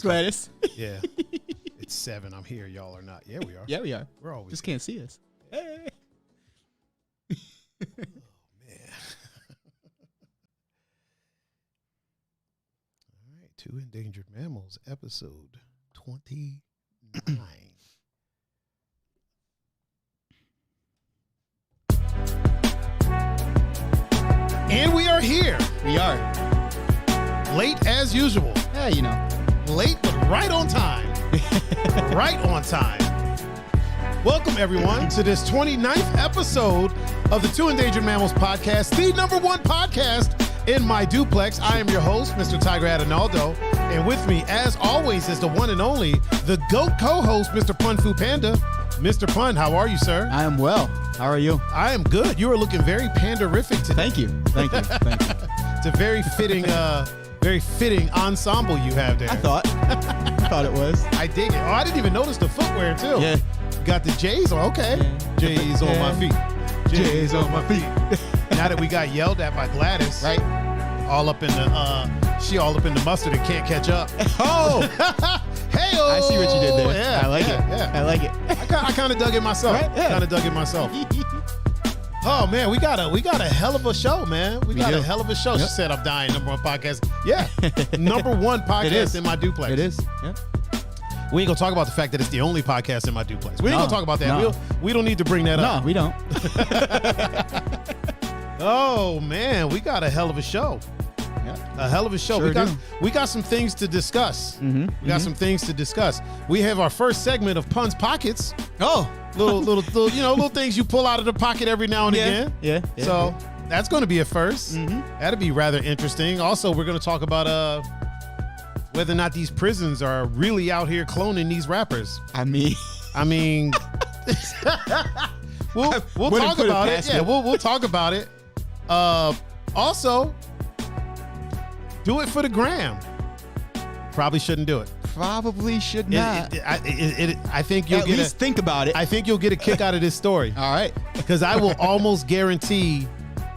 Gladys. Yeah. It's 7. I'm here. Y'all are not. Yeah, we are. Yeah, we are. We're always just here. can't see us. Hey. Oh, man. All right. 2 Endangered Mammals, episode 29. And we are here. We are. Late as usual. Yeah, you know. Late, but right on time. Right on time. Welcome, everyone, to this 29th episode of the 2 Endangered Mammals podcast, the #1 podcast in my duplex. I am your host, Mr. Tiger Adinaldo, and with me, as always, is the one and only, the GOAT co-host, Mr. Pun-Fu-Panda. Mr. Pun, how are you, sir? I am well. How are you? I am good. You are looking very panderific today. Thank you. Thank you. Thank you. It's a very fitting ensemble you have there. I thought it was. I dig it. Oh, I didn't even notice the footwear, too. Yeah. Got the J's on. Okay. Yeah. J's on my feet. J's on my feet. Now that we got yelled at by Gladys. Right. All up in the mustard and can't catch up. Oh. Hey-oh. I see what you did there. Yeah. I like it. Yeah. I like it. I kind of dug it myself. Right? Yeah. Kind of dug it myself. Oh man, we got a hell of a show, man. We got do. a hell of a show. She Yep. said I'm dying. #1 podcast. Yeah. #1 podcast in my duplex. It is. Yeah. We ain't gonna talk about the fact that it's the only podcast in my duplex. We ain't No, gonna talk about that. no. We don't need to bring that up. No, we don't. Oh man, we got a hell of a show. Yeah. A hell of a show. Sure We got some things to discuss. Mm-hmm. We got some things to discuss. We have our first segment of Pun's Pockets. Oh. Little things you pull out of the pocket every now and again. Yeah. So that's going to be a 1st. Mm-hmm. That'll be rather interesting. Also, we're going to talk about whether or not these prisons are really out here cloning these rappers. I mean, we'll Wouldn't talk put it about it. past Yeah, you. we'll talk about it. Also, do it for the gram. Probably shouldn't do it. probably should not. I think you'll At get least think about it. I think you'll get a kick out of this story. All right. Because I will almost guarantee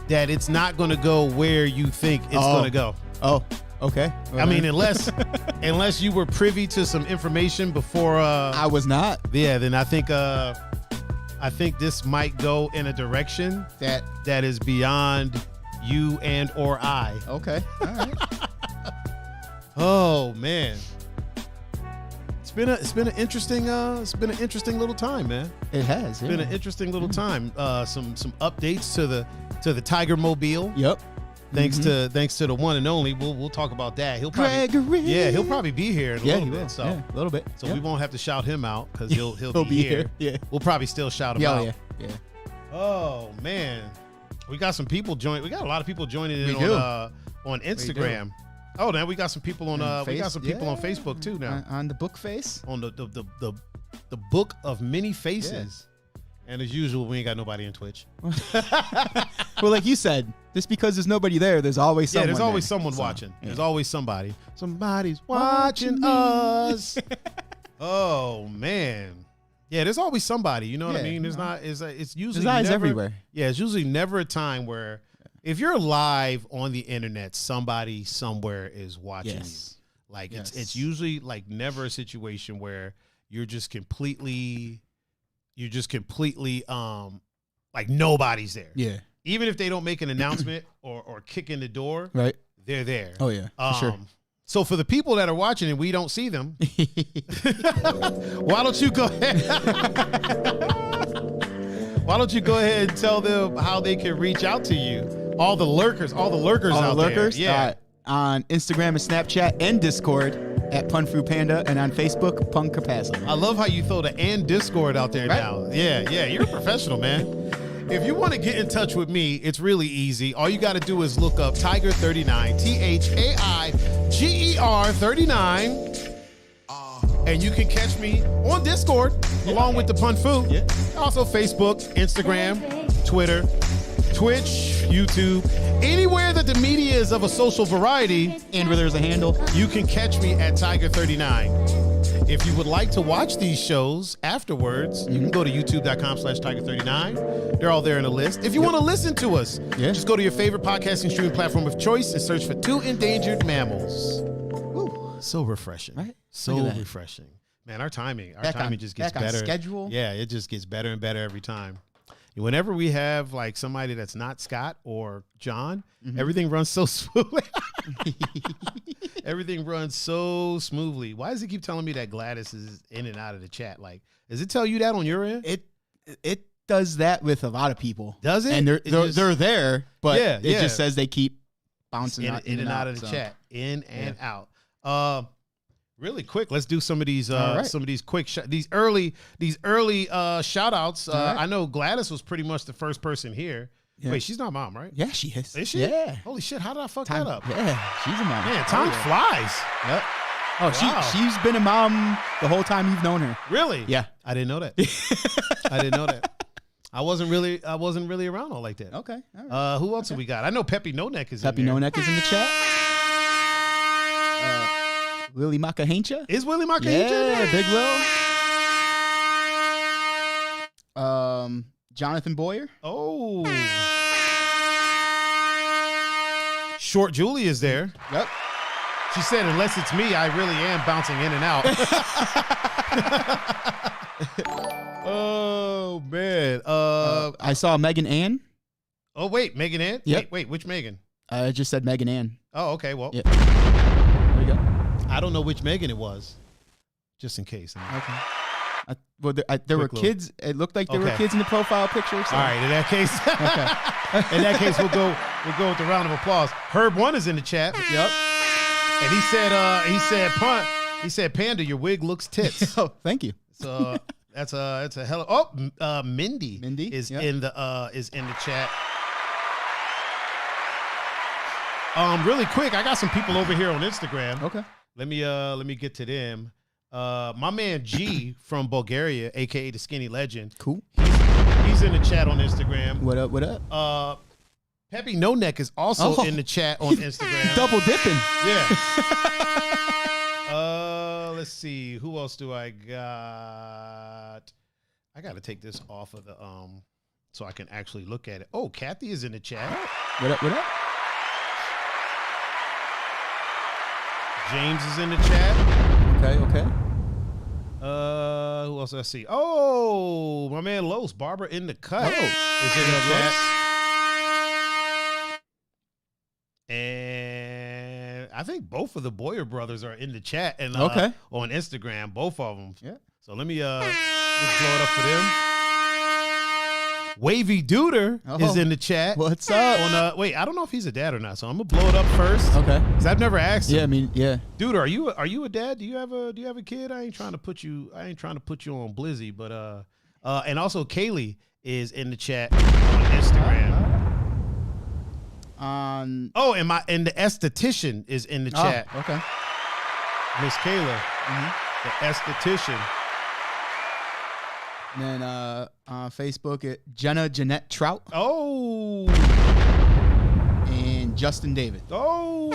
that it's not going to go where you think it's going to go. Oh, okay. I mean, unless you were privy to some information before. I was not. Yeah, then I think this might go in a direction that is beyond you and or I. Okay. All right. Oh man, it's been an interesting little time, man. It has. It's been an interesting little time. Some updates to the Tiger Mobile. Yep. Thanks to the one and only. We'll talk about that. He'll probably be here in a little bit. So a little bit. So we won't have to shout him out because he'll be here. Yeah. We'll probably still shout him out. Yeah. Oh man, we got some people joining. We got a lot of people joining in on Instagram. Oh, now we got some people on on Facebook too now. On the book face. On the book of many faces. Yeah. And as usual, we ain't got nobody in Twitch. Well, like you said, just because there's nobody there, there's always someone. Yeah, there's always there. someone watching. Yeah. There's always somebody. Somebody's watching us. Oh man. Yeah, there's always somebody. You know what I mean? There's not. It's usually there's eyes never, everywhere. Yeah, it's usually never a time where if you're live on the internet, somebody somewhere is watching you. Like it's usually like never a situation where you're just completely like nobody's there. Yeah. Even if they don't make an announcement or kick in the door, right? They're there. Oh yeah, for sure. So for the people that are watching and we don't see them, why don't you go ahead? Why don't you go ahead and tell them how they can reach out to you? All the lurkers out there. Yeah. On Instagram and Snapchat and Discord at Pun-Fu-Panda and on Facebook, Pun Capacity. I love how you throw the and Discord out there now. Yeah. You're a professional, man. If you want to get in touch with me, it's really easy. All you got to do is look up Tiger39, THAIGER 39. And you can catch me on Discord along with the Pun-Fu. Yeah. Also Facebook, Instagram, Twitter, Twitch, YouTube, anywhere that the media is of a social variety and where there's a handle, you can catch me at Tiger39. If you would like to watch these shows afterwards, you can go to youtube.com/Tiger39. They're all there in a list. If you want to listen to us, just go to your favorite podcasting streaming platform of choice and search for 2 Endangered Mammals. Ooh. So refreshing. Right? So Look at that. refreshing. Man, our timing Back on- just gets back on better. schedule. Yeah, it just gets better and better every time. Whenever we have like somebody that's not Scott or John, everything runs so smoothly. Everything runs so smoothly. Why does it keep telling me that Gladys is in and out of the chat? Like, does it tell you that on your end? It does that with a lot of people. Does it? And they're there, but Yeah, it yeah. just says they keep bouncing in and out of the so. chat, in and out. Really quick, let's do some of these right. some of these quick these early shout outs. Right. I know Gladys was pretty much the first person here. Yeah. Wait, she's not mom, right? Yeah, she is. Is she? Yeah. Holy shit, how did I fuck Time, that up? Yeah, she's a mom. Man, time flies. Yep. Oh, Wow. she's been a mom the whole time you've known her. Really? Yeah. I didn't know that. I didn't know that. I wasn't really around all like that. Okay. All right. Who else have we got? I know Peppy No Neck is Peppy in there. No Neck is in the chat. Willie Makahincha. Is Willie Mark Yeah, Big Will. Jonathan Boyer. Oh. Short Julie is there. Yep. She said, unless it's me, I really am bouncing in and out. Oh, man. I saw Megan Ann. Oh, wait, Megan Ann? Yep. Wait, which Megan? I just said Megan Ann. Oh, okay, well. Yep. There we go. I don't know which Megan it was, just in case. Okay. There were Quick kids. It looked like there were Okay. kids in the profile picture. So. All right, in that case, Okay. in that case, we'll go with the round of applause. Herb1 is in the chat. Yep. And he said, Panda, your wig looks tits. Oh, thank you. So that's a hell of Mindy is yep. in the chat. Really quick, I got some people over here on Instagram. Okay. Let me get to them. My man G from Bulgaria, aka the Skinny Legend. Cool. He's in the chat on Instagram. What up? What up? Peppy No Neck is also in the chat on Instagram. Double dipping. Yeah. Let's see. Who else do I got? I got to take this off of the so I can actually look at it. Oh, Kathy is in the chat. What up? What up? James is in the chat. Okay. Who else I see? Oh, my man Los, Barbara in the cut is in the chat. And I think both of the Boyer brothers are in the chat and on Instagram, both of them. Yeah. So let me just blow it up for them. Wavy Duder is in the chat. What's up? Wait, I don't know if he's a dad or not, so I'm gonna blow it up first. Okay. Because I've never asked him. Yeah, I mean, yeah. Dude, are you a dad? Do you have a kid? I ain't trying to put you on Blizzy, but and also Kaylee is in the chat on Instagram. And the esthetician is in the chat. Okay. Miss Kayla, the esthetician. And then on Facebook, Jenna Jeanette Trout. Oh. And Justin David. Oh.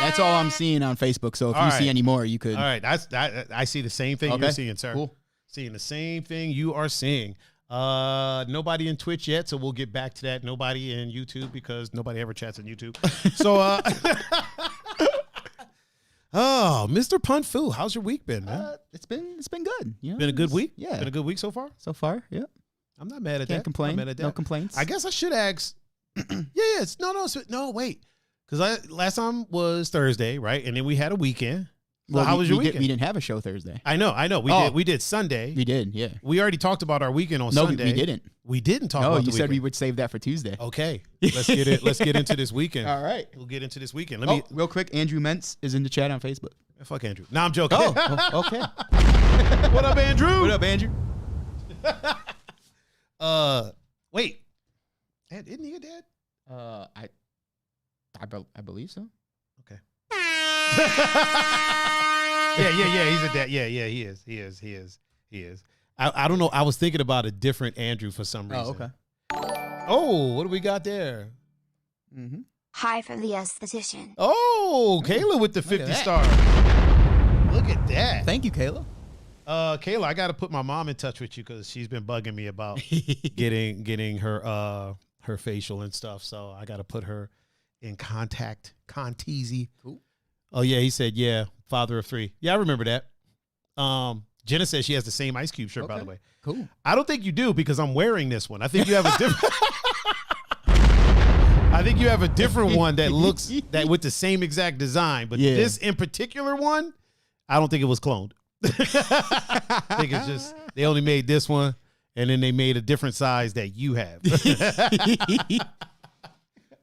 That's all I'm seeing on Facebook. So if you see any more, you could. All right. I see the same thing you're seeing, sir. Cool. Seeing the same thing you are seeing. Nobody in Twitch yet, so we'll get back to that. Nobody in YouTube because nobody ever chats on YouTube. So oh, Mr. Pun-Fu, how's your week been, man? It's been good. You know, been a good week? Yeah. Been a good week so far? So far, yeah. I'm not mad at Can't that. complain. Not mad at that. No complaints. I guess I should ask. No, wait. Because last time was Thursday, right? And then we had a weekend. So how was your weekend? We didn't have a show Thursday. I know. We did Sunday. We did, yeah. We already talked about our weekend on Sunday. No, we didn't. We didn't talk no, about you the said weekend. we would save that for Tuesday. Okay. Let's get into this weekend. All right. We'll get into this weekend. Real quick, Andrew Mentz is in the chat on Facebook. Fuck Andrew. No, I'm joking. Okay. What up, Andrew? What up, Andrew? Wait. Isn't he a dad? I believe so. Okay. Yeah, he's a dad. Yeah, he is. I don't know. I was thinking about a different Andrew for some reason. Oh, okay. Oh, what do we got there? Mm-hmm. Hi from the esthetician. Oh, Kayla with the 50 star. Look at that. Thank you, Kayla. Kayla, I got to put my mom in touch with you because she's been bugging me about getting her facial and stuff. So I got to put her in contact. Conteasy. Cool. Oh yeah, he said yeah. Father of 3. Yeah, I remember that. Jenna says she has the same Ice Cube shirt, by the way. Cool. I don't think you do because I'm wearing this one. I think you have a different. I think you have a different one that looks that with the same exact design, but this in particular one, I don't think it was cloned. I think it's just they only made this one, and then they made a different size that you have.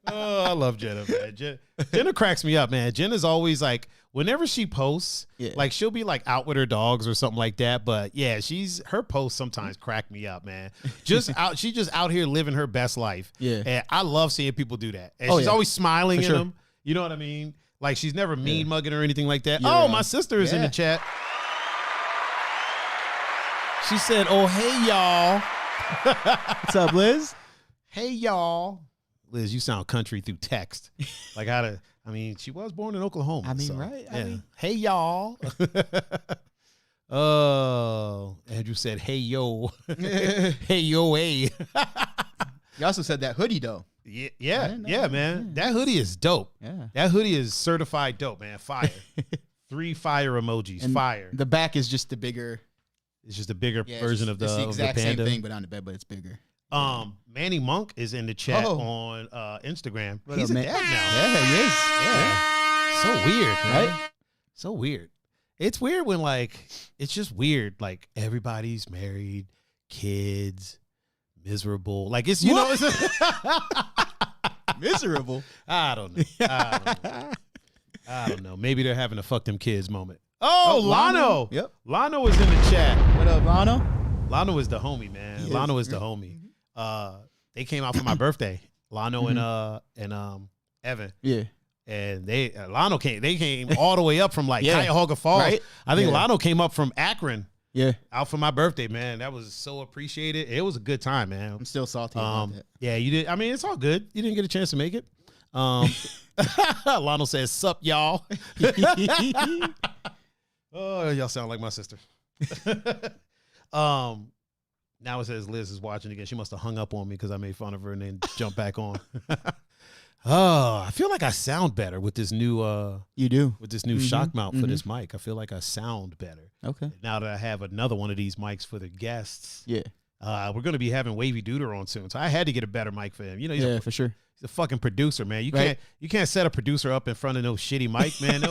Oh, I love Jenna, man. Jenna cracks me up, man. Jenna's always like, whenever she posts, like she'll be like out with her dogs or something like that. But yeah, her posts sometimes crack me up, man. She's just out here living her best life. Yeah, and I love seeing people do that. And she's always smiling in them. You know what I mean? Like she's never mean mugging or anything like that. Oh, my sister is in the chat. She said, "Oh, hey y'all." What's up, Liz? Hey y'all. Liz, you sound country through text. Like she was born in Oklahoma. I mean, right? Yeah. Hey, y'all. Oh, Andrew said, hey, yo. Hey, yo, hey. You also said that hoodie, though. Yeah, man. That hoodie is dope. Yeah. That hoodie is certified dope, man. Fire. 3 fire emojis. And fire. The back is just the bigger. It's just a bigger version of the It's the exact same thing, but on the bed, but it's bigger. Manny Monk is in the chat on Instagram. He's a dad now. Yeah, he is. Yeah. So weird, right? So weird. It's weird when it's just weird. Like everybody's married, kids, miserable. Like it's it's miserable. I don't know. I don't know. Maybe they're having a fuck them kids moment. Oh, Lano. Yep. Lano is in the chat. What up, Lano? Lano is the homie, man. Lano is the homie. They came out for my birthday. Lano and Evan. Yeah. And Lano came all the way up from Cuyahoga Falls. Right? I think Lano came up from Akron. Yeah. Out for my birthday, man. That was so appreciated. It was a good time, man. I'm still salty about that. Yeah, you did. I mean, it's all good. You didn't get a chance to make it. Lano says, sup, y'all. Oh, y'all sound like my sister. Now it says Liz is watching again. She must have hung up on me because I made fun of her and then jumped back on. Oh, I feel like I sound better with this new you do with this new shock mount for this mic. I feel like I sound better. Okay. Now that I have another one of these mics for the guests. Yeah. We're gonna be having Wavy Duder on soon. So I had to get a better mic for him. You know, for sure. He's a fucking producer, man. You can't set a producer up in front of no shitty mic, man.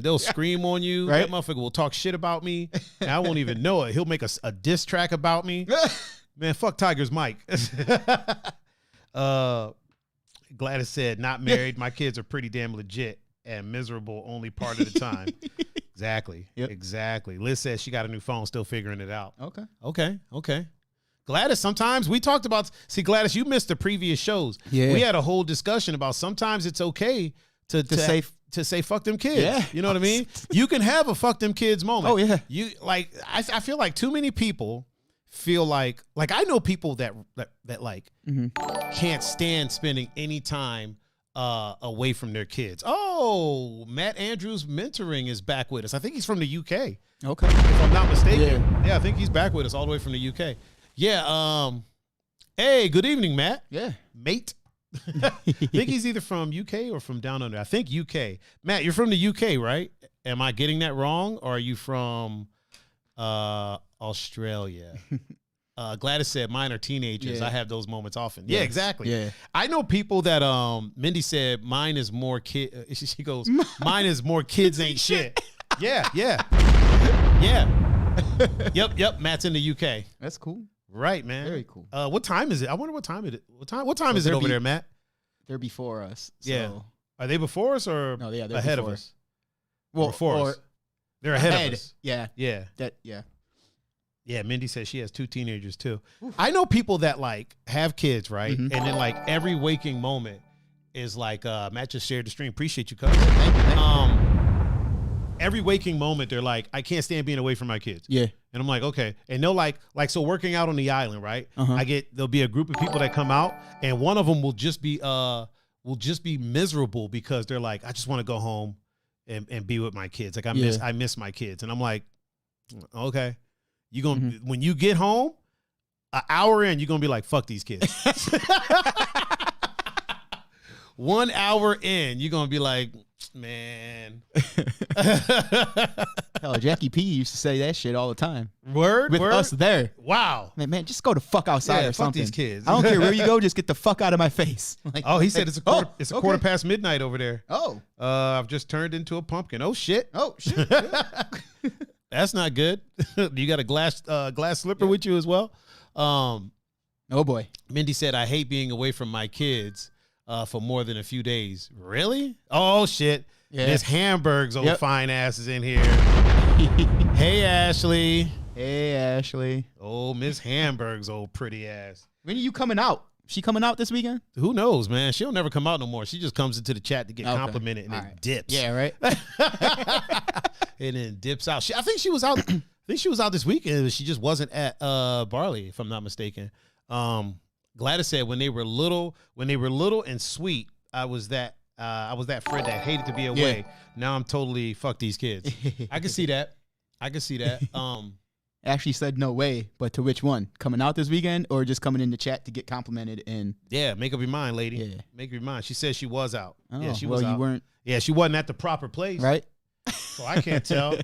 They'll scream on you. Right? That motherfucker will talk shit about me. And I won't even know it. He'll make a diss track about me. Man, fuck Tiger's mic. Gladys said, not married. My kids are pretty damn legit and miserable only part of the time. Exactly. Yep. Exactly. Liz says she got a new phone, still figuring it out. Okay. Gladys, sometimes we talked about, Gladys, you missed the previous shows. Yeah. We had a whole discussion about sometimes it's okay to say fuck them kids. Yeah. You know what I mean? You can have a fuck them kids moment. Oh, yeah. I feel like too many people feel like I know people that can't stand spending any time away from their kids. Oh, Matt Andrews Mentoring is back with us. I think he's from the UK. Okay. If I'm not mistaken. Yeah, I think he's back with us all the way from the UK. Yeah. Hey, good evening, Matt. Yeah. Mate. I think he's either from UK or from down under. I think UK. Matt, you're from the UK, right? Am I getting that wrong? Or are you from Australia? Gladys said mine are teenagers. Yeah. I have those moments often. Yeah, exactly. Yeah. I know people that Mindy said mine is more kid. She goes, mine is more kids ain't shit. Yeah. Yep. Matt's in the UK. That's cool. Right, man. Very cool. What time is it? I wonder what time it is. What time is it over there, Matt? They're before us. So. Yeah. Are they before us or no? Yeah, they're ahead of us. Well, before us. They're ahead of us. Yeah. Yeah. Yeah. Mindy says she has 2 teenagers too. Oof. I know people that have kids, right? Mm-hmm. And then every waking moment is Matt just shared the stream. Appreciate you, cuz. Thank you. Every waking moment, they're like, I can't stand being away from my kids. Yeah. And I'm like, okay. And they'll so working out on the island, right? Uh-huh. There'll be a group of people that come out and one of them will just be miserable because they're like, I just want to go home and be with my kids. I miss my kids. And I'm like, okay. You gonna when you get home, an hour in, you're gonna be like, fuck these kids. 1 hour in, you're gonna be like, man. Hell, Jackie P used to say that shit all the time. Word With us there. Wow. Man, just go the fuck outside or fuck something. these kids. I don't care where you go, just get the fuck out of my face. Like, Oh, he said it's a quarter, okay. quarter past midnight over there. Oh. I've just turned into a pumpkin. Oh shit. Oh, shit. That's not good. You got a glass slipper with you as well? Oh, boy. Mindy said, I hate being away from my kids for more than a few days. Really? Oh, shit. Yeah. Miss Hamburg's old fine ass is in here. Hey, Ashley. Hey, Ashley. Oh, Miss Hamburg's old pretty ass. When are you coming out? She coming out this weekend? Who knows, man? She'll never come out no more. She just comes into the chat to get complimented and then dips. Yeah, right? And then dips out. I think she was out. I think she was out this weekend, but she just wasn't at Barley, if I'm not mistaken. Gladys said when they were little and sweet, I was that friend that hated to be away. Yeah. Now I'm totally fuck these kids. I can see that. Ashley said no way, but to which one? Coming out this weekend or just coming in the chat to get complimented? And yeah, make up your mind, lady. Yeah. Make up your mind. She said she was out. Oh, yeah, she was out. You weren't. Yeah, she wasn't at the proper place. Right? So I can't tell.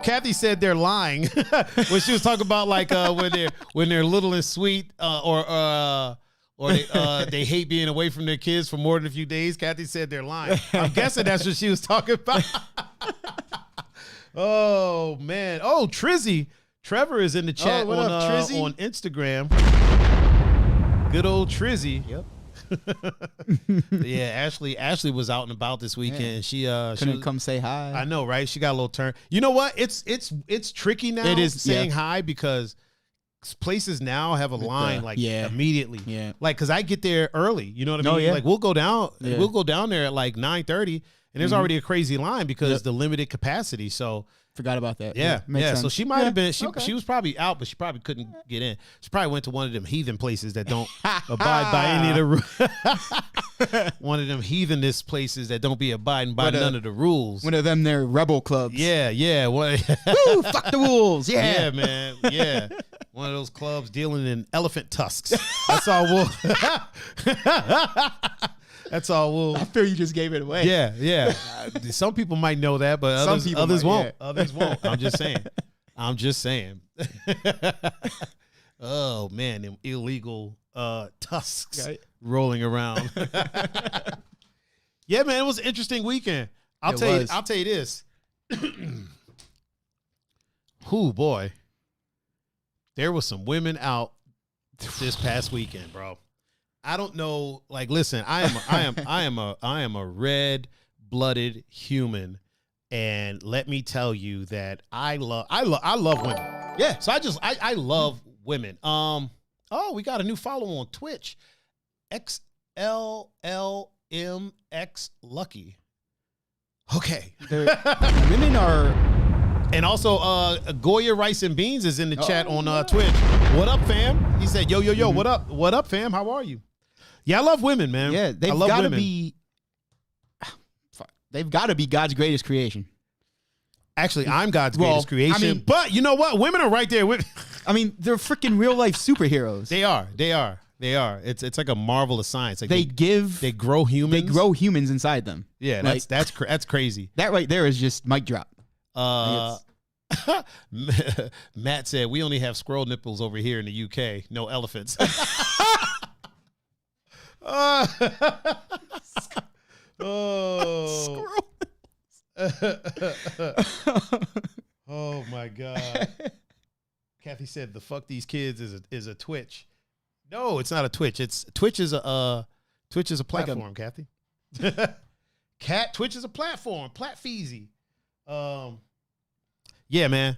Kathy said they're lying when she was talking about like when they're little and sweet or they hate being away from their kids for more than a few days. Kathy said they're lying. I'm guessing that's what she was talking about. Oh man. Oh, Trizzy. Trevor is in the chat what up, Trizzy? On Instagram. Good old Trizzy. Yep. Yeah, Ashley was out and about this weekend. Yeah. She couldn't come say hi. I know, right? She got a little turn. You know what? It's tricky now. It is saying hi because places now have a line immediately. Yeah. Like, cause I get there early. You know what I mean? Yeah. Like we'll go down there at like 9:30, and there's already a crazy line because the limited capacity. So forgot about that. Yeah. Makes sense. So she might have been. She was probably out, but she probably couldn't get in. She probably went to one of them heathen places that don't abide by any of the rules. One of them heathenist places that don't be abiding by none of the rules. One of them, they're rebel clubs. Yeah. Woo, fuck the wolves. Yeah. Yeah, man. Yeah. One of those clubs dealing in elephant tusks. That's all we'll. That's all we'll. I feel you just gave it away. Yeah. Some people might know that, but others won't. Yeah. Others won't. I'm just saying. Oh man, them illegal tusks rolling around. Yeah, man, it was an interesting weekend. I'll tell you this. Whoo, boy. There was some women out this past weekend, bro. I don't know. Like, listen, I am a red-blooded human, and let me tell you that I love women. Yeah. So I love women. Oh, we got a new follow on Twitch. XLLMX Lucky. Okay. Women are. And also, Goya Rice and Beans is in the chat on Twitch. What up, fam? He said, yo, mm-hmm. What up? What up, fam? How are you? Yeah, I love women, man. Yeah, they've got to be. They've got to be God's greatest creation. Actually, I'm God's greatest creation. I mean, but you know what? Women are right there with. I mean, they're freaking real life superheroes. They are. It's like a marvel of science. Like they grow humans. They grow humans inside them. Yeah, that's crazy. That right there is just mic drop. Matt said we only have squirrel nipples over here in the UK. No elephants. Oh. Oh my God. Kathy said the fuck these kids is a Twitch. No, it's not a Twitch. Twitch is a platform, Kathy. Twitch is a platform. Platfeezy. Yeah, man.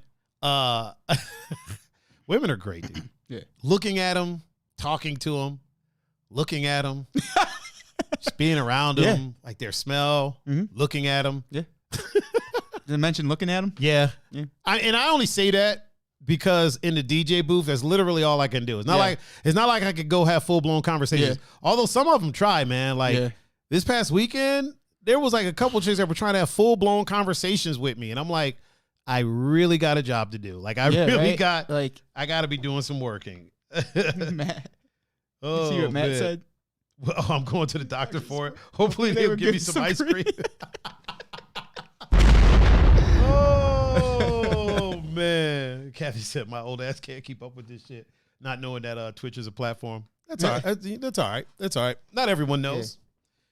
Women are great, dude. Yeah. Looking at them, talking to them, looking at them, just being around them, like their smell, looking at them. Yeah. Did I mention looking at them? Yeah. I only say that because in the DJ booth, that's literally all I can do. It's not like I could go have full blown conversations. Yeah. Although some of them try, man. Like this past weekend, there was like a couple chicks that were trying to have full blown conversations with me, and I'm like, I really got a job to do. Like I got to be doing some working. Matt. Oh, you see what Matt said? Well, I'm going to the doctor for it. Hopefully they'll give me some ice cream. Oh, man. Kathy said my old ass can't keep up with this shit. Not knowing that Twitch is a platform. That's all right. That's all right. That's all right. Not everyone knows. Yeah.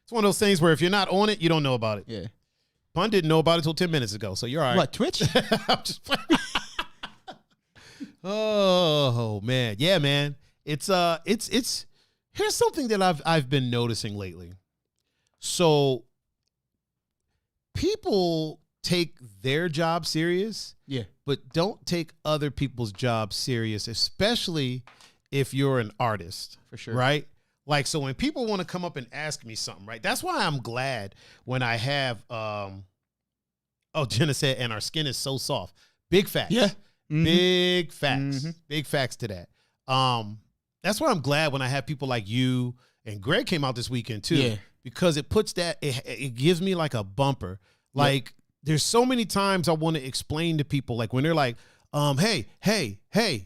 It's one of those things where if you're not on it, you don't know about it. Yeah. Pun didn't know about it until 10 minutes ago, so you're all right. What, Twitch? I'm just playing. Oh, man. Yeah, man. It's here's something that I've been noticing lately. So people take their job serious, yeah, but don't take other people's jobs serious, especially if you're an artist. For sure. Right? Like, so when people want to come up and ask me something, right? That's why I'm glad when I have Jenna said, and our skin is so soft. Big facts. Yeah. Mm-hmm. Big facts. Mm-hmm. Big facts to that. That's why I'm glad when I have people like you and Greg came out this weekend too. Yeah. Because it puts that, it gives me like a bumper. Like, there's so many times I want to explain to people, like when they're like, hey,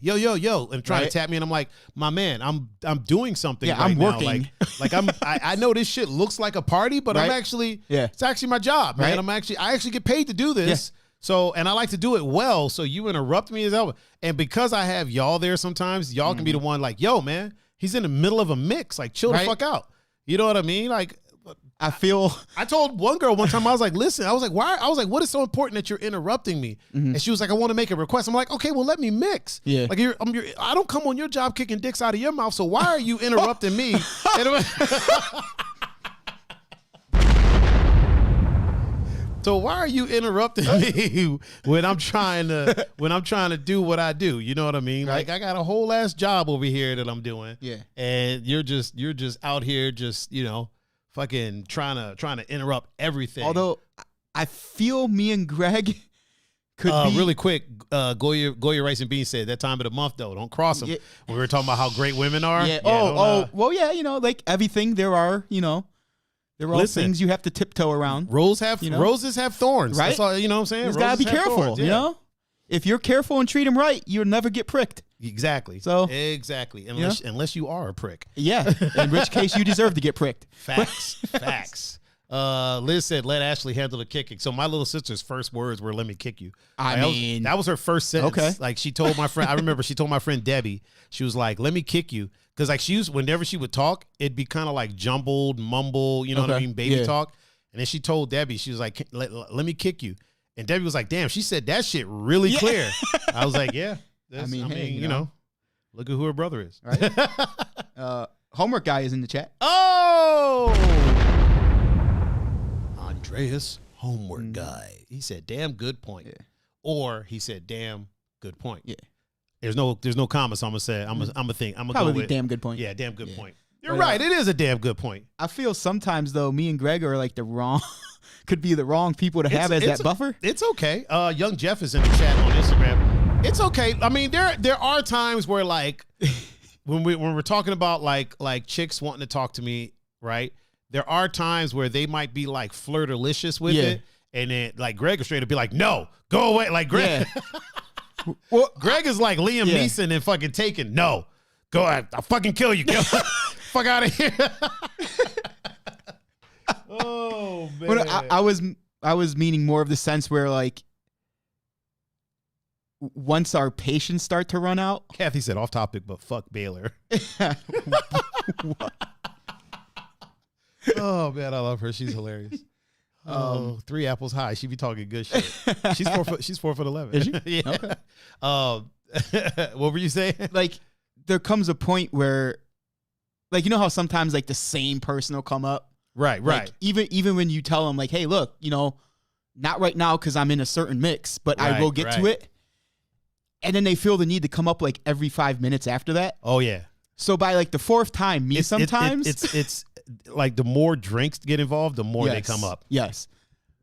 yo, and trying to tap me, and I'm like, my man, I'm doing something. Yeah, right I'm now. working. Like I know this shit looks like a party, but I'm actually, it's actually my job, man. I actually get paid to do this. Yeah. So, and I like to do it well. So you interrupt me as hell. And because I have y'all there sometimes, y'all can be the one like, yo, man, he's in the middle of a mix. Like, chill the fuck out. You know what I mean? Like, I told one girl one time, I was like, listen, I was like, why? I was like, what is so important that you're interrupting me? Mm-hmm. And she was like, I want to make a request. I'm like, okay, well, let me mix. Yeah. Like, I don't come on your job kicking dicks out of your mouth. So why are you interrupting me? So why are you interrupting me when I'm trying to do what I do? You know what I mean? Right. Like, I got a whole ass job over here that I'm doing. Yeah. And you're just out here just, you know, fucking trying to interrupt everything. Although I feel me and Greg could be really quick. Goya Rice and Beans said that time of the month though, don't cross them. Yeah. We were talking about how great women are. Yeah. Well, yeah. You know, like everything, there are things you have to tiptoe around. Roses have thorns, right? That's all, you know what I'm saying? You gotta be careful. Thorns, you know, if you're careful and treat them right, you'll never get pricked. Exactly. So exactly, unless you are a prick. Yeah. In which case, you deserve to get pricked. Facts. Liz said, "Let Ashley handle the kicking." So my little sister's first words were, "Let me kick you." That was her first sentence. Okay. Like, she told my friend. I remember she told my friend Debbie. She was like, "Let me kick you," because like whenever she would talk, it'd be kind of like jumbled, mumble. You know what I mean? Baby talk. And then she told Debbie, she was like, let me kick you." And Debbie was like, "Damn, she said that shit really clear." I was like, "Yeah." You know, look at who her brother is. Right. Homework guy is in the chat. Oh, Andreas, homework guy. He said, "Damn good point," or he said, "Damn good point." Yeah. There's no comma, so I'm gonna go with damn good point. Yeah, damn good point. You're right. It is a damn good point. I feel sometimes though, me and Greg are like could be the wrong people to have as that buffer. It's okay. Young Jeff is in the chat on Instagram. It's okay. I mean, there are times where like when we're talking about like chicks wanting to talk to me, right? There are times where they might be like flirtalicious with it, and then like Greg will straight up be like, "No, go away." Like Greg, well, Greg is like Liam Neeson and fucking Taken. "No, go ahead. I'll fucking kill you. Fuck out of here." Oh man. But I was meaning more of the sense where like once our patience start to run out. Kathy said off topic, but fuck Baylor. Oh man, I love her. She's hilarious. Oh, 3 apples high. She be talking good shit. She's 4'11". Is she? Yeah. Okay. What were you saying? Like, there comes a point where, like, you know how sometimes like the same person will come up. Right. Like, even when you tell them like, "Hey, look, you know, not right now because I'm in a certain mix, but I will get to it." And then they feel the need to come up like every 5 minutes after that. Oh yeah. So by like the 4th time, sometimes it's like the more drinks get involved, the more they come up. Yes.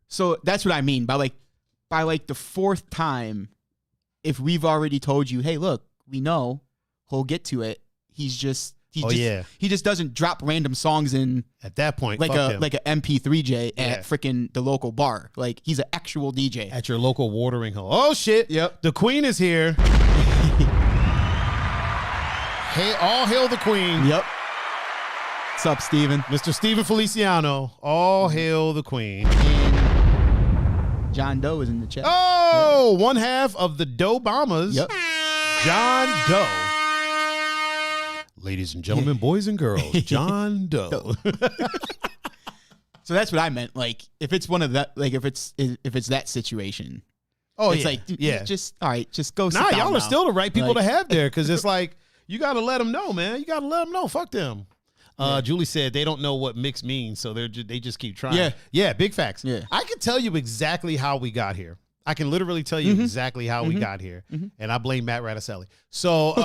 So that's what I mean by like the 4th time, if we've already told you, "Hey, look, we know he'll get to it." He just doesn't drop random songs in at that point, like a MP3J at freaking the local bar. Like, he's an actual DJ at your local watering hole. Oh shit! Yep, the Queen is here. Hey, all hail the Queen. Yep. What's up, Steven? Mr. Steven Feliciano. All hail the queen. And John Doe is in the chat. Oh, one half of the Doe Bombers. Yep. John Doe. Ladies and gentlemen, boys and girls, John Doe. So that's what I meant. Like, if it's one of that, like if it's that situation. Oh, it's yeah. like, dude, yeah. just all right, just go. Nah, y'all are still the right people to Like- have there because it's like you got to let them know, man. You got to let them know. Fuck them. Julie said they don't know what mix means, so they just keep trying. Yeah, big facts. Yeah. I can tell you exactly how we got here. I can literally tell you exactly how we got here, and I blame Matt Raticelli. So,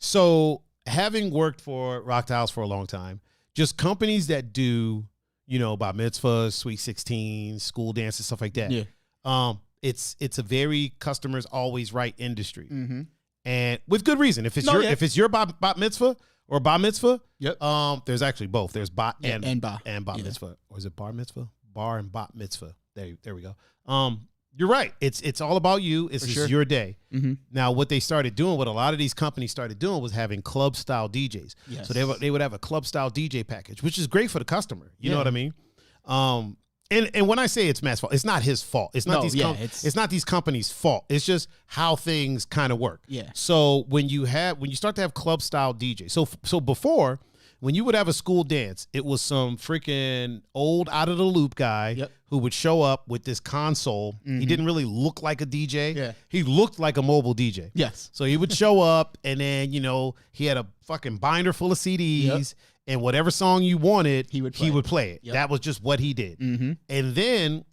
so having worked for Rock the House for a long time, just companies that do, bar mitzvahs, sweet 16, school dances, stuff like that. Yeah. It's a very customers always right industry, Mm-hmm. and with good reason. If it's your bat mitzvah or bar mitzvah, there's actually both. There's bat and bat mitzvah, or is it bar mitzvah? Bar and bat mitzvah. There we go. You're right. It's all about you. It's just your day. Mm-hmm. Now, what they started doing, what a lot of these companies started doing, was having club style DJs. Yes. So they would have a club style DJ package, which is great for the customer. You know what I mean? And when I say it's Matt's fault, it's not his fault. It's not it's not these companies' fault. It's just how things kind of work. Yeah. So when you start to have club style DJs, so before, when you would have a school dance, it was some freaking old out of the loop guy who would show up with this console. He didn't really look like a DJ. Yeah. He looked like a mobile DJ. Yes. So he would show up, and then he had a fucking binder full of CDs. And whatever song you wanted, he would play it. Yep. That was just what he did. Mm-hmm. And then,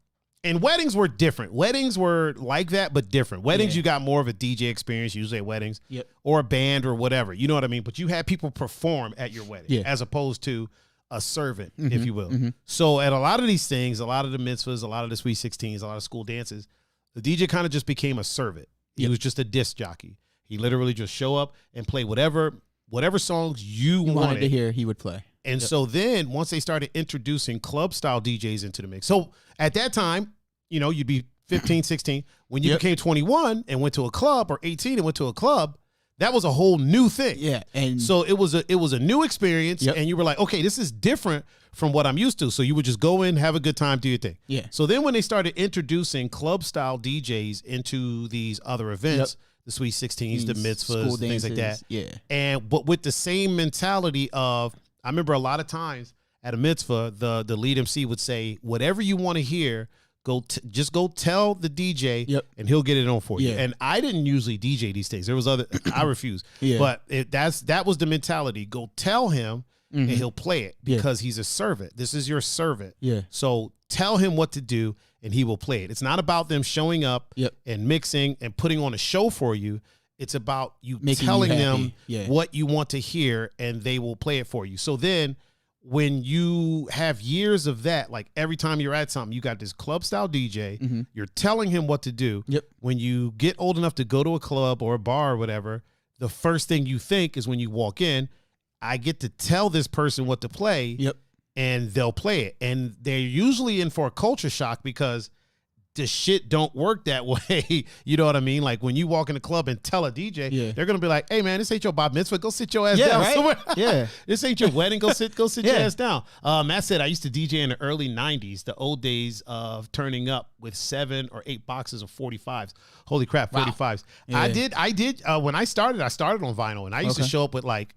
and weddings were different. Weddings were like that, but different. Weddings, you got more of a DJ experience, usually at weddings, or a band or whatever. You know what I mean? But you had people perform at your wedding as opposed to a servant, if you will. Mm-hmm. So at a lot of these things, a lot of the mitzvahs, a lot of the sweet 16s, a lot of school dances, the DJ kind of just became a servant. He was just a disc jockey. He literally just show up and play whatever songs you wanted to hear, he would play. And so then once they started introducing club style DJs into the mix. So at that time, you'd be 15, 16. When you became 21 and went to a club, or 18 and went to a club, that was a whole new thing. Yeah. And so it was a new experience, and you were like, okay, this is different from what I'm used to. So you would just go in, have a good time, do your thing. Yeah. So then when they started introducing club style DJs into these other events, the sweet 16s, the mitzvahs, things like that. Yeah. But with the same mentality of, I remember a lot of times at a mitzvah, the lead MC would say, whatever you want to hear, just go tell the DJ and he'll get it on for you. And I didn't usually DJ these days. There was I refused. But that was the mentality. Go tell him and he'll play it because he's a servant. This is your servant. Yeah. So tell him what to do and he will play it. It's not about them showing up and mixing and putting on a show for you. It's about you telling them what you want to hear, and they will play it for you. So then when you have years of that, like every time you're at something, you got this club style DJ, you're telling him what to do. When you get old enough to go to a club or a bar or whatever, the first thing you think is when you walk in, I get to tell this person what to play. And they'll play it. And they're usually in for a culture shock because the shit don't work that way. You know what I mean? Like when you walk in the club and tell a DJ, they're gonna be like, "Hey man, this ain't your bar mitzvah. Go sit your ass down somewhere. This ain't your wedding. Go sit your ass down." Matt said I used to DJ in the early '90s, the old days of turning up with 7 or 8 boxes of 45s. Holy crap, 45s. I did. When I started on vinyl, and I used to show up with like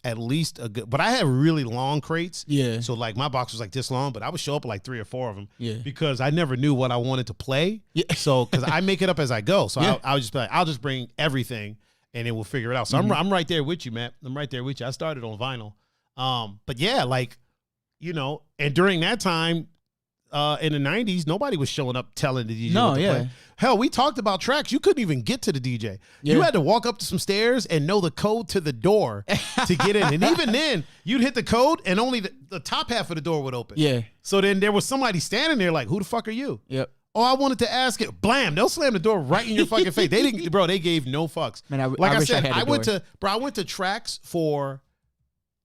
at least a good, but I had really long crates. Yeah. So like my box was like this long, but I would show up with like 3 or 4 of them. Yeah. Because I never knew what I wanted to play. Yeah. So because I make it up as I go. So I would just be like, I'll just bring everything and then we'll figure it out. So I'm right there with you, Matt. I'm right there with you. I started on vinyl. But yeah, like, and during that time, in the 90s, nobody was showing up telling the DJ what to play. Hell, we talked about tracks. You couldn't even get to the DJ. Yeah. You had to walk up to some stairs and know the code to the door to get in. And even then, you'd hit the code and only the top half of the door would open. Yeah. So then there was somebody standing there like, who the fuck are you? Yep. Oh, I wanted to ask it. Blam. They'll slam the door right in your fucking face. They didn't, bro, they gave no fucks. Man, I went to tracks for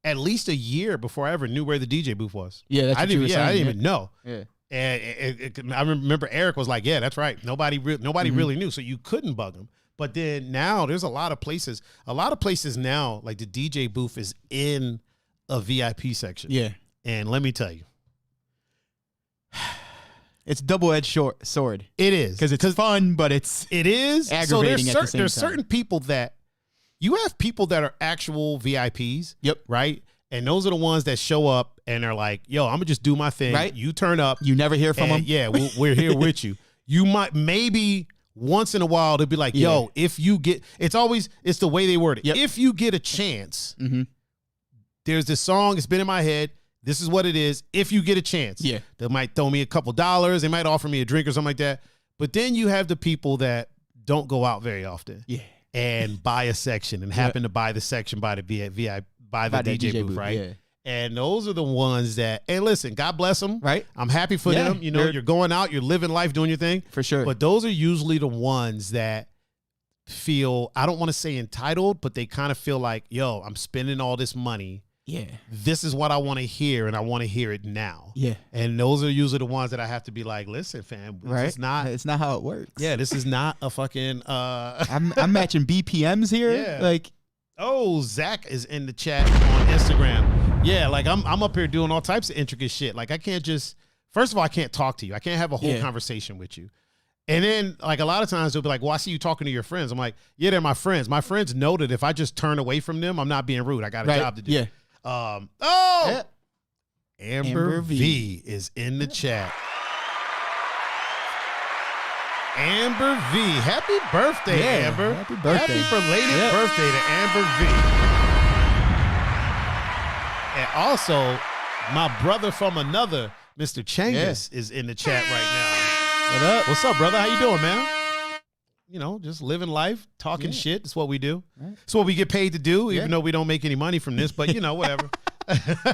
at least a year before I ever knew where the DJ booth was. Yeah, that's what you were saying. I didn't even know. Yeah. And I remember Eric was like, "Yeah, that's right. Nobody really knew, so you couldn't bug them." But then now there's a lot of places now, like the DJ booth is in a VIP section. Yeah. And let me tell you, it's double-edged sword. it is. Because it's fun, but it is aggravating at the same time. There's certain people that you have people that are actual VIPs. Yep. Right? And those are the ones that show up and they're like, yo, I'm going to just do my thing. Right. You turn up. You never hear from them. Yeah, we're here with you. You might maybe once in a while they'll be like, yo, if you get, it's the way they word it. Yep. If you get a chance, there's this song, it's been in my head. This is what it is. If you get a chance, they might throw me a couple dollars. They might offer me a drink or something like that. But then you have the people that don't go out very often and buy a section and happen to buy the section by the DJ booth, right? Yeah. And those are the ones that, hey, listen, God bless them. Right. I'm happy for them. You know, you're going out, you're living life, doing your thing. For sure. But those are usually the ones that feel, I don't want to say entitled, but they kind of feel like, yo, I'm spending all this money. Yeah. This is what I want to hear, and I want to hear it now. Yeah. And those are usually the ones that I have to be like, listen, fam, it's not how it works. Yeah, this is not a fucking I'm matching BPMs here. Yeah. Like, oh, Zach is in the chat on Instagram. Yeah, like I'm up here doing all types of intricate shit. Like I can't just, first of all, I can't talk to you. I can't have a whole conversation with you. And then like a lot of times they'll be like, well, I see you talking to your friends. I'm like, yeah, they're my friends. My friends know that if I just turn away from them, I'm not being rude. I got a job to do. Yeah. Amber V is in the chat. Amber V. Happy birthday, Amber. Happy birthday. Happy belated birthday to Amber V. And also, my brother from another, Mr. Changus, is in the chat right now. What up? What's up, brother? How you doing, man? You know, just living life, talking shit. That's what we do. Right. It's what we get paid to do, even though we don't make any money from this. But, you know, whatever.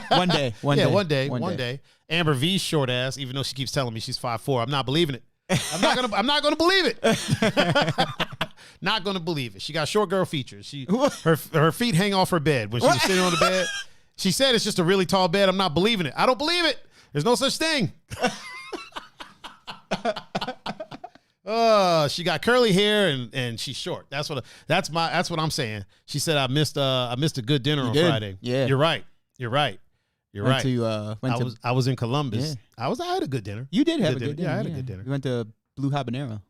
One day. One day. Amber V's short ass, even though she keeps telling me she's 5'4", I'm not believing it. I'm not gonna believe it. Not gonna believe it. She got short girl features. Her feet hang off her bed when she's sitting on the bed. She said it's just a really tall bed. I'm not believing it. I don't believe it. There's no such thing. She got curly hair and she's short. That's what I'm saying. She said I missed a good dinner on Friday. Yeah. You're right. I was in Columbus. Yeah. I had a good dinner. You did have a good dinner. Yeah, I had a good dinner. We went to Blue Habanero.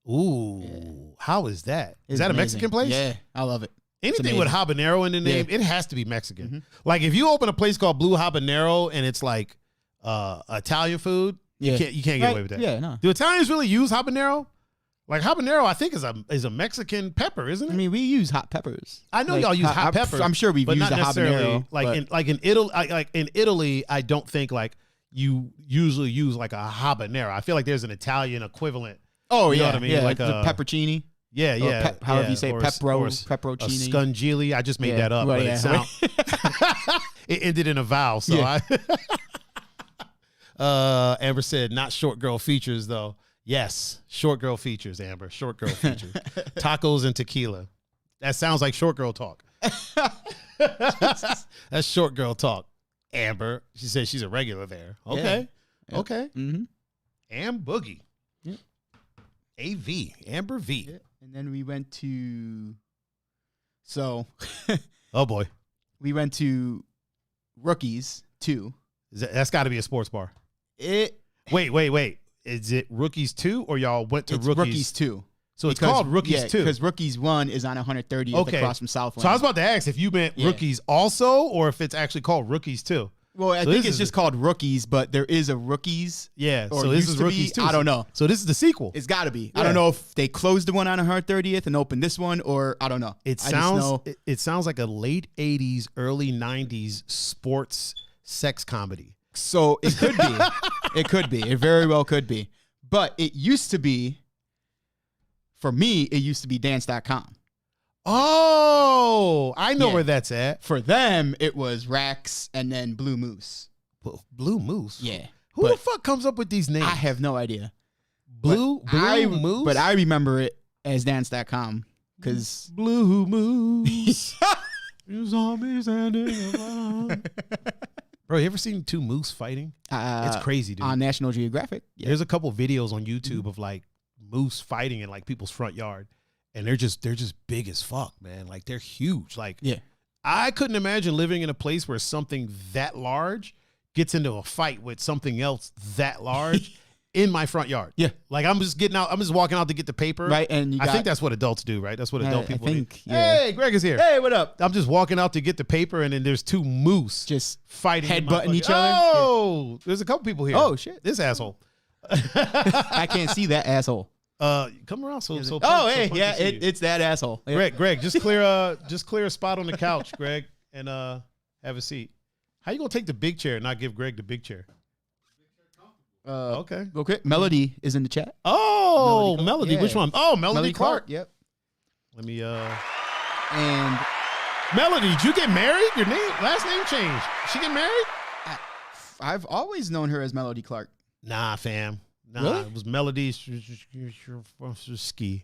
Ooh, how is that? Is that amazing. A Mexican place? Yeah, I love it. Anything with habanero in the name, it has to be Mexican. Mm-hmm. Like if you open a place called Blue Habanero and it's like Italian food, you can't get away with that. Yeah, no. Do Italians really use habanero? Like habanero, I think is a Mexican pepper, isn't it? I mean, we use hot peppers. I know y'all use hot peppers. I'm sure we've used a habanero. In Italy, I don't think like you usually use like a habanero. I feel like there's an Italian equivalent. Oh, you know what I mean? Yeah, like the peppercini. Yeah. However you say pepperocini. A scungili. I just made that up, but it ended in a vowel. So Amber said, not short girl features though. Yes, short girl features, Amber. Short girl features. Tacos and tequila. That sounds like short girl talk. That's short girl talk. Amber. She says she's a regular there. Okay. Yeah. Okay. Mm-hmm. Am Boogie. Yeah. AV. Amber V. Yeah. And then we went to oh boy. We went to Rookies 2. That's got to be a sports bar. Wait. Is it Rookies 2 or y'all went to Rookies 2? So it's called Rookies 2. Because Rookies 1 is on 130th across from Southland. So I was about to ask if you meant Rookies also or if it's actually called Rookies 2. Well, I think it's just called Rookies, but there is a Rookies. Yeah, so this is Rookies 2. I don't know. So this is the sequel. It's got to be. Yeah. I don't know if they closed the one on 130th and opened this one, or I don't know. It sounds like a late 80s, early 90s sports sex comedy. So it could be. It could be. It very well could be. But it used to be, for me, it used to be dance.com. Oh, I know where that's at. For them, it was Rax and then Blue Moose. Blue Moose? Yeah. Who the fuck comes up with these names? I have no idea. Blue Moose? But I remember it as dance.com because Blue Moose. Zombies and bro, you ever seen two moose fighting? It's crazy, dude. On National Geographic. Yeah. There's a couple videos on YouTube of like moose fighting in like people's front yard. and they're just big as fuck, man. Like they're huge. Like Yeah. I couldn't imagine living in a place where something that large gets into a fight with something else that large in my front yard. Yeah. Like I'm just walking out to get the paper. Right. And I think that's what adults do, right? That's what adult people do. Yeah. Hey, Greg is here. Hey, what up? I'm just walking out to get the paper, and then there's two moose Just fighting. headbutting each other. Oh, there's a couple people here. Oh, shit. This asshole. I can't see that asshole. Come around. So Oh, hey, yeah, it's that asshole. Yeah. Greg, just clear a spot on the couch, Greg, and have a seat. How you gonna take the big chair and not give Greg the big chair? Okay. Melody is in the chat. Oh, Melody. Yeah. Which one? Oh, Melody Clark. Yep. Let me. And Melody, did you get married? Your last name changed. She get married? I've always known her as Melody Clark. Nah, fam. Nah, Really? it was Melody Ski.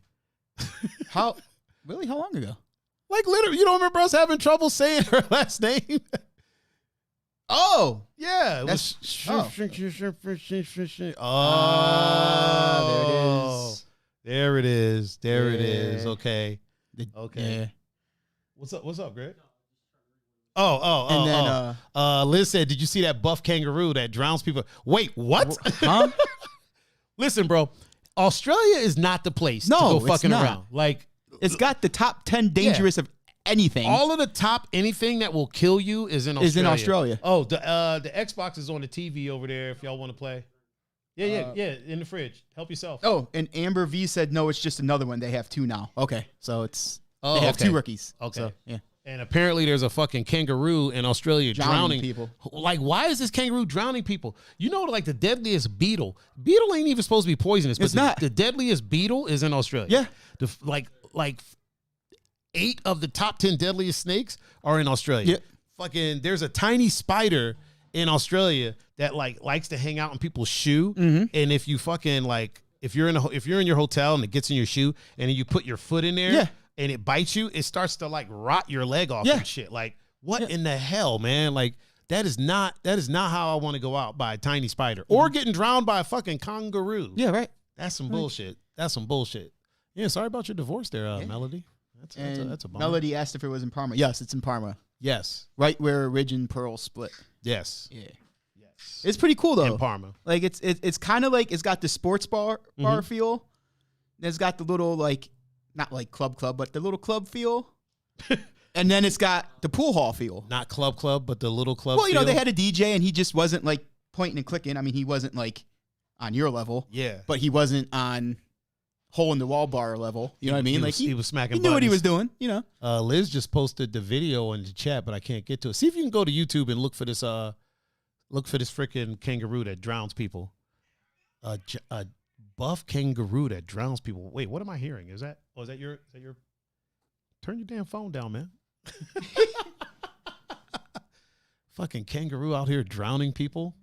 How long ago? Like literally, you don't remember us having trouble saying her last name? Oh, Yeah, it That's- was. oh, There it is. There it Yeah. is. Okay. Okay. Yeah. What's up, Greg? And then, Liz said, "Did you see that buff kangaroo that drowns people?" Wait, what? huh? Listen, bro. Australia is not the place to No, go it's fucking not. around. Like It's got the top 10 dangerous of anything. all of the top anything that will kill you is in Australia. Is in Australia. Oh, the Xbox is on the TV over there if y'all want to play. Yeah, in the fridge. Help yourself. Oh, and Amber V said no, it's just another one. They have two now. Okay, so they have okay. two rookies. Okay. So, yeah. And apparently there's a fucking kangaroo in Australia drowning people. Like, why is this kangaroo drowning people? You know, like the deadliest beetle. Beetle ain't even supposed to be poisonous, but It's not. the deadliest beetle is in Australia. Yeah. Like 8 of the top 10 deadliest snakes are in Australia. Yeah. Fucking, there's a tiny spider in Australia that likes to hang out in people's shoe. Mm-hmm. And if you fucking if you're in your hotel and it gets in your shoe and then you put your foot in there. Yeah. And it bites you, it starts to rot your leg off Yeah. and shit. Like, what in the hell, man? Like, that is not how I want to go out by a tiny spider or getting drowned by a fucking kangaroo. Yeah, right. That's some bullshit. That's some bullshit. Yeah, sorry about your divorce there, Melody. That's a bummer. Melody asked if it was in Parma. Yes, it's in Parma. Yes. Right where Ridge and Pearl split. Yes. Yeah. Yes. It's pretty cool though. In Parma. Like it's kind of like it's got the sports bar feel. It's got the little not like club, but the little club feel. And then it's got the pool hall feel. Not club, but the little club. Well, feel. they had a DJ and he just wasn't pointing and clicking. I mean, he wasn't on your level. Yeah. But he wasn't on hole in the wall bar level. You know what I mean? He was smacking. He knew what he was buttons. doing. Liz just posted the video in the chat, but I can't get to it. See if you can go to YouTube and look for this freaking kangaroo that drowns people. A buff kangaroo that drowns people. Wait, what am I hearing? Is that your turn your damn phone down, man. Fucking kangaroo out here drowning people.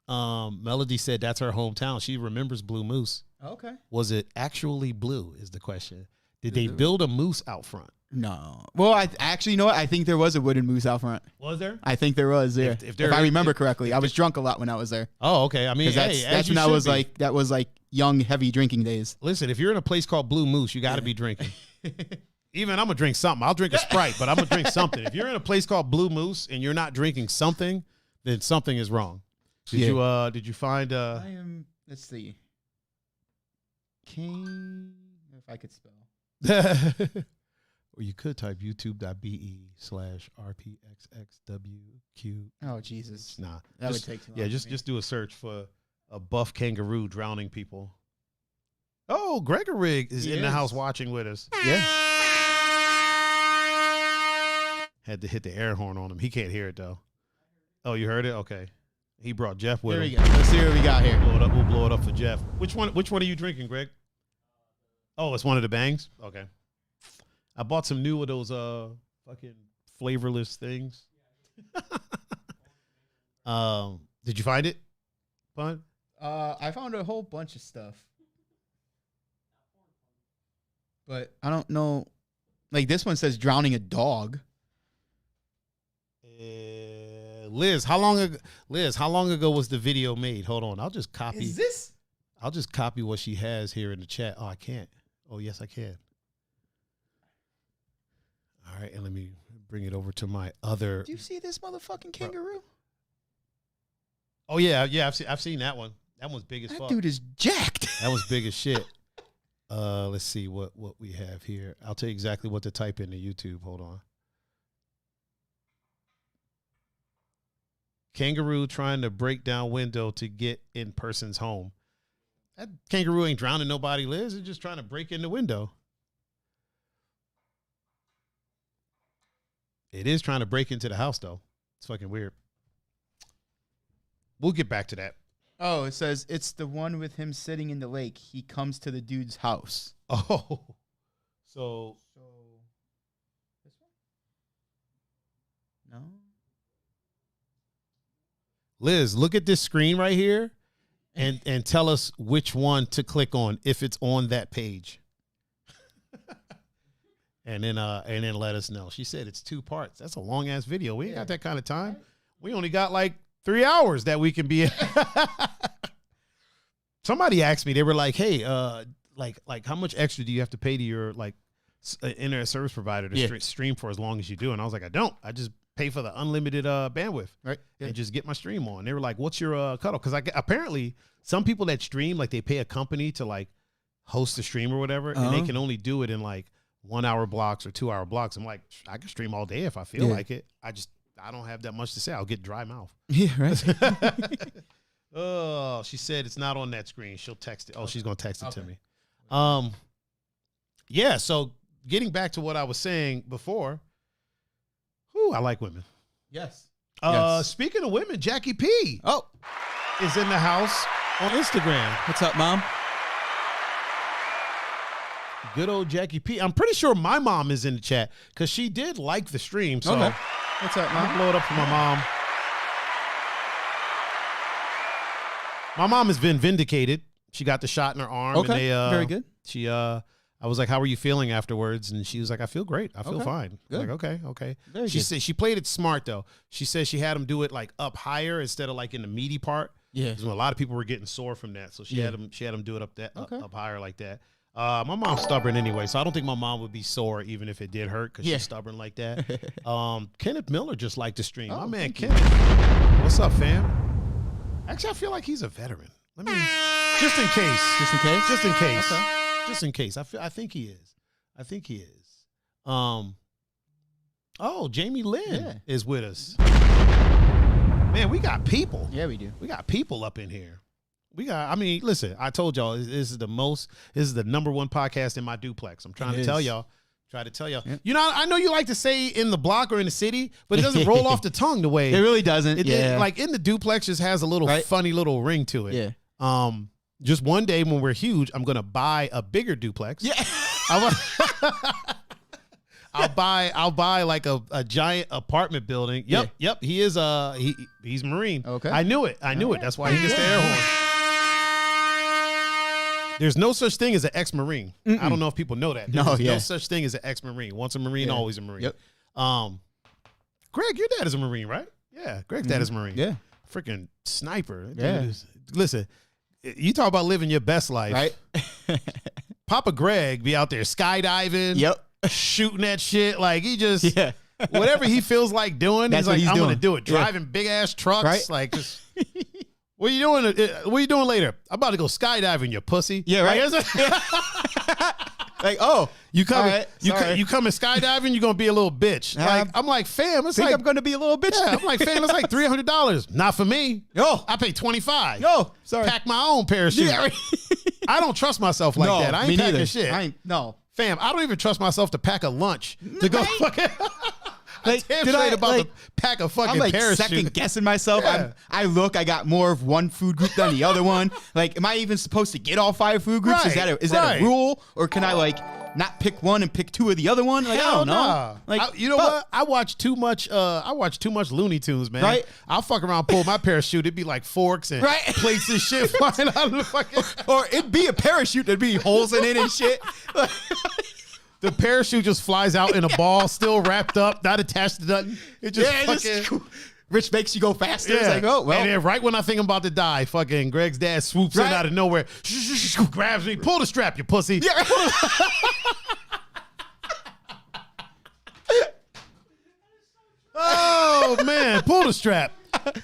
Melody said that's her hometown. She remembers Blue Moose. Okay. Was it actually blue is the question. Did they build a moose out front? No. Well, I actually, you know what? I think there was a wooden moose out front. Was there? I think there was there. If I remember correctly. I was drunk a lot when I was there. Oh, okay. I mean, that's when I was that was young, heavy drinking days. Listen, if you're in a place called Blue Moose, you got to be drinking. Even I'm going to drink something. I'll drink a Sprite, but I'm going to drink something. If you're in a place called Blue Moose and you're not drinking something, then something is wrong. Did you find I am, let's see. If I could spell. Or you could type youtube.be/rpxxwq. Oh, Jesus. Nah. That would take too long. Yeah, just do a search for a buff kangaroo drowning people. Oh, Gregory is in the house watching with us. Yeah. Had to hit the air horn on him. He can't hear it though. Oh, you heard it? Okay. He brought Jeff with him. There we go. Let's see what we got here. We'll blow it up for Jeff. Which one are you drinking, Greg? Oh, it's one of the bangs? Okay. I bought some new of those fucking flavorless things. Did you find it? Fun? I found a whole bunch of stuff. But I don't know. Like this one says drowning a dog. Liz, how long ago was the video made? Hold on. I'll just copy. Is this? I'll just copy what she has here in the chat. Oh, I can't. Oh, yes, I can. All right, and let me bring it over to my other. Do you see this motherfucking kangaroo? Oh yeah, I've seen that one. That one's big as fuck. That dude is jacked. That was big as shit. Let's see what we have here. I'll tell you exactly what to type into YouTube. Hold on. Kangaroo trying to break down window to get in person's home. That kangaroo ain't drowning nobody, Liz. It's just trying to break in the window. It is trying to break into the house, though. It's fucking weird. We'll get back to that. Oh, it says it's the one with him sitting in the lake. He comes to the dude's house. Oh. So this one? No. Liz, look at this screen right here and tell us which one to click on if it's on that page. and then let us know. She said it's 2 parts. That's a long ass video. We ain't got that kind of time. We only got like 3 hours that we can be in. Somebody asked me, they were like, hey, like how much extra do you have to pay to your like internet service provider to stream for as long as you do? And I was like, I don't. I just pay for the unlimited bandwidth, right? And just get my stream on. They were like, what's your cutoff? Because apparently some people that stream, like they pay a company to like host the stream or whatever, and they can only do it in like 1 hour blocks or 2 hour blocks. I'm like, I can stream all day if I feel like it. I don't have that much to say. I'll get dry mouth. Yeah, right. Oh, she said it's not on that screen. She'll text it. Oh, she's gonna text it to me. Yeah. So getting back to what I was saying before. Whew, I like women. Yes. Speaking of women, Jackie P. Is in the house on Instagram. What's up, Mom? Good old Jackie P. I'm pretty sure my mom is in the chat because she did like the stream. So what's up, Mom? I'll blow it up for my mom. My mom has been vindicated. She got the shot in her arm. Okay, and very good. I was like, how are you feeling afterwards? And she was like, I feel great. I feel fine. Good. Like, okay. Very she good. said she played it smart though. She said she had him do it like up higher instead of like in the meaty part. Yeah. Because a lot of people were getting sore from that. So she had him do it up higher like that. My mom's stubborn anyway, so I don't think my mom would be sore even if it did hurt because she's stubborn like that. Kenneth Miller just liked to stream. My man Kenneth. What's up, fam? Actually, I feel like he's a veteran. Let me just in case. Okay. Just in case. I think he is. Oh, Jamie Lynn is with us. Man, we got people. Yeah, we do. We got people up in here. Listen, I told y'all this is the #1 podcast in my duplex. I'm trying to tell y'all. Yep. You know, I know you like to say in the block or in the city, but it doesn't roll off the tongue the way. It really doesn't. Like in the duplex just has a little funny little ring to it. Yeah. Just one day when we're huge, I'm gonna buy a bigger duplex. Yeah. I'll buy like a giant apartment building. Yep. He is he's Marine. Okay. I knew it. That's why he gets the air horn. There's no such thing as an ex-Marine. I don't know if people know that. There's no such thing as an ex-Marine. Once a Marine, always a Marine. Yep. Greg, your dad is a Marine, right? Yeah, Greg's dad is a Marine. Yeah. Freaking sniper. Yeah. Listen, you talk about living your best life. Right. Papa Greg be out there skydiving. Yep. Shooting that shit. Like he just whatever he feels like doing, That's he's like, I'm doing. gonna do it. Driving big ass trucks. Right. Like just what are you doing? What are you doing later? I'm about to go skydiving, you pussy. Yeah, right. Like, oh, you coming skydiving, you're gonna be a little bitch. Like, I'm like, fam, it's like I'm gonna be a little bitch. Yeah, I'm like, fam, it's like $300. Not for me. Yo, I pay $25. Yo, sorry. Pack my own parachute. Yeah, right. I don't trust myself like that. I ain't packing shit. Fam, I don't even trust myself to pack a lunch to go fucking. Like, to pack a fucking I'm like parachute. second guessing myself. Yeah. I got more of one food group than the other one. Like, am I even supposed to get all 5 food groups? Right, Is that a rule, or can I like not pick one and pick 2 of the other one? Like, I don't know. Nah. Like, you know what? I watch too much. Looney Tunes, man. Right. I'll fuck around, pull my parachute. It'd be like forks and plates and shit flying out of the fucking. Or it'd be a parachute. There'd be holes in it and shit. The parachute just flies out in a ball, still wrapped up, not attached to nothing. It just Rich makes you go faster. Yeah. It's like, oh, well. And then right when I think I'm about to die, fucking Greg's dad swoops in out of nowhere, grabs me, pull the strap, you pussy. Yeah. the strap.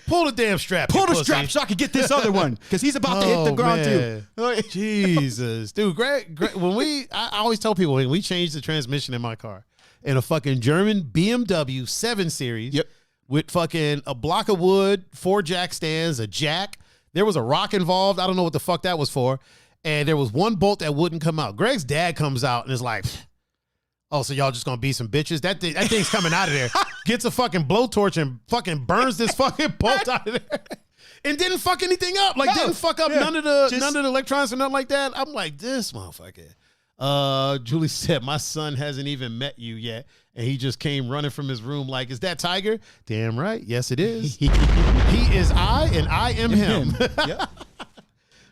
Pull the damn strap. Pull the strap so I can get this other one because he's about to hit the ground too. Jesus, dude, Greg, when I always tell people when we changed the transmission in my car in a fucking German BMW 7 Series with fucking a block of wood, 4 jack stands, a jack. There was a rock involved. I don't know what the fuck that was for. And there was one bolt that wouldn't come out. Greg's dad comes out and is like, oh, so y'all just gonna be some bitches? That thing's coming out of there. Gets a fucking blowtorch and fucking burns this fucking bolt out of there. And didn't fuck anything up. Like, didn't fuck up none of the electronics or nothing like that. I'm like, this motherfucker. Julie said, my son hasn't even met you yet. And he just came running from his room like, is that Tiger? Damn right. Yes, it is. He is I, and I am him. Yep.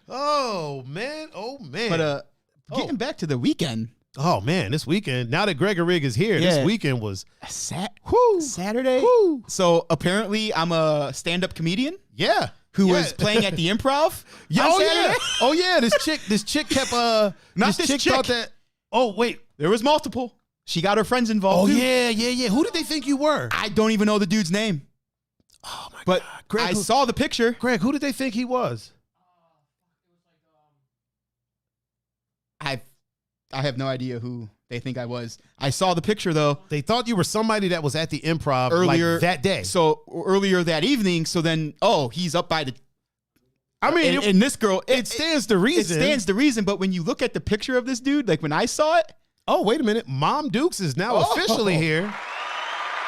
Oh, man. Oh, man. But getting back to the weekend. Oh, man, this weekend, now that Gregor Rig is here, this weekend was Saturday. Woo. So apparently I'm a stand-up comedian. Yeah. Who was playing at the Improv on Saturday. Oh, yeah. This chick kept, Not this chick. thought that, oh, wait. There was multiple. She got her friends involved. Oh, too. yeah. Who did they think you were? I don't even know the dude's name. Oh, my God. But Greg, I saw the picture. Greg, who did they think he was? I have no idea who they think I was. I saw the picture, though. They thought you were somebody that was at the Improv earlier that day. So earlier that evening. So then, he's up by the. I mean, and this girl, it stands to reason. It stands to reason. But when you look at the picture of this dude, like when I saw it. Oh, wait a minute. Mom Dukes is now officially here.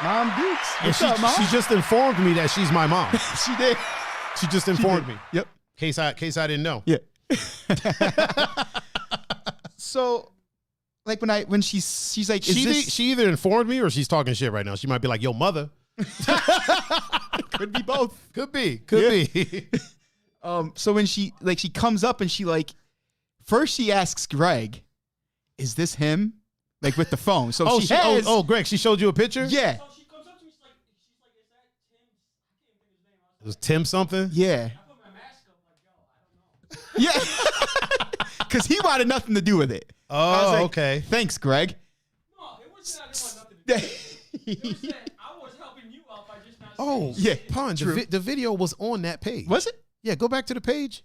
Mom Dukes. What's up, Mom? She just informed me that she's my mom. She did. She just informed me. Yep. Case I didn't know. Yeah. So. Like when she's like, she either informed me or she's talking shit right now. She might be like, yo, mother. Could be both. Could be. So when she comes up and first she asks Greg, is this him? Like with the phone. So Greg, she showed you a picture? Yeah. So she comes up to me, she's like, is that Tim? I can't think of his name. It was Tim something? Yeah. I put my mask up like, yo, I don't know. Yeah. Because he wanted nothing to do with it. Oh, okay. Thanks, Greg. No, it wasn't that I didn't want nothing to do with it. It was that I was helping you out by just not saying yeah. Pun, the video was on that page. Was it? Yeah, go back to the page.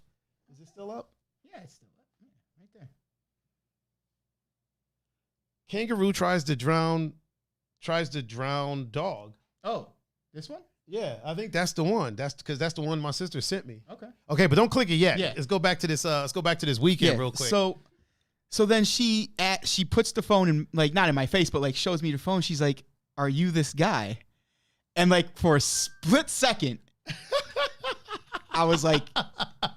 Is it still up? Yeah, it's still up. Yeah, right there. Kangaroo tries to drown dog. Oh, this one? Yeah, I think that's the one. That's because that's the one my sister sent me. Okay, but don't click it yet. Yeah. Let's go back to this. Let's go back to this weekend real quick. So then she puts the phone in, like, not in my face, but like shows me the phone. She's like, "Are you this guy?" And like for a split second, I was like,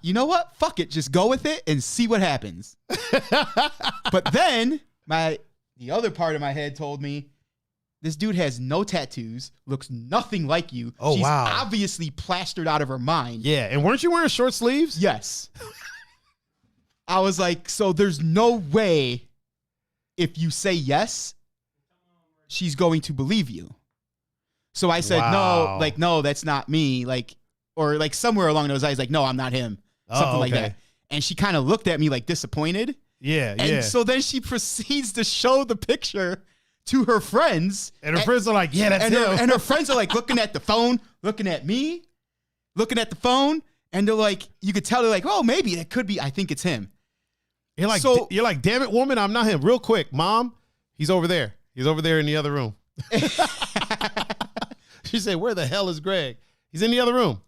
"You know what? Fuck it, just go with it and see what happens." But then the other part of my head told me, this dude has no tattoos, looks nothing like you. Oh, She's wow. obviously plastered out of her mind. Yeah, and weren't you wearing short sleeves? Yes. I was like, so there's no way if you say yes, she's going to believe you. So I said, no, that's not me. Or somewhere along those lines, like, no, I'm not him. Something like that. And she kind of looked at me like disappointed. Yeah, and so then she proceeds to show the picture to her friends. And her friends are like, yeah, that's him. And her friends are like looking at the phone, looking at me, looking at the phone. And they're like, you could tell they're like, oh, maybe it could be. I think it's him. You're like, damn it, woman, I'm not him. Real quick, Mom, he's over there. He's over there in the other room. She said, where the hell is Greg? He's in the other room.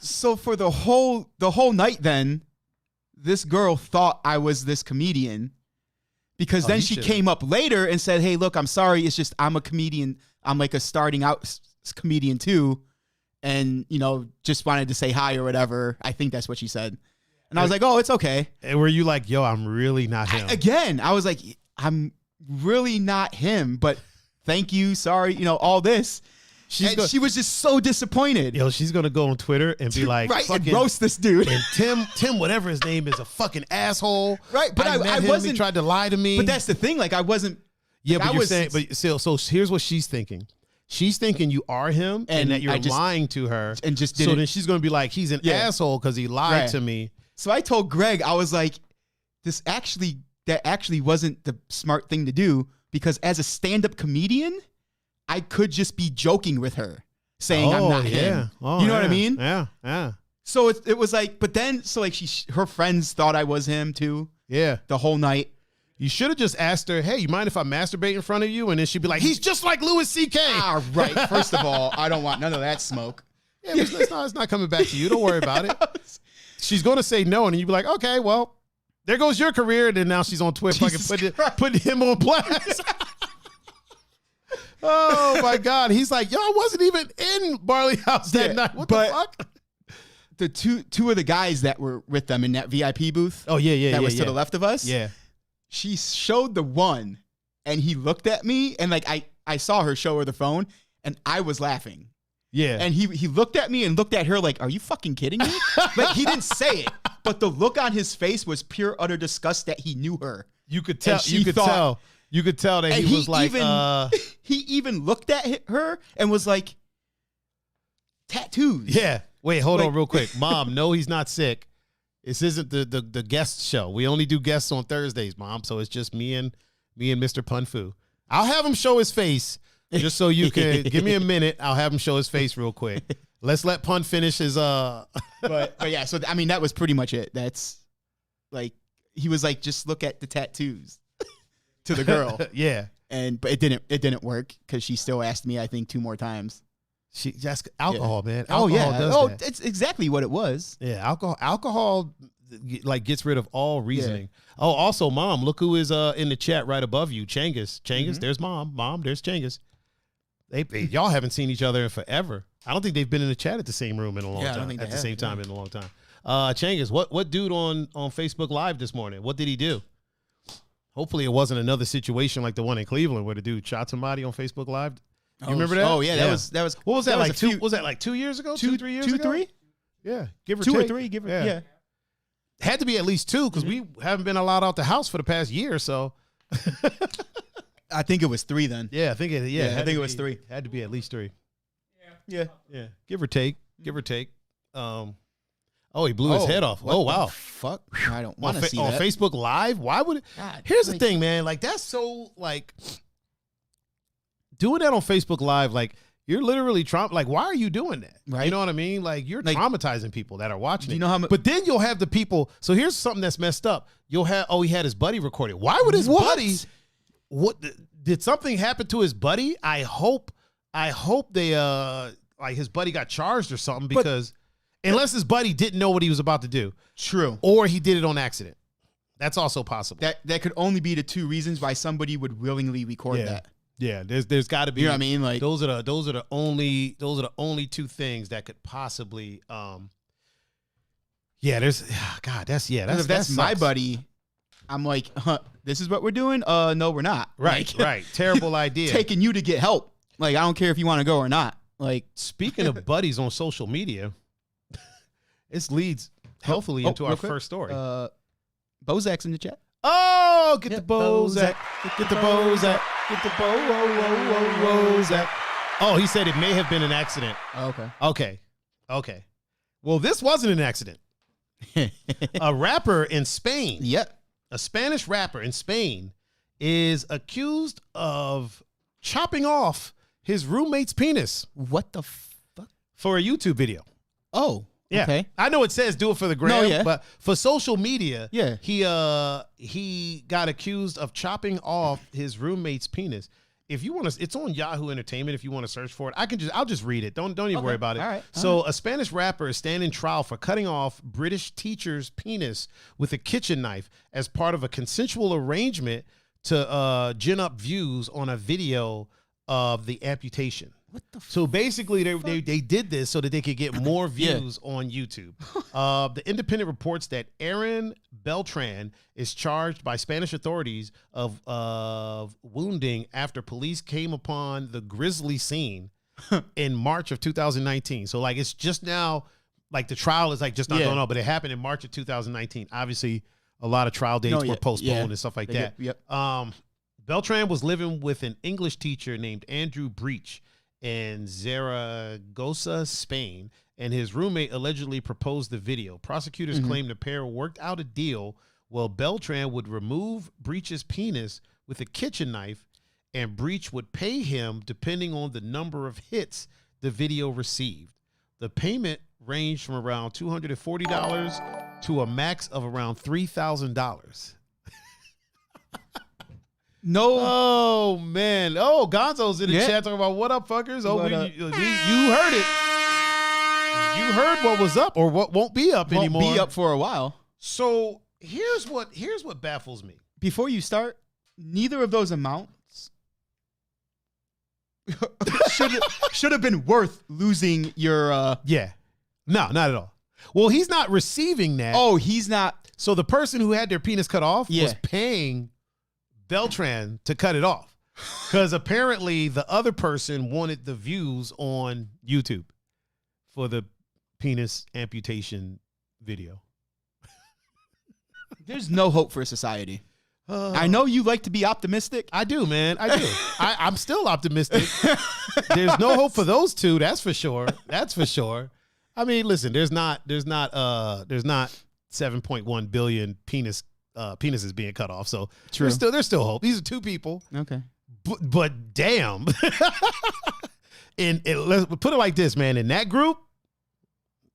So for the whole night then, this girl thought I was this comedian because then she came up later and said, hey, look, I'm sorry. It's just I'm a comedian. I'm like a starting out comedian too. And, just wanted to say hi or whatever. I think that's what she said. And I was like, oh, it's okay. And were you like, yo, I'm really not him? I was like, I'm really not him, but thank you. Sorry. All this. She was just so disappointed. Yo, she's going to go on Twitter and be like, right, and roast this dude. And Tim, whatever his name is, a fucking asshole. Right. But I wasn't. He tried to lie to me. But that's the thing. Like, I wasn't. Yeah, but you're saying, so here's what she's thinking. She's thinking you are him and that you're lying to her. And just so then she's going to be like, he's an asshole because he lied to me. So I told Greg, I was like, that actually wasn't the smart thing to do because as a stand-up comedian, I could just be joking with her. saying I'm not him. You know what I mean? Yeah, yeah. So it was like, but then, so like her friends thought I was him too. Yeah. The whole night. You should have just asked her, hey, you mind if I masturbate in front of you? And then she'd be like, he's just like Louis C.K. Ah, right. First of all, I don't want none of that smoke. Yeah, it's not coming back to you. Don't worry about it. She's going to say no, and you'd be like, okay, well, there goes your career. And then now she's on Twitter putting him on blast. Oh, my God. He's like, yo, I wasn't even in Barley House that night. What the fuck? The two of the guys that were with them in that VIP booth. Oh, yeah. That was to the left of us. Yeah. She showed the one, and he looked at me, and like I saw her show her the phone, and I was laughing. Yeah. And he looked at me and looked at her like, are you fucking kidding me? Like, he didn't say it, but the look on his face was pure utter disgust that he knew her. You could tell. You could tell that he was like. He even looked at her and was like, tattoos. Yeah. Wait, hold on real quick. Mom, no, he's not sick. This isn't the guest show. We only do guests on Thursdays, Mom. So it's just me and Mr. Pun-Fu. I'll have him show his face just so you can give me a minute. I'll have him show his face real quick. Let's let Pun finish his but yeah, so I mean that was pretty much it. That's like he was like, just look at the tattoos to the girl. Yeah. But it didn't work because she still asked me, I think, 2 more times. That's alcohol, man. Alcohol does that. It's exactly what it was. Yeah, alcohol like gets rid of all reasoning. Yeah. Oh, also, Mom, look who is in the chat right above you. Changus. There's Mom. Mom, there's Changus. Y'all haven't seen each other in forever. I don't think they've been in the chat at the same room in a long time. I don't think at the same time in a long time. Changus, what dude on Facebook Live this morning? What did he do? Hopefully it wasn't another situation like the one in Cleveland where the dude shot somebody on Facebook Live. You remember that? Oh yeah, that was. What was that like? Was that like 2 years ago? 2, 3 years ago? 3? Yeah, give or 2 take. or 3. Yeah. Had to be at least 2 because we haven't been allowed out the house for the past year. So I think it was 3 then. Yeah, I think it was 3. Had to be at least 3. Yeah. Give or take. Oh, he blew his head off. Oh, wow. Fuck. I don't want to see on that. Facebook Live. Why would it? God, here's the thing, man. Like, that's so, like, doing that on Facebook Live, like, you're literally like, why are you doing that? Right. You know what I mean? Like, you're traumatizing people that are watching it. You know how but then you'll have the people. So here's something that's messed up. You'll have, he had his buddy record it. Why would his buddy, did something happen to his buddy? I hope they, like, his buddy got charged or something because. Unless his buddy didn't know what he was about to do. True. Or he did it on accident. That's also possible. That could only be the 2 reasons why somebody would willingly record that. Yeah, there's got to be. You know what I mean? Like those are the only 2 things that could possibly. Yeah, there's. God, that's if that's my buddy, I'm like, this is what we're doing. No, we're not. Right, like, right. Terrible idea. Taking you to get help. Like, I don't care if you want to go or not. Like, speaking of buddies on social media. This leads healthily into our first story. Bozak's in the chat. Oh, get the Bozak. Get the Bozak. Get the Bozak. Oh, he said it may have been an accident. Okay. Well, this wasn't an accident. A rapper in Spain. Yep. A Spanish rapper in Spain is accused of chopping off his roommate's penis. What the fuck? For a YouTube video. Oh. Yeah, okay. I know it says do it for the gram, but for social media, he got accused of chopping off his roommate's penis. If you want to, it's on Yahoo Entertainment. If you want to search for it, I'll just read it. Don't even worry about it. All right. So a Spanish rapper is standing trial for cutting off British teacher's penis with a kitchen knife as part of a consensual arrangement to gin up views on a video of the amputation. What the so basically, they did this so that they could get more views on YouTube. The Independent reports that Aaron Beltran is charged by Spanish authorities of wounding after police came upon the grisly scene in March of 2019. So like it's just now, like the trial is like just not going on, but it happened in March of 2019. Obviously, a lot of trial dates were postponed and stuff like that. Beltran was living with an English teacher named Andrew Breach in Zaragoza, Spain, and his roommate allegedly proposed the video. Prosecutors claim the pair worked out a deal where Beltran would remove Breach's penis with a kitchen knife, and Breach would pay him depending on the number of hits the video received. The payment ranged from around $240 to a max of around $3,000. No. Oh, man. Oh, Gonzo's in the chat talking about what up, fuckers. Oh, you heard it. You heard what was up or what won't be up anymore. Won't be up for a while. So here's what baffles me. Before you start, neither of those amounts should have been worth losing your. Yeah. No, not at all. Well, he's not receiving that. Oh, he's not. So the person who had their penis cut off was paying Beltran to cut it off because apparently the other person wanted the views on YouTube for the penis amputation video. There's no hope for society. I know you like to be optimistic. I do, man. I do. I'm still optimistic. There's no hope for those two. That's for sure. That's for sure. I mean, listen. There's not 7.1 billion penises being cut off. So true. There's still hope. These are two people. Okay. But damn. And let's put it like this, man. In that group,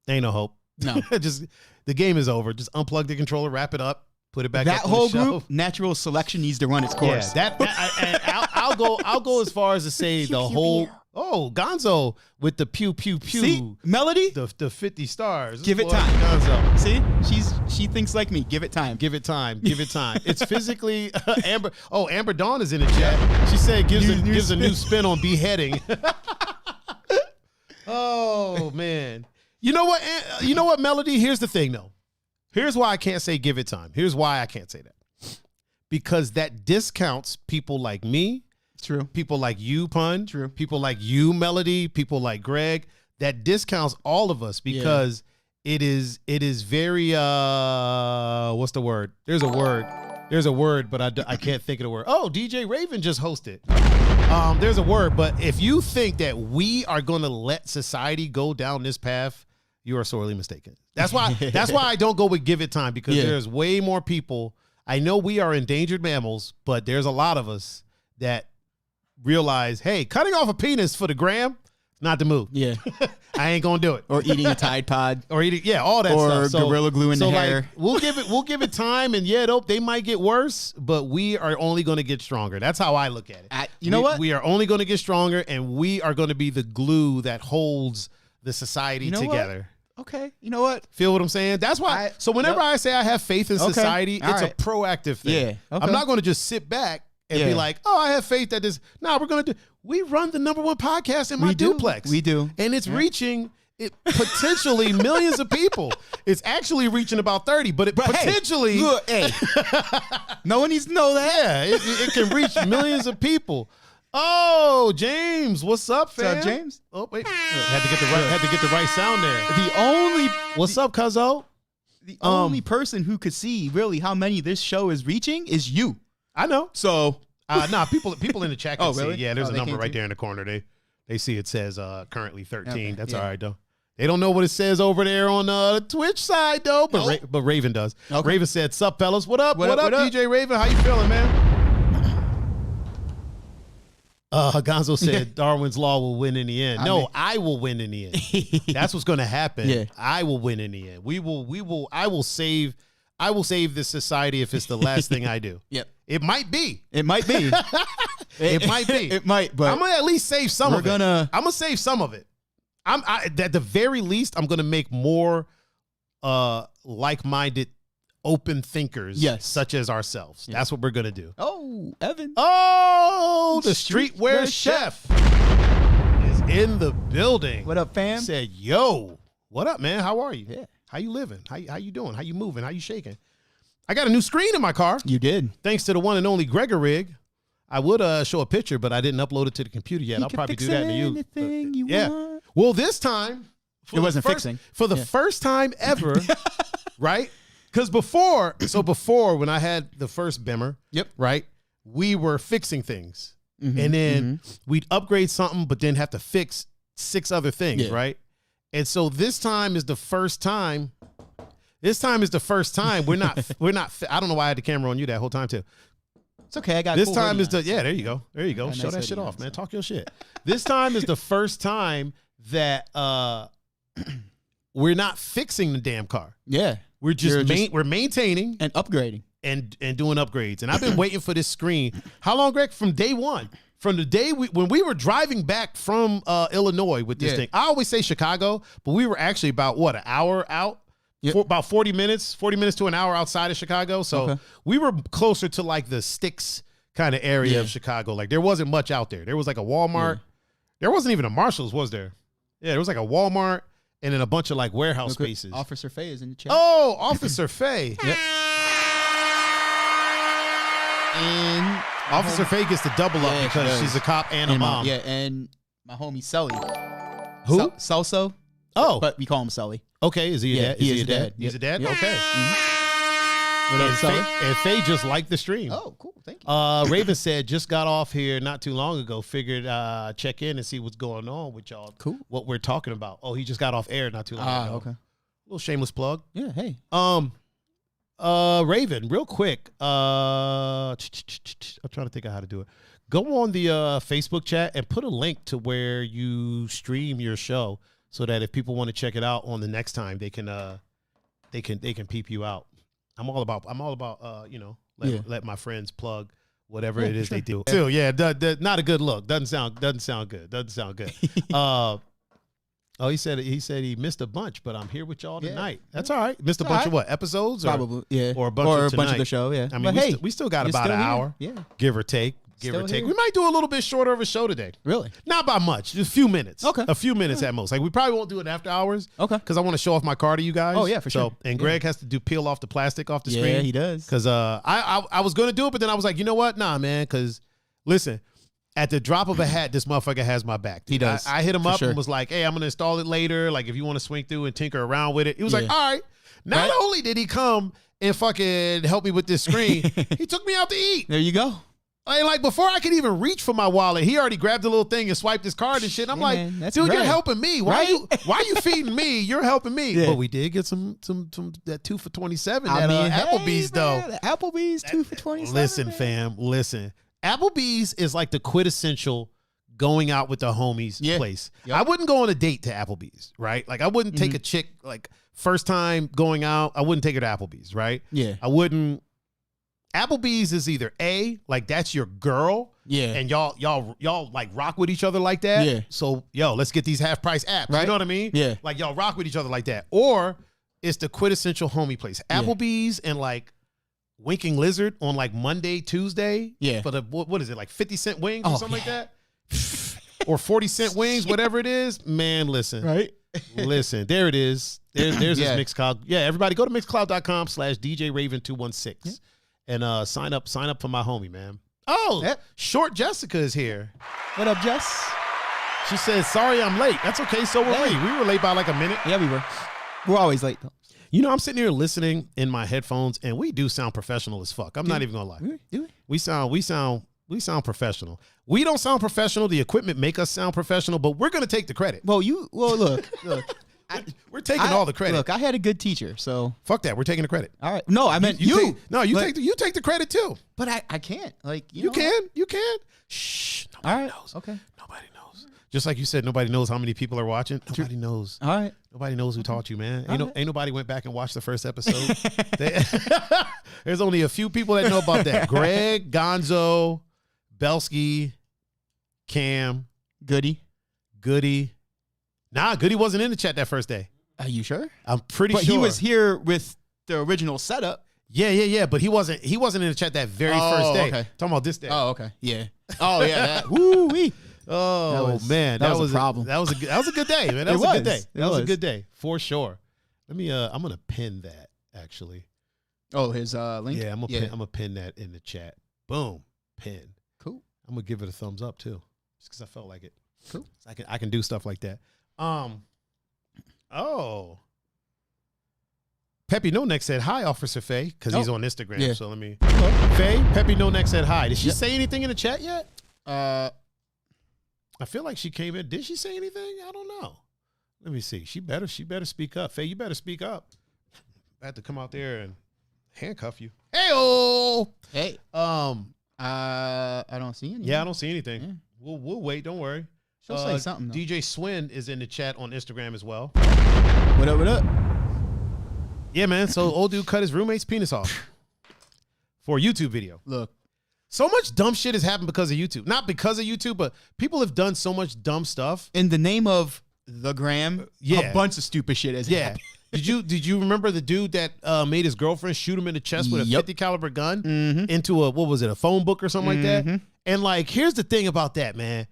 ain't no hope. No. Just the game is over. Just unplug the controller, wrap it up, put it back. That up whole on the group, shelf. natural selection needs to run its course. Yeah, I'll go as far as to say Pew, the pew, whole. pew. Oh, Gonzo with the pew pew pew. See, Melody, the 50 stars. give it Boy, time. Gonzo. See, she thinks like me. Give it time. Give it time. Give it time. It's physically Amber. Oh, Amber Dawn is in the chat. She said gives a new spin on beheading. Oh man. You know what? You know what, Melody? Here's the thing, though. Here's why I can't say give it time. Here's why I can't say that. Because that discounts people like me. True. People like you, Pun. True. People like you, Melody. People like Greg. That discounts all of us because it is very what's the word? There's a word, but I can't think of the word. Oh, DJ Raven just hosted. There's a word, but if you think that we are going to let society go down this path, you are sorely mistaken. That's why I don't go with give it time because there's way more people. I know we are endangered mammals, but there's a lot of us that realize, hey, cutting off a penis for the gram, not the move. Yeah. I ain't gonna do it. Or eating a Tide Pod. Or eating, all that or stuff. Or Gorilla Glue in the hair. We'll give it time, and they might get worse, but we are only going to get stronger. That's how I look at it. You know what? We are only going to get stronger, and we are going to be the glue that holds the society together. What? Okay. You know what? Feel what I'm saying? That's why. So whenever I say I have faith in society, it's a proactive thing. Yeah. Okay. I'm not going to just sit back and be like, oh, I have faith that this. No, we're going to do. We run the #1 podcast in my duplex. We do. And it's reaching potentially millions of people. It's actually reaching about 30, but potentially. Hey, no one needs to know that. Yeah, it can reach millions of people. Oh, James, what's up, fam? What's up, James? Oh, wait. Had to get the right sound there. What's up, Cuzzo? The only person who could see really how many this show is reaching is you. I know. So people in the chat can see. Really? Yeah, there's a number right there in the corner. They see it says currently 13. Okay, that's all right though. They don't know what it says over there on the Twitch side though, but but Raven does. Okay. Raven said, "Sup, fellas? What up? What up, DJ Raven? How you feeling, man?" Gonzo said Darwin's Law will win in the end. I will win in the end. That's what's going to happen. Yeah. I will win in the end. I will save this society if it's the last thing I do. Yep. It might be. It might be. It might be. It might, but I'm going to at least save some of it. I'm going to save some of it. At the very least, I'm going to make more like-minded open thinkers such as ourselves. Yes. That's what we're going to do. Oh, Evan. Oh, the streetwear chef is in the building. What up, fam? Said, yo, what up, man? How are you? Yeah. How you living? How you doing? How you moving? How you shaking? I got a new screen in my car. You did. Thanks to the one and only Gregor Rig. I would show a picture, but I didn't upload it to the computer yet. I'll probably do that to you. Anything you want. Well, this time it wasn't fixing. For the first time ever, right? Because before when I had the first Bimmer, right, we were fixing things. Mm-hmm, and then we'd upgrade something, but then have to fix 6 other things, right? And so this time is the first time. We're not. I don't know why I had the camera on you that whole time too. It's okay. I got this time is the there you go. Show that shit off, man. Talk your shit. This time is the first time that we're not fixing the damn car. Yeah. We're we're maintaining and upgrading and doing upgrades. And I've been waiting for this screen. How long, Greg? From day one. From the day when we were driving back from Illinois with this thing. I always say Chicago, but we were actually about an hour out. Yep. About 40 minutes to an hour outside of Chicago. So we were closer to like the sticks kind of area of Chicago. Like there wasn't much out there. There was like a Walmart. Yeah. There wasn't even a Marshall's, was there? Yeah, there was like a Walmart and then a bunch of like warehouse spaces. Officer Faye is in the chat. Oh, Officer Faye. Yep. And Officer Faye gets to double up because she's a cop and a mom. And my homie Sully. Who? Celso. Oh. But we call him Sully. Okay, is he a dad? He is a dad. He's a dad? Yep. Okay. Mm-hmm. And Faye just liked the stream. Oh, cool. Thank you. Raven said, just got off here not too long ago. Figured check in and see what's going on with y'all. Cool. What we're talking about. Oh, he just got off air not too long ago. Okay. Little shameless plug. Yeah, hey. Raven, real quick. I'm trying to think of how to do it. Go on the Facebook chat and put a link to where you stream your show so that if people want to check it out on the next time, they can peep you out. I'm all about let my friends plug whatever it is they do. Still, not a good look. Doesn't sound good. He said he missed a bunch, but I'm here with y'all tonight. That's all right. Missed a bunch of what? Episodes? Probably, or a bunch of the show, yeah. I mean, we still got about an hour, give or take. We might do a little bit shorter of a show today. Really? Not by much. Just a few minutes. Okay. A few minutes at most. Like we probably won't do it after hours. Okay. Because I want to show off my car to you guys. Oh yeah, for sure. And Greg has to peel off the plastic off the screen. Yeah, he does. Because I was gonna do it, but then I was like, you know what? Nah, man. Because listen, at the drop of a hat, this motherfucker has my back. Dude. He does. I hit him up and was like, hey, I'm gonna install it later. Like if you want to swing through and tinker around with it. He was like, all right. Not only did he come and fucking help me with this screen, he took me out to eat. There you go. And like before I could even reach for my wallet, he already grabbed the little thing and swiped his card and shit. I'm like, dude, you're helping me. Why are you feeding me? You're helping me. Yeah. But we did get some that 2 for $27 at Applebee's though. The Applebee's 2 for $27. Listen, fam, listen. Applebee's is like the quintessential going out with the homies place. Yep. I wouldn't go on a date to Applebee's, right? Like I wouldn't take a chick like first time going out. I wouldn't take her to Applebee's, right? Yeah. I wouldn't. Applebee's is either A, like that's your girl, and y'all like rock with each other like that. Yeah. So let's get these half price apps. Right? You know what I mean? Yeah. Like y'all rock with each other like that. Or it's the quintessential homie place. Applebee's and like Winking Lizard on like Monday, Tuesday. Yeah. For the what is it, like 50-cent wings or something like that? Or 40-cent wings, whatever it is. Man, listen. Right? Listen, there it is. There's this Mixcloud. Yeah, everybody go to mixcloud.com/DJRaven216. And sign up for my homie, man. Oh, Short Jessica is here. What up, Jess? She says, sorry I'm late. That's okay, so were we. We were late by like a minute. Yeah, we were. We're always late, though. You know, I'm sitting here listening in my headphones, and we do sound professional as fuck. I'm not even gonna lie. Do we? We sound professional. We don't sound professional. The equipment make us sound professional, but we're gonna take the credit. Well, look. We're taking all the credit. Look, I had a good teacher, so fuck that. We're taking the credit. All right. No, I meant you. Take the credit too. But I can't. Like you can. Shh. Nobody knows. Okay. Nobody knows. Just like you said, nobody knows how many people are watching. Nobody knows. All right. Nobody knows who taught you, man. Ain't nobody went back and watched the first episode. There's only a few people that know about that. Greg, Gonzo, Belsky, Cam, Goody. Nah, Goody wasn't in the chat that first day. Are you sure? I'm pretty sure. But he was here with the original setup. Yeah. But he wasn't in the chat that very first day. Okay. Talking about this day. Oh, okay. Yeah. Oh, yeah. That. Woo wee. Oh man, that was a problem. That was a good day, man. That was a good day. That was a good day for sure. Let me. I'm gonna pin that actually. Oh, his link. Yeah, I'm gonna pin that in the chat. Boom, pin. Cool. I'm gonna give it a thumbs up too, just because I felt like it. Cool. So I can do stuff like that. Oh. Peppy No Neck said hi, Officer Faye, because he's on Instagram. Yeah. So let me. Faye, Peppy No Neck said hi. Did she say anything in the chat yet? I feel like she came in. Did she say anything? I don't know. Let me see. She better speak up. Faye, you better speak up. I had to come out there and handcuff you. Hey-oh! Hey. I don't see anything. Yeah, I don't see anything. Yeah. We'll wait. Don't worry. She'll say something. Though. DJ Swin is in the chat on Instagram as well. What up? What up? Yeah, man. So old dude cut his roommate's penis off for a YouTube video. Look, so much dumb shit has happened because of YouTube. Not because of YouTube, but people have done so much dumb stuff in the name of the gram. Yeah, a bunch of stupid shit has happened. Did you remember the dude that made his girlfriend shoot him in the chest with a 50 caliber gun into a phone book or something like that? And like, here's the thing about that, man.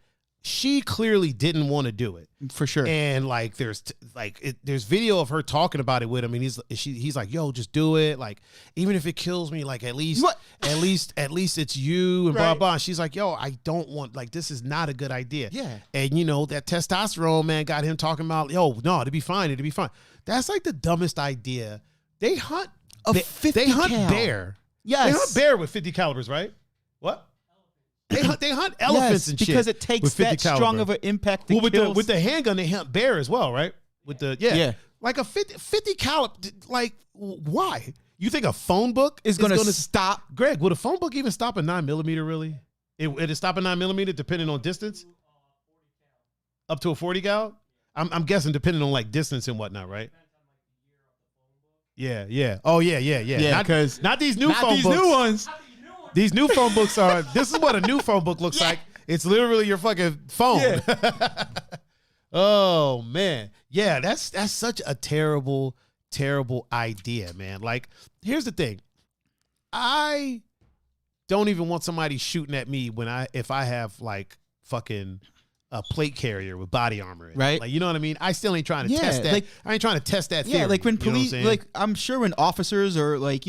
She clearly didn't want to do it for sure. And like, there's video of her talking about it with him, and he's like, "Yo, just do it. Like, even if it kills me, like at least it's you and blah blah." And she's like, "Yo, I don't want, like, this is not a good idea." Yeah. And you know that testosterone, man, got him talking about, "Yo, no, it'll be fine. It'll be fine." That's like the dumbest idea. They hunt they hunt bear. Yes. They hunt bear with 50 calibers, right? What? They hunt elephants and shit because it takes that strong of an impact to kill. With the handgun, they hunt bear as well, right? With the like a 50 caliber. Like, why? You think a phone book is going to stop? Greg, would a phone book even stop a 9mm? Really? It'd stop a 9mm depending on distance. Up to a 40 cal. I'm guessing depending on like distance and whatnot, right? Yeah. Oh yeah. Yeah, because not these new phone books. New ones. These new phone books are. This is what a new phone book looks like. It's literally your fucking phone. Yeah. Oh man, yeah. That's such a terrible idea, man. Like, here's the thing. I don't even want somebody shooting at me if I have like fucking a plate carrier with body armor in it. Right. Like, you know what I mean? I still ain't trying to test that. Like, I ain't trying to test that theory. Yeah, like when police, you know like I'm sure when officers or like,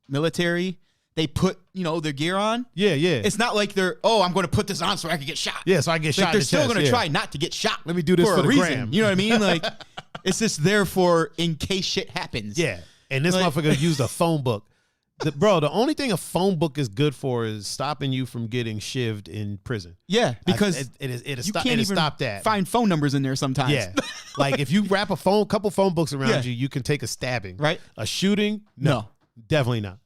military, they put, their gear on. Yeah. It's not like I'm going to put this on so I can get shot. Yeah, so I get shot. They're still going to try not to get shot. Let me do this for the reason. gram. You know what I mean? Like, it's just there for in case shit happens. Yeah, and this motherfucker used a phone book. The only thing a phone book is good for is stopping you from getting shivved in prison. Yeah, because you can't even stop that. Find phone numbers in there sometimes. Yeah, like if you wrap a couple phone books around you can take a stabbing. Right. A shooting, no, definitely not.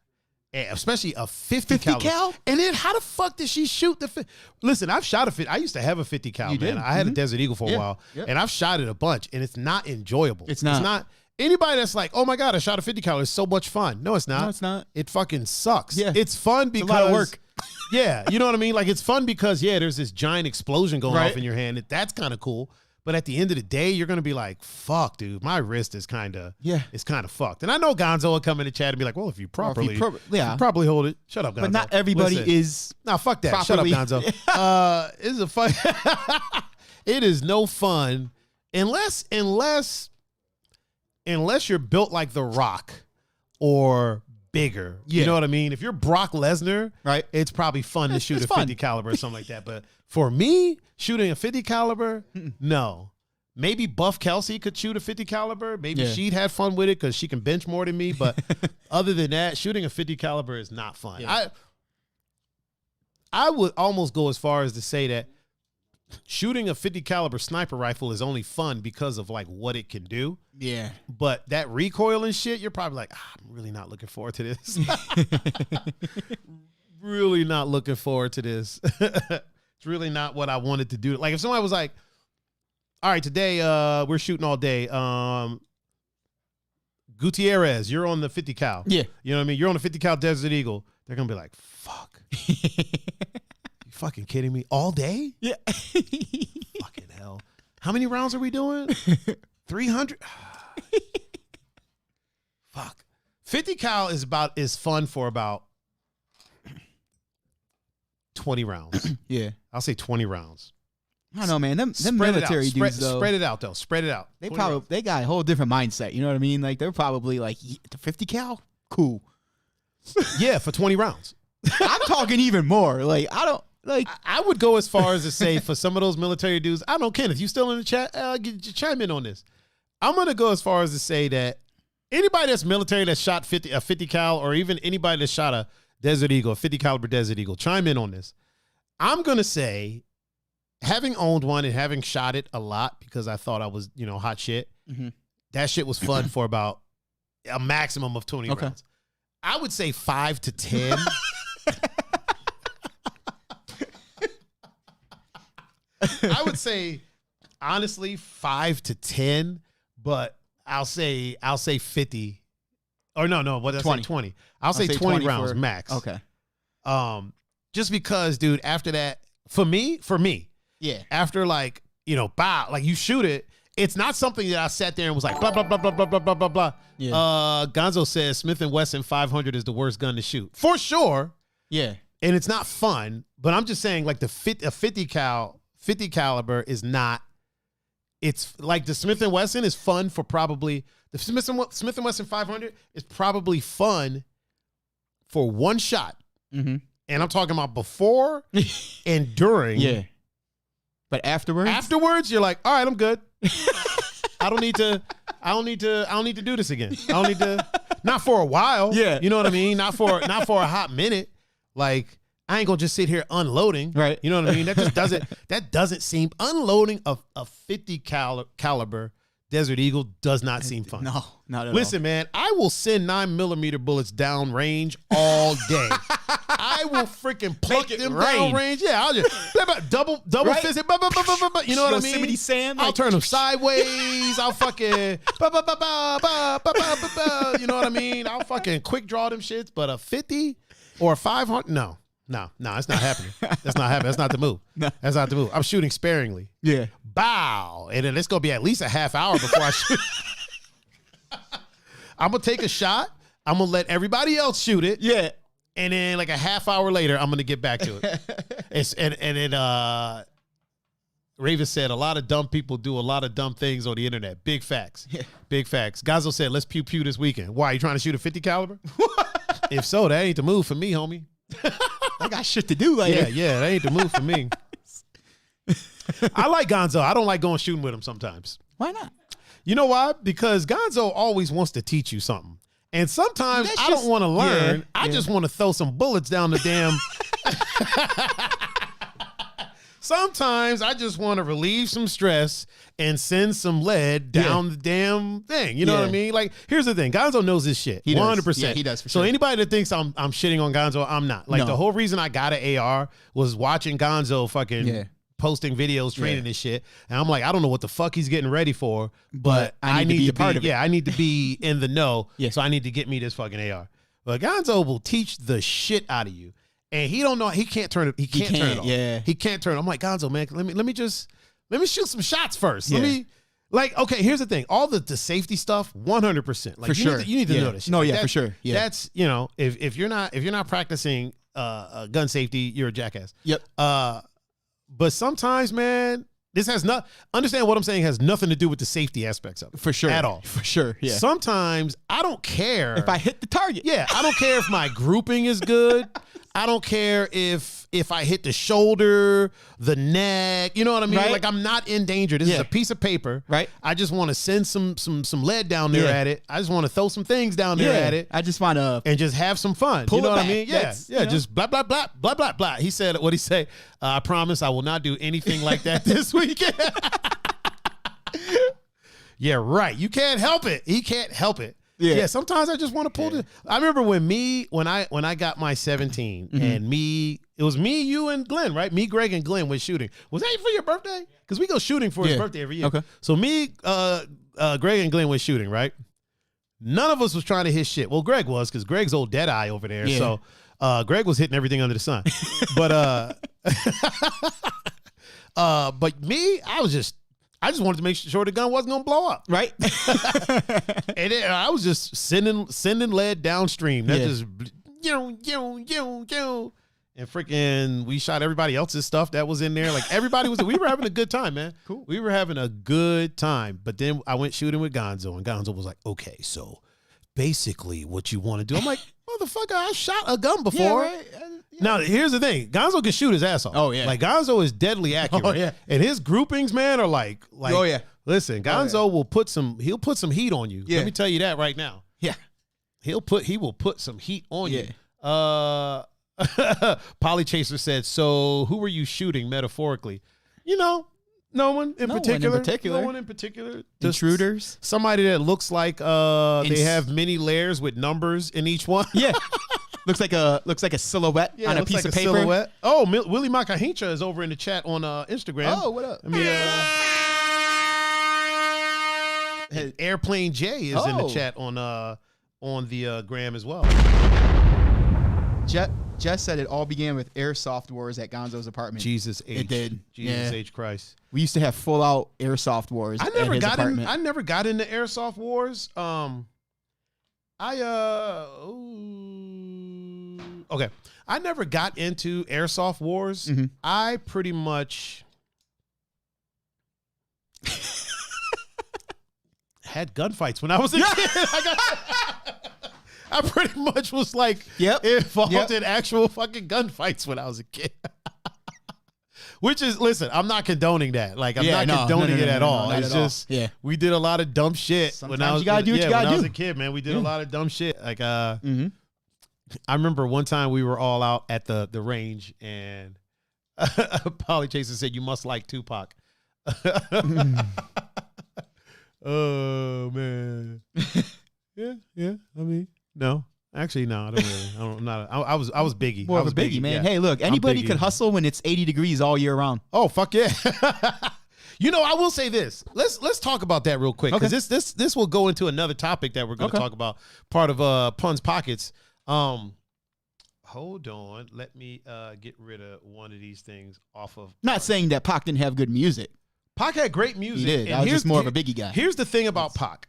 And especially a 50 cal. And then how the fuck did she shoot the? Listen, I've shot a 50. I used to have a 50 cal, man. Did? I had a Desert Eagle for a while, and I've shot it a bunch, and it's not enjoyable. It's not. Anybody that's like, oh my God, I shot a 50 cal, it's so much fun. No, it's not. No, it's not. It fucking sucks. Yeah. It's fun because it's a lot of work. Yeah, you know what I mean? Like, it's fun because there's this giant explosion going off in your hand. That's kind of cool. But at the end of the day, you're gonna be like, fuck, dude, my wrist is kind of fucked. And I know Gonzo will come in the chat and be like, well, if you properly hold it. Shut up, Gonzo. But not everybody is. No, fuck that. Properly. Shut up, Gonzo. It's a fun. It is no fun unless you're built like The Rock or bigger. You know what I mean? If you're Brock Lesnar, right, it's probably fun to shoot a 50 caliber or something like that. But for me, shooting a 50 caliber, no. Maybe Buff Kelsey could shoot a 50 caliber. Maybe she'd had fun with it because she can bench more than me. But other than that, shooting a 50 caliber is not fun. Yeah. I would almost go as far as to say that shooting a 50 caliber sniper rifle is only fun because of like what it can do. Yeah. But that recoil and shit, you're probably like, I'm really not looking forward to this. Really not looking forward to this. It's really not what I wanted to do. Like if somebody was like, all right, today we're shooting all day. Gutierrez, you're on the 50 cal. Yeah. You know what I mean? You're on the 50 cal Desert Eagle. They're going to be like, fuck. Fucking kidding me? All day? Yeah. Fucking hell. How many rounds are we doing? 300? Fuck. 50 cal is fun for about 20 rounds. Yeah. I'll say 20 rounds. I don't know, man. Them military dudes, though. Spread it out, though. Spread it out. They got a whole different mindset. You know what I mean? Like, they're probably like, the 50 cal? Cool. Yeah, for 20 rounds. I'm talking even more. Like, I would go as far as to say for some of those military dudes, I don't know, Kenneth, you still in the chat? Chime in on this. I'm going to go as far as to say that anybody that's military that shot a 50 cal or even anybody that shot a Desert Eagle, a 50 caliber Desert Eagle, chime in on this. I'm going to say, having owned one and having shot it a lot because I thought I was, hot shit, that shit was fun for about a maximum of 20 rounds. I would say 5 to 10. I would say, honestly, 5 to 10, but I'll say 50. Or no, what did I say? 20. I'll say 20 rounds max. Okay. Just because, dude, after that, for me, yeah, after like, bow, like you shoot it, it's not something that I sat there and was like, blah, blah, blah, blah, blah, blah, blah, blah, blah. Yeah. Gonzo says Smith & Wesson 500 is the worst gun to shoot. For sure. Yeah. And it's not fun, but I'm just saying like a 50 caliber is not, it's like the Smith & Wesson is fun for probably, the Smith & Wesson 500 is probably fun for one shot. Mm-hmm. And I'm talking about before and during. Yeah. But afterwards? Afterwards, you're like, all right, I'm good. I don't need to do this again. I don't need to, not for a while. Yeah. You know what I mean? Not for a hot minute. Like, I ain't gonna just sit here unloading. Right. You know what I mean? That doesn't seem, unloading a 50 caliber Desert Eagle does not seem fun. No, not at all. Listen, man, I will send 9mm bullets down range all day. I will freaking pluck them down range. Yeah, I'll just double right? fist it. You know what I mean? Yosemite Sam. I'll turn them sideways. I'll fucking you know what I mean? I'll fucking quick draw them shits. But a 50 or a 500, no, it's not happening. That's not happening. That's not the move. No. That's not the move. I'm shooting sparingly. Yeah. Bow. And then it's going to be at least a half hour before I shoot. I'm going to take a shot. I'm going to let everybody else shoot it. Yeah. And then like a half hour later, I'm going to get back to it. And then Raven said, a lot of dumb people do a lot of dumb things on the internet. Big facts. Yeah. Big facts. Gonzo said, let's pew this weekend. Why? You trying to shoot a 50 caliber? If so, that ain't the move for me, homie. I got shit to do later. Yeah, that ain't the move for me. I like Gonzo. I don't like going shooting with him sometimes. Why not? You know why? Because Gonzo always wants to teach you something. And sometimes I don't want to learn. Yeah, I just want to throw some bullets down the damn. Sometimes I just want to relieve some stress and send some lead down the damn thing. You know what I mean? Like, here's the thing. Gonzo knows this shit. 100%. Yeah, he does for so sure. anybody that thinks I'm shitting on Gonzo, I'm not. Like, the whole reason I got an AR was watching Gonzo fucking posting videos, training this shit. And I'm like, I don't know what the fuck he's getting ready for, but I need to be a part of it. Yeah, I need to be in the know. So I need to get me this fucking AR. But Gonzo will teach the shit out of you. And he don't know, he can't turn it. He can't turn it off. Yeah. He can't turn it. I'm like, Gonzo, man, let me shoot some shots first. Yeah. Let me, like, okay, here's the thing. All the safety stuff, 100%. Like, for sure. You need to know this shit. No, like, for sure. Yeah. That's, if you're not practicing gun safety, you're a jackass. Yep. But sometimes, man, this has not, understand what I'm saying has nothing to do with the safety aspects of it. For sure. At all. For sure. Yeah. Sometimes I don't care. If I hit the target. Yeah. I don't care if my grouping is good. I don't care if I hit the shoulder, the neck, you know what I mean? Right. Like, I'm not endangered. This is a piece of paper. Right. I just want to send some lead down there at it. I just want to throw some things down there at it. I just want to and just have some fun. Pull you know it what back. I mean? Yeah. That's, Just blah, blah, blah, blah, blah, blah. He said, what'd he say? I promise I will not do anything like that this weekend. Yeah, right. You can't help it. He can't help it. Yeah, sometimes I just want to pull the. I remember when I got my 17 and it was me, you, and Glenn, right? Me, Greg, and Glenn went shooting. Was that for your birthday? Because we go shooting for his birthday every year. Okay. So me, Greg, and Glenn went shooting, right? None of us was trying to hit shit. Well, Greg was, because Greg's old dead eye over there. Yeah. So Greg was hitting everything under the sun. But me, I just wanted to make sure the gun wasn't going to blow up. Right. And then I was just sending lead downstream. That just, and freaking, we shot everybody else's stuff that was in there. Like, we were having a good time, man. Cool. We were having a good time. But then I went shooting with Gonzo, and Gonzo was like, okay, so basically what you want to do. I'm like, motherfucker, I shot a gun before. Yeah, right. Now, here's the thing. Gonzo can shoot his ass off. Oh, yeah. Like, Gonzo is deadly accurate. Oh, yeah. And his groupings, man, are like, oh, yeah. Listen, Gonzo will put some heat on you. Yeah. Let me tell you that right now. Yeah. He will put some heat on you. Polly Chaser said, so who were you shooting metaphorically? No one in particular. No one in particular. Intruders. Somebody that looks like they have many layers with numbers in each one. Yeah. looks like a silhouette on a piece of paper. Silhouette. Oh, Willie Makahincha is over in the chat on Instagram. Oh, what up? I mean, Airplane J is in the chat on the gram as well. Jess said it all began with airsoft wars at Gonzo's apartment. Jesus H. It did. Jesus H. Christ. We used to have full out airsoft wars. I never got into airsoft wars. Okay. I never got into airsoft wars. Mm-hmm. I pretty much had gunfights when I was a kid. I pretty much was like involved in actual fucking gunfights when I was a kid. Which is, listen, I'm not condoning that. Like, I'm not condoning it at all. It's just, we did a lot of dumb shit. Sometimes when I was, you gotta do what you gotta do. When I was a kid, man, we did a lot of dumb shit. Like, I remember one time we were all out at the range, and Polly Chaser said, "You must like Tupac." Oh man. Yeah. I mean, no. Actually, no, I don't really. I was Biggie. More of a Biggie, man. Yeah. Hey, look, anybody could hustle when it's 80 degrees all year round. Oh, fuck yeah. You know, I will say this. Let's talk about that real quick, because this will go into another topic that we're going to talk about. Part of Pun's Pockets. Hold on. Let me get rid of one of these things off of. Not saying that Pac didn't have good music. Pac had great music. He did. I was just more of a Biggie guy. Here's the thing about Pac.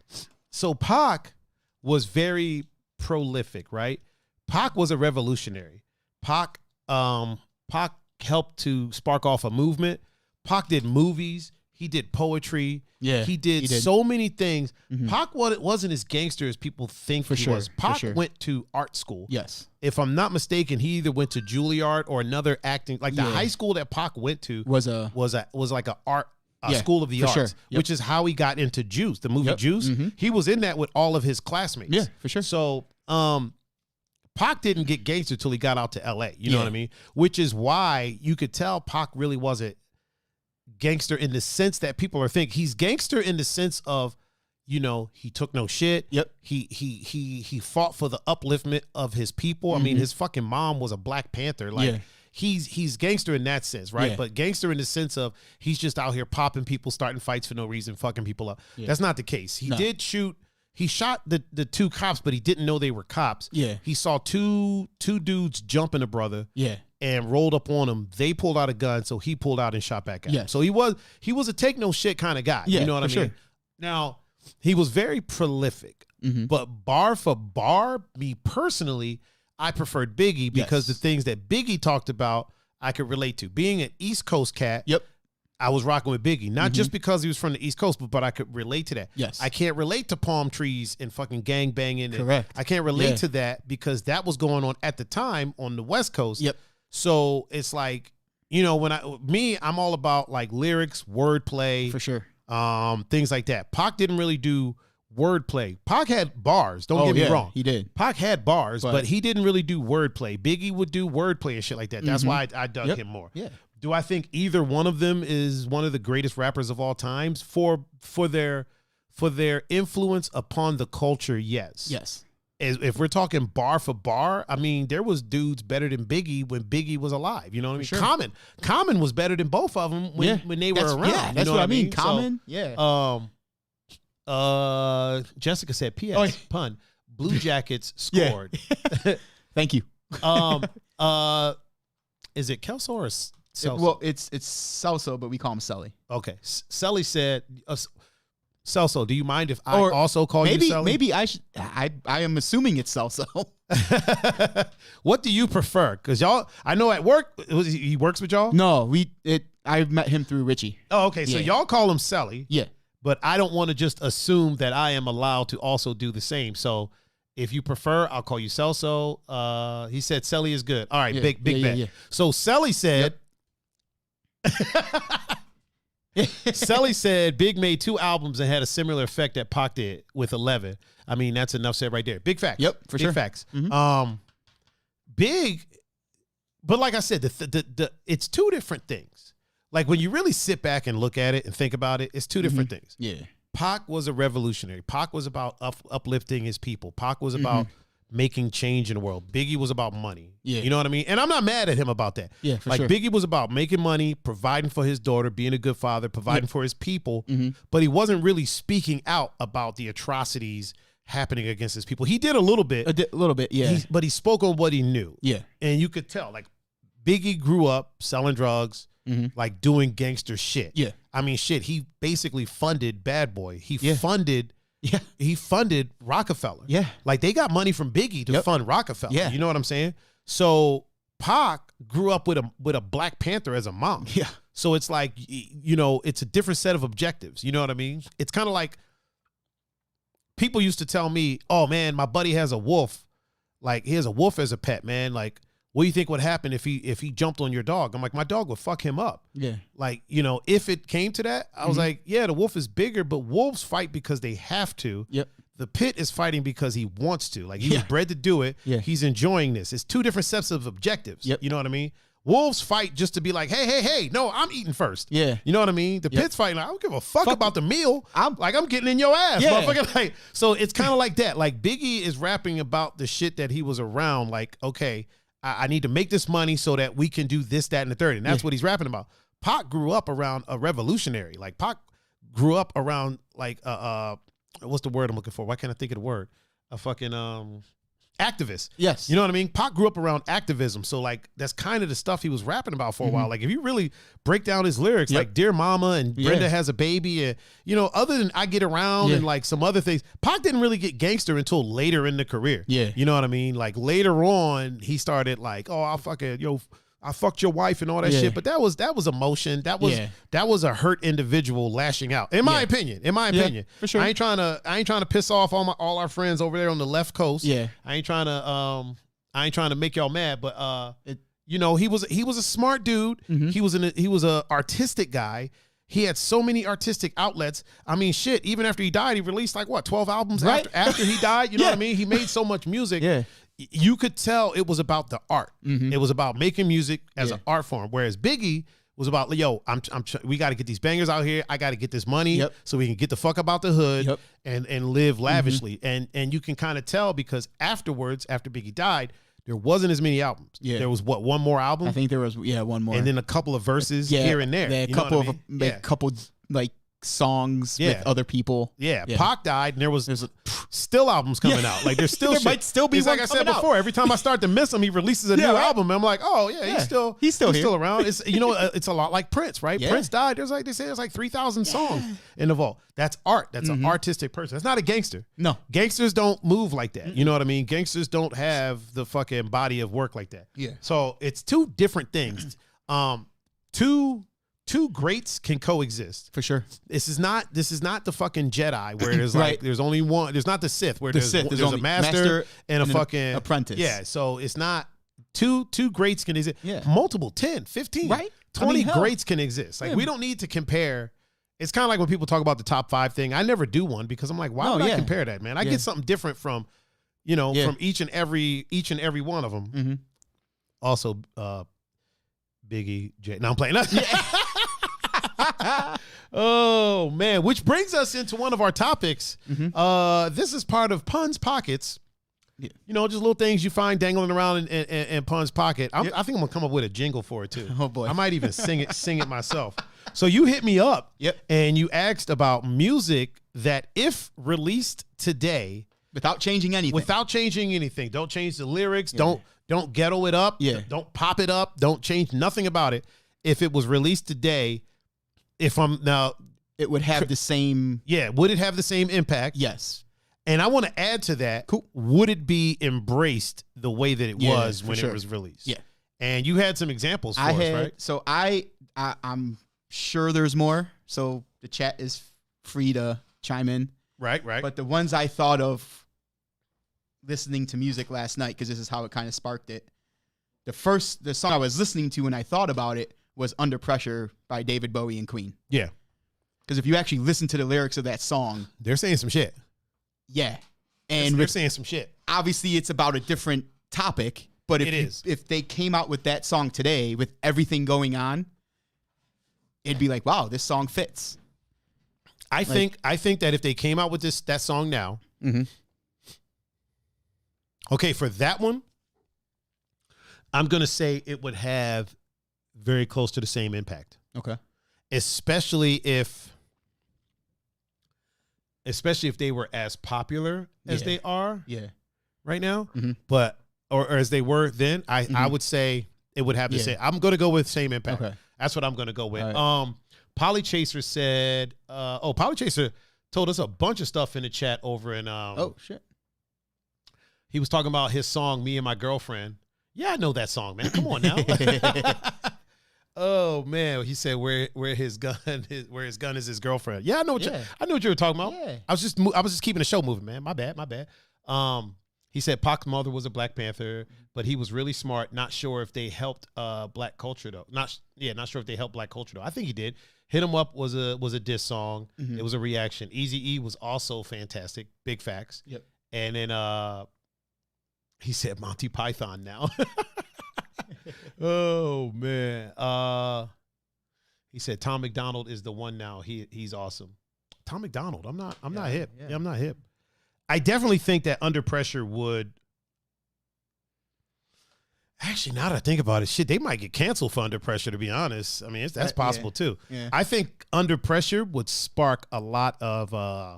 So Pac was very prolific, right? Pac was a revolutionary. Pac helped to spark off a movement. Pac did movies. He did poetry. Yeah, he did so many things. Mm-hmm. Pac wasn't as gangster as people think he was. Pac went to art school. Yes. If I'm not mistaken, he either went to Juilliard or another acting. Like the high school that Pac went to was like a art school of the arts, which is how he got into Juice, the movie Juice. Mm-hmm. He was in that with all of his classmates. Yeah, for sure. So Pac didn't get gangster till he got out to L.A. You know what I mean? Which is why you could tell Pac really wasn't gangster in the sense that people are thinking. He's gangster in the sense of, you know, he took no shit. Yep. He fought for the upliftment of his people. Mm-hmm. I mean, his fucking mom was a Black Panther. Like he's gangster in that sense, right? Yeah. But gangster in the sense of he's just out here popping people, starting fights for no reason, fucking people up. Yeah. That's not the case. He shot the two cops, but he didn't know they were cops. Yeah. He saw two dudes jumping a brother. Yeah. And rolled up on him. They pulled out a gun, so he pulled out and shot back at him. So he was a take no shit kind of guy. You know what I mean? Sure. Now, he was very prolific, but bar for bar, me personally, I preferred Biggie because the things that Biggie talked about, I could relate to. Being an East Coast cat, I was rocking with Biggie. Not just because he was from the East Coast, but I could relate to that. Yes. I can't relate to palm trees and fucking gang banging. Correct. I can't relate to that because that was going on at the time on the West Coast. Yep. So it's like, you know, I'm all about like lyrics, wordplay. For sure. Things like that. Pac didn't really do wordplay. Pac had bars. Don't get me wrong. He did. Pac had bars, but he didn't really do wordplay. Biggie would do wordplay and shit like that. That's why I dug him more. Yeah. Do I think either one of them is one of the greatest rappers of all times for their influence upon the culture? Yes. Yes. If we're talking bar for bar, I mean, there was dudes better than Biggie when Biggie was alive. You know what I mean? Sure. Common was better than both of them when they were around. Yeah, that's what I mean. Common, Jessica said, P.S. Pun. Blue Jackets scored. Thank you. Is it Kelso or Celso? Well, it's Celso, but we call him Sully. Okay. Sully said, Celso, do you mind if I also call you Sully? Maybe I should. I am assuming it's Celso. What do you prefer? Because y'all, I know at work, he works with y'all? No, I met him through Richie. Oh, okay. So y'all call him Sully. Yeah. But I don't want to just assume that I am allowed to also do the same. So if you prefer, I'll call you Celso. He said Sully is good. All right, big bet. Yeah. So Sully said, Sully said Big made 2 albums and had a similar effect that Pac did with 11. I mean, that's enough said right there. Big facts. Yep, for sure. Big facts. Big, but like I said, it's 2 different things. Like when you really sit back and look at it and think about it, it's 2 different things. Yeah. Pac was a revolutionary. Pac was about uplifting his people. Pac was about making change in the world. Biggie was about money. Yeah. You know what I mean? And I'm not mad at him about that. Yeah, for like sure. Biggie was about making money, providing for his daughter, being a good father, providing for his people, but he wasn't really speaking out about the atrocities happening against his people. He did a little bit. A little bit, yeah. But he spoke on what he knew. Yeah. And you could tell, like, Biggie grew up selling drugs, like doing gangster shit. Yeah. I mean, shit, he basically funded Bad Boy. He Yeah. he funded Rockefeller. Yeah. Like, they got money from Biggie to fund Rockefeller. Yeah. You know what I'm saying? So Pac grew up with a Black Panther as a mom. Yeah. So it's like, you know, it's a different set of objectives. You know what I mean? It's kind of like people used to tell me, oh, man, my buddy has a wolf. Like, he has a wolf as a pet, man. Like, what do you think would happen if he jumped on your dog? I'm like, my dog would fuck him up. Yeah. Like, you know, if it came to that, I was like, yeah, the wolf is bigger, but wolves fight because they have to. Yep. The pit is fighting because he wants to. Like, he was bred to do it. Yeah. He's enjoying this. It's two different sets of objectives. Yep. You know what I mean? Wolves fight just to be like, hey, no, I'm eating first. Yeah. You know what I mean? The pit's fighting like, I don't give a fuck about the meal. I'm getting in your ass, Yeah. motherfucker. Like, so it's kind of like that. Like, Biggie is rapping about the shit that he was around. Like, okay, I need to make this money so that we can do this, that, and the third. And that's what he's rapping about. Pac grew up around a revolutionary. Like, Pac grew up around, like, what's the word I'm looking for? Why can't I think of the word? A fucking activist. Yes. You know what I mean? Pac grew up around activism. So, like, that's kind of the stuff he was rapping about for a while. Like, if you really break down his lyrics, like Dear Mama and Brenda Has a Baby, and, you know, other than I Get Around and, like, some other things, Pac didn't really get gangster until later in the career. Yeah. You know what I mean? Like, later on, he started, like, oh, I'll fucking, I fucked your wife and all that shit. But that was emotion. That was a hurt individual lashing out. In my opinion. For sure. I ain't trying to piss off all our friends over there on the left coast. Yeah. I ain't trying to make y'all mad, but you know, he was a smart dude. He was a artistic guy. He had so many artistic outlets. I mean, shit, even after he died, he released like what, 12 albums after he died? You know what I mean? He made so much music. Yeah. You could tell it was about the art. It was about making music as an art form. Whereas Biggie was about, we got to get these bangers out here. I got to get this money so we can get the fuck up out the hood and live lavishly. And you can kind of tell because afterwards, after Biggie died, there wasn't as many albums. Yeah. There was one more album? I think there was one more. And then a couple of verses here and there. A couple like songs with other people. Yeah. Pac died and there's still albums coming out. Like there's still there shit. might still be it's one like I said coming before, out. every time I start to miss him, he releases a new album. And I'm like, oh yeah, he's still around. It's it's a lot like Prince, right? Yeah. Prince died. There's like they say there's like 3,000 songs in the vault. That's art. That's an artistic person. That's not a gangster. No. Gangsters don't move like that. You know what I mean? Gangsters don't have the fucking body of work like that. Yeah. So it's two different things. Two greats can coexist. For sure. This is not the fucking Jedi where there's like there's only one. There's not the Sith where there's a master and a fucking apprentice. Yeah, so it's not two greats can exist. Yeah. Multiple 10, 15, right? 20 greats can exist. Like we don't need to compare. It's kind of like when people talk about the top 5 thing. I never do one because I'm like, why would I compare that, man? I get something different from, from each and every one of them. Also, Biggie, J. No, I'm playing. Oh man, which brings us into one of our topics. This is part of Pun's Pockets. Yeah. Just little things you find dangling around in Pun's pocket. I think I'm gonna come up with a jingle for it too. Oh boy, I might even sing it myself. So you hit me up, and you asked about music that if released today, without changing anything, don't change the lyrics, don't ghetto it up, don't pop it up, don't change nothing about it. If it was released today, it would have the same. Yeah, would it have the same impact? Yes. And I want to add to that. Cool. Would it be embraced the way that it was when it was released? Yeah. And you had some examples for us, right? So I'm sure there's more. So the chat is free to chime in. Right. But the ones I thought of listening to music last night, because this is how it kind of sparked it. The song I was listening to when I thought about it was Under Pressure by David Bowie and Queen. Yeah. Because if you actually listen to the lyrics of that song, they're saying some shit. Yeah. And they're saying some shit. Obviously, it's about a different topic, but if they came out with that song today with everything going on, it'd be like, wow, this song fits. I think that if they came out with that song now, Okay, for that one, I'm going to say it would have very close to the same impact. Okay. Especially if they were as popular as they are right now, but or as they were then, I would say it would have the same. I'm going to go with same impact. Okay. That's what I'm going to go with. Right. Polly Chaser said, Polly Chaser told us a bunch of stuff in the chat over in oh shit. He was talking about his song "Me and My Girlfriend." Yeah, I know that song, man. Come on now. Oh man, he said where his gun is his girlfriend. Yeah, I know what you were talking about. Yeah. I was just keeping the show moving, man. My bad. He said Pac's mother was a Black Panther, but he was really smart. Not sure if they helped Black culture though. Not sure if they helped Black culture though. I think he did. Hit 'Em Up was a diss song. It was a reaction. Eazy-E was also fantastic. Big facts. Yep. And then he said Monty Python now. Oh man. He said Tom McDonald is the one now. He's awesome. Tom McDonald. I'm not hip. Yeah, I'm not hip. I definitely think that Under Pressure would. Actually, now that I think about it, shit, they might get canceled for Under Pressure, to be honest. I mean, that's possible too. Yeah. I think Under Pressure would spark a lot of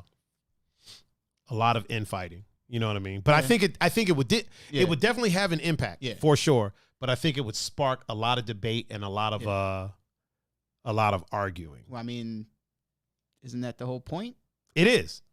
infighting. You know what I mean? But I think it would definitely have an impact for sure. But I think it would spark a lot of debate and a lot of arguing. Well, I mean, isn't that the whole point? It is.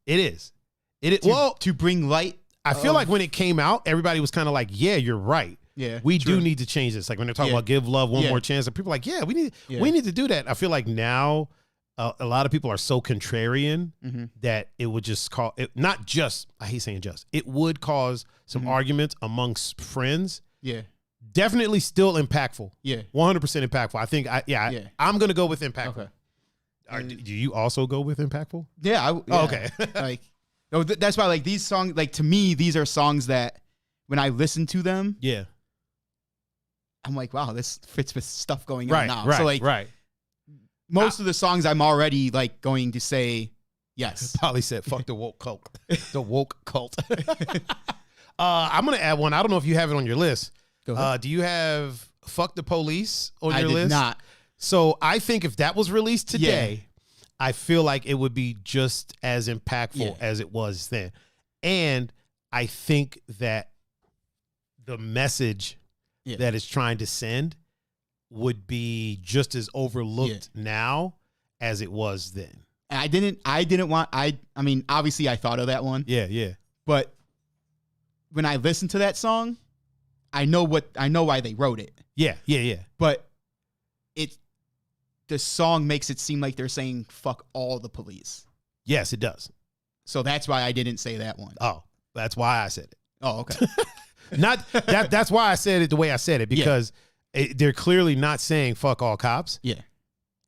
To bring light. I feel like when it came out, everybody was kind of like, "Yeah, you're right. Yeah, we do need to change this." Like when they're talking about give love one more chance, and people are like, "Yeah, we need to do that." I feel like now a lot of people are so contrarian that it would just cause it. Not just, I hate saying just. It would cause some arguments amongst friends. Yeah. Definitely still impactful. Yeah. 100% impactful. I think I'm going to go with impactful. Okay. Do you also go with impactful? Yeah. Okay. That's why like these songs, like to me, these are songs that when I listen to them, I'm like, wow, this fits with stuff going on now. So like most of the songs I'm already like going to say yes. Polly said, fuck the woke cult. The woke cult. I'm going to add one. I don't know if you have it on your list. Go ahead. Do you have Fuck the Police on your list? I did not. So I think if that was released today, I feel like it would be just as impactful as it was then. And I think that the message that it's trying to send would be just as overlooked now as it was then. I mean, obviously I thought of that one. Yeah. But when I listened to that song, I know why they wrote it. Yeah. But the song makes it seem like they're saying fuck all the police. Yes, it does. So that's why I didn't say that one. Oh, that's why I said it. Oh, okay. That's why I said it the way I said it, because they're clearly not saying fuck all cops. Yeah.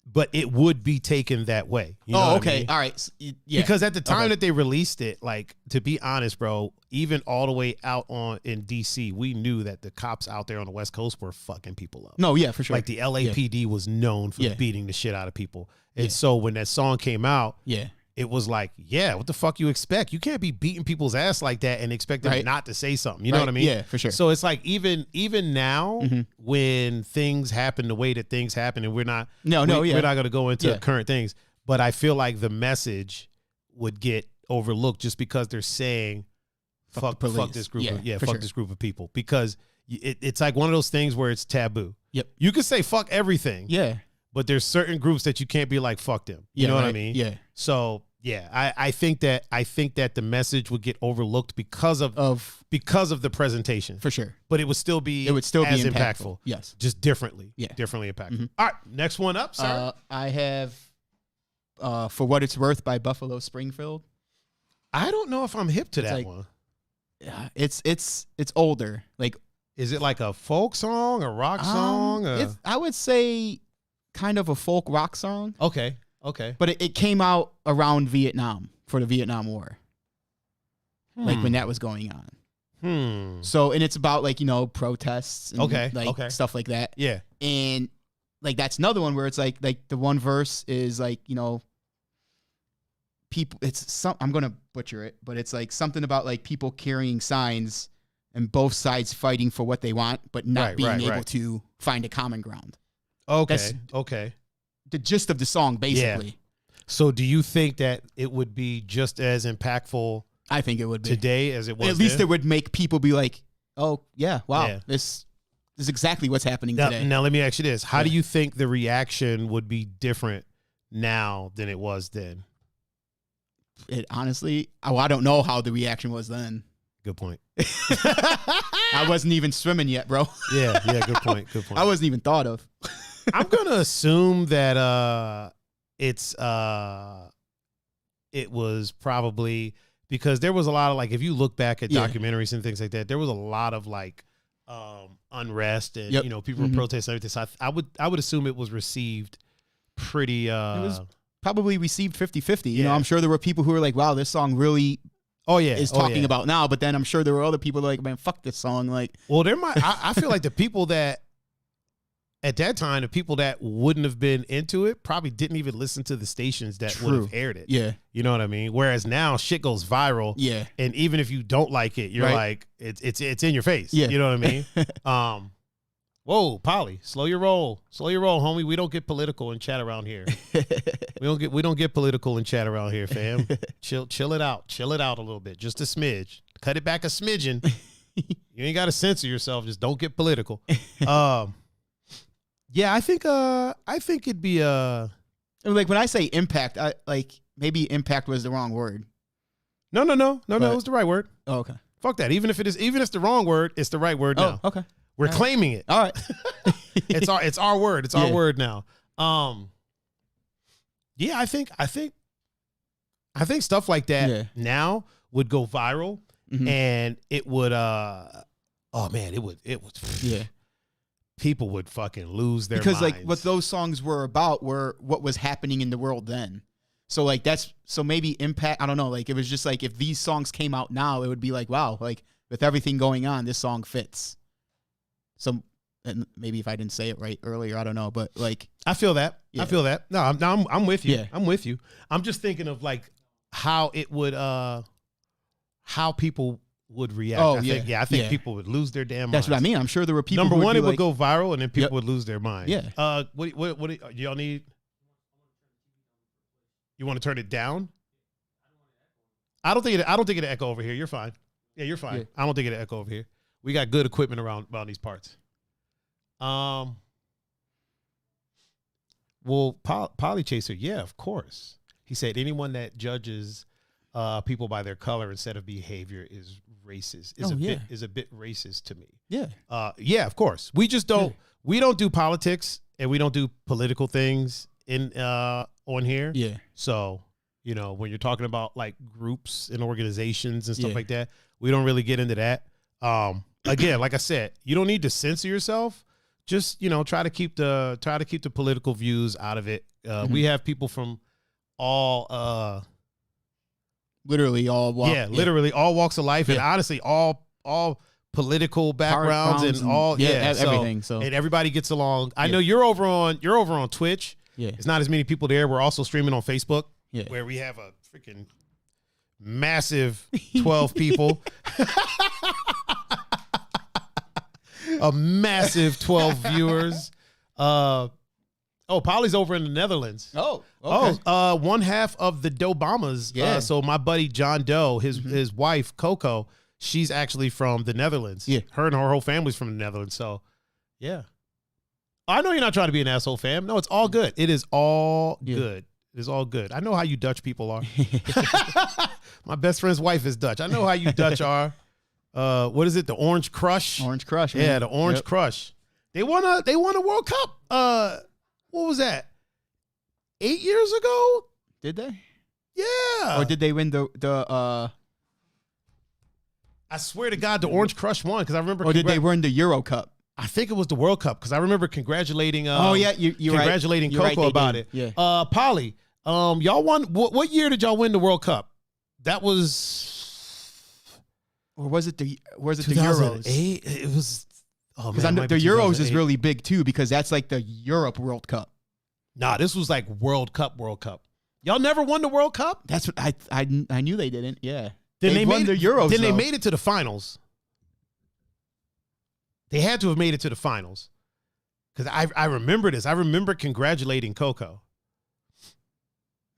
But it would be taken that way. You know okay. I mean? All right. Yeah. Because at the time that they released it, like, to be honest, bro, even all the way out in DC, we knew that the cops out there on the West Coast were fucking people up. No, yeah, for sure. Like the LAPD was known for beating the shit out of people. And so when that song came out, it was like, what the fuck you expect? You can't be beating people's ass like that and expect them not to say something. You know what I mean? Yeah, for sure. So it's like even now when things happen the way that things happen, and we're not we're not going to go into current things, but I feel like the message would get overlooked just because they're saying fuck this group this group of people, because it's like one of those things where it's taboo. Yep. You can say fuck everything. Yeah. But there's certain groups that you can't be like, fuck them. You know what I mean? Yeah. So I think that the message would get overlooked because of the presentation. For sure. But it would still be as impactful. Yes. Just differently. Yeah. Differently impactful. All right. Next one up, sir. I have For What It's Worth by Buffalo Springfield. I don't know if I'm hip to that one. Yeah. It's older. Like, is it like a folk song, a rock song? I would say kind of a folk rock song. Okay. But it came out around Vietnam, for the Vietnam War. Like when that was going on. So, and it's about like, protests and stuff like that. Yeah. And like that's another one where it's like the one verse is like, people, I'm going to butcher it, but it's like something about like people carrying signs and both sides fighting for what they want, but not being able to find a common ground. Okay. That's okay. the gist of the song, basically. Yeah. So do you think that it would be just as impactful I think it would be today as it was At least then? it would make people be like, oh, yeah, wow, Yeah. this is exactly what's happening Now, today. now let me ask you this. How do Yeah. you think the reaction would be different now than it was then? It honestly, I don't know how the reaction was then. Good point. I wasn't even swimming yet, bro. Yeah, good point. Good point. I wasn't even thought of. I'm gonna assume that it was probably because there was a lot of like if you look back at Yeah. documentaries and things like that, there was a lot of like unrest and Yep. you know people were protesting and everything. So I would assume it was received pretty. It was probably received 50-50. You know, Yeah. I'm sure there were people who were like, wow, this song really is talking about now. But then I'm sure there were other people that were like, man, fuck this song. Like, Well, there might. I feel like the people that at that time, the people that wouldn't have been into it probably didn't even listen to the stations that would have aired it. yeah, You know what I mean? Whereas now shit goes viral. yeah. And even if you don't like it, you're Right. like, it's in your face. Yeah. You know what I mean? Whoa, Polly, slow your roll, homie. We don't get political and chat around here. we don't get political and chat around here, fam. chill it out a little bit, just a smidge. Cut it back a smidgen. You ain't got to censor yourself. Just don't get political. Yeah, I think it'd be Like when I say impact, I like maybe impact was the wrong word. no, it's the right word. Oh, okay. Fuck that. Even if it's the wrong word, it's the right word now. Oh, okay. We're claiming it. All right. It's our word. It's our word now. Yeah, I think stuff like that now would go viral and it would Yeah. people would fucking lose their Because minds. like what those songs were about were what was happening in the world then. So like so maybe impact, I don't know, like it was just like if these songs came out now, it would be like, wow, like with everything going on, this song fits. So and maybe if I didn't say it right earlier, I don't know, but like I feel that. Yeah. I feel that. No, I'm with you. Yeah. I'm with you. I'm just thinking of like how it would how people would react. Oh, I think yeah. people would lose their damn minds. that's what I mean. I'm sure there were people Number who would one, be it would like, go viral, and then people Yep. would lose their mind. Yeah. What do y'all need? You want to turn it down? I don't think it'll echo over here. You're fine. Yeah, you're fine. Yeah. I don't think it'll echo over here. We got good equipment around these parts. Well, Polly Chaser, yeah, of course. He said anyone that judges people by their color instead of behavior is racist. Is a bit racist to me. Yeah. Yeah, of course. We just don't we don't do politics and we don't do political things in on here. Yeah. So, you know, when you're talking about like groups and organizations and stuff Yeah. like that, we don't really get into that. Again, like I said, you don't need to censor yourself. Just, you know, try to keep the political views out of it. We have people from all Literally all walks. literally all walks of life and honestly all political backgrounds and all everything. So and everybody gets along. I know you're over on Twitch. yeah. It's not as many people there. We're also streaming on Facebook Yeah. where we have a freaking massive 12 people. A massive 12 viewers. Polly's over in the Netherlands. Oh, okay. One half of the Doe Bombers. Yeah. So my buddy John Doe, his wife Coco, she's actually from the Netherlands. Yeah. Her and her whole family's from the Netherlands. So, yeah. I know you're not trying to be an asshole, fam. No, it's all good. It is all good. It is all good. I know how you Dutch people are. My best friend's wife is Dutch. I know how you Dutch are. What is it? The Orange Crush. Orange Crush. Man. Yeah, the Orange Crush. They won a World Cup. What was that? 8 years ago? Did they? Yeah. Or did they win the I swear to God, the Orange Crush won because I remember. Or did they win the Euro Cup? I think it was the World Cup because I remember congratulating. You're right. Congratulating You're right, Coco they about did. it. Yeah. Polly, y'all won. What year did y'all win the World Cup? That was. Or was it the 2008? Euros? It was. Oh Because man, the it might be Euros is 2008. really big too, because that's like the Europe World Cup. Nah, this was like World Cup. Y'all never won the World Cup? That's what I knew they didn't. Yeah. Then they won made the Euros. Then they though. made it to the finals. They had to have made it to the finals. Because I remember this. I remember congratulating Coco.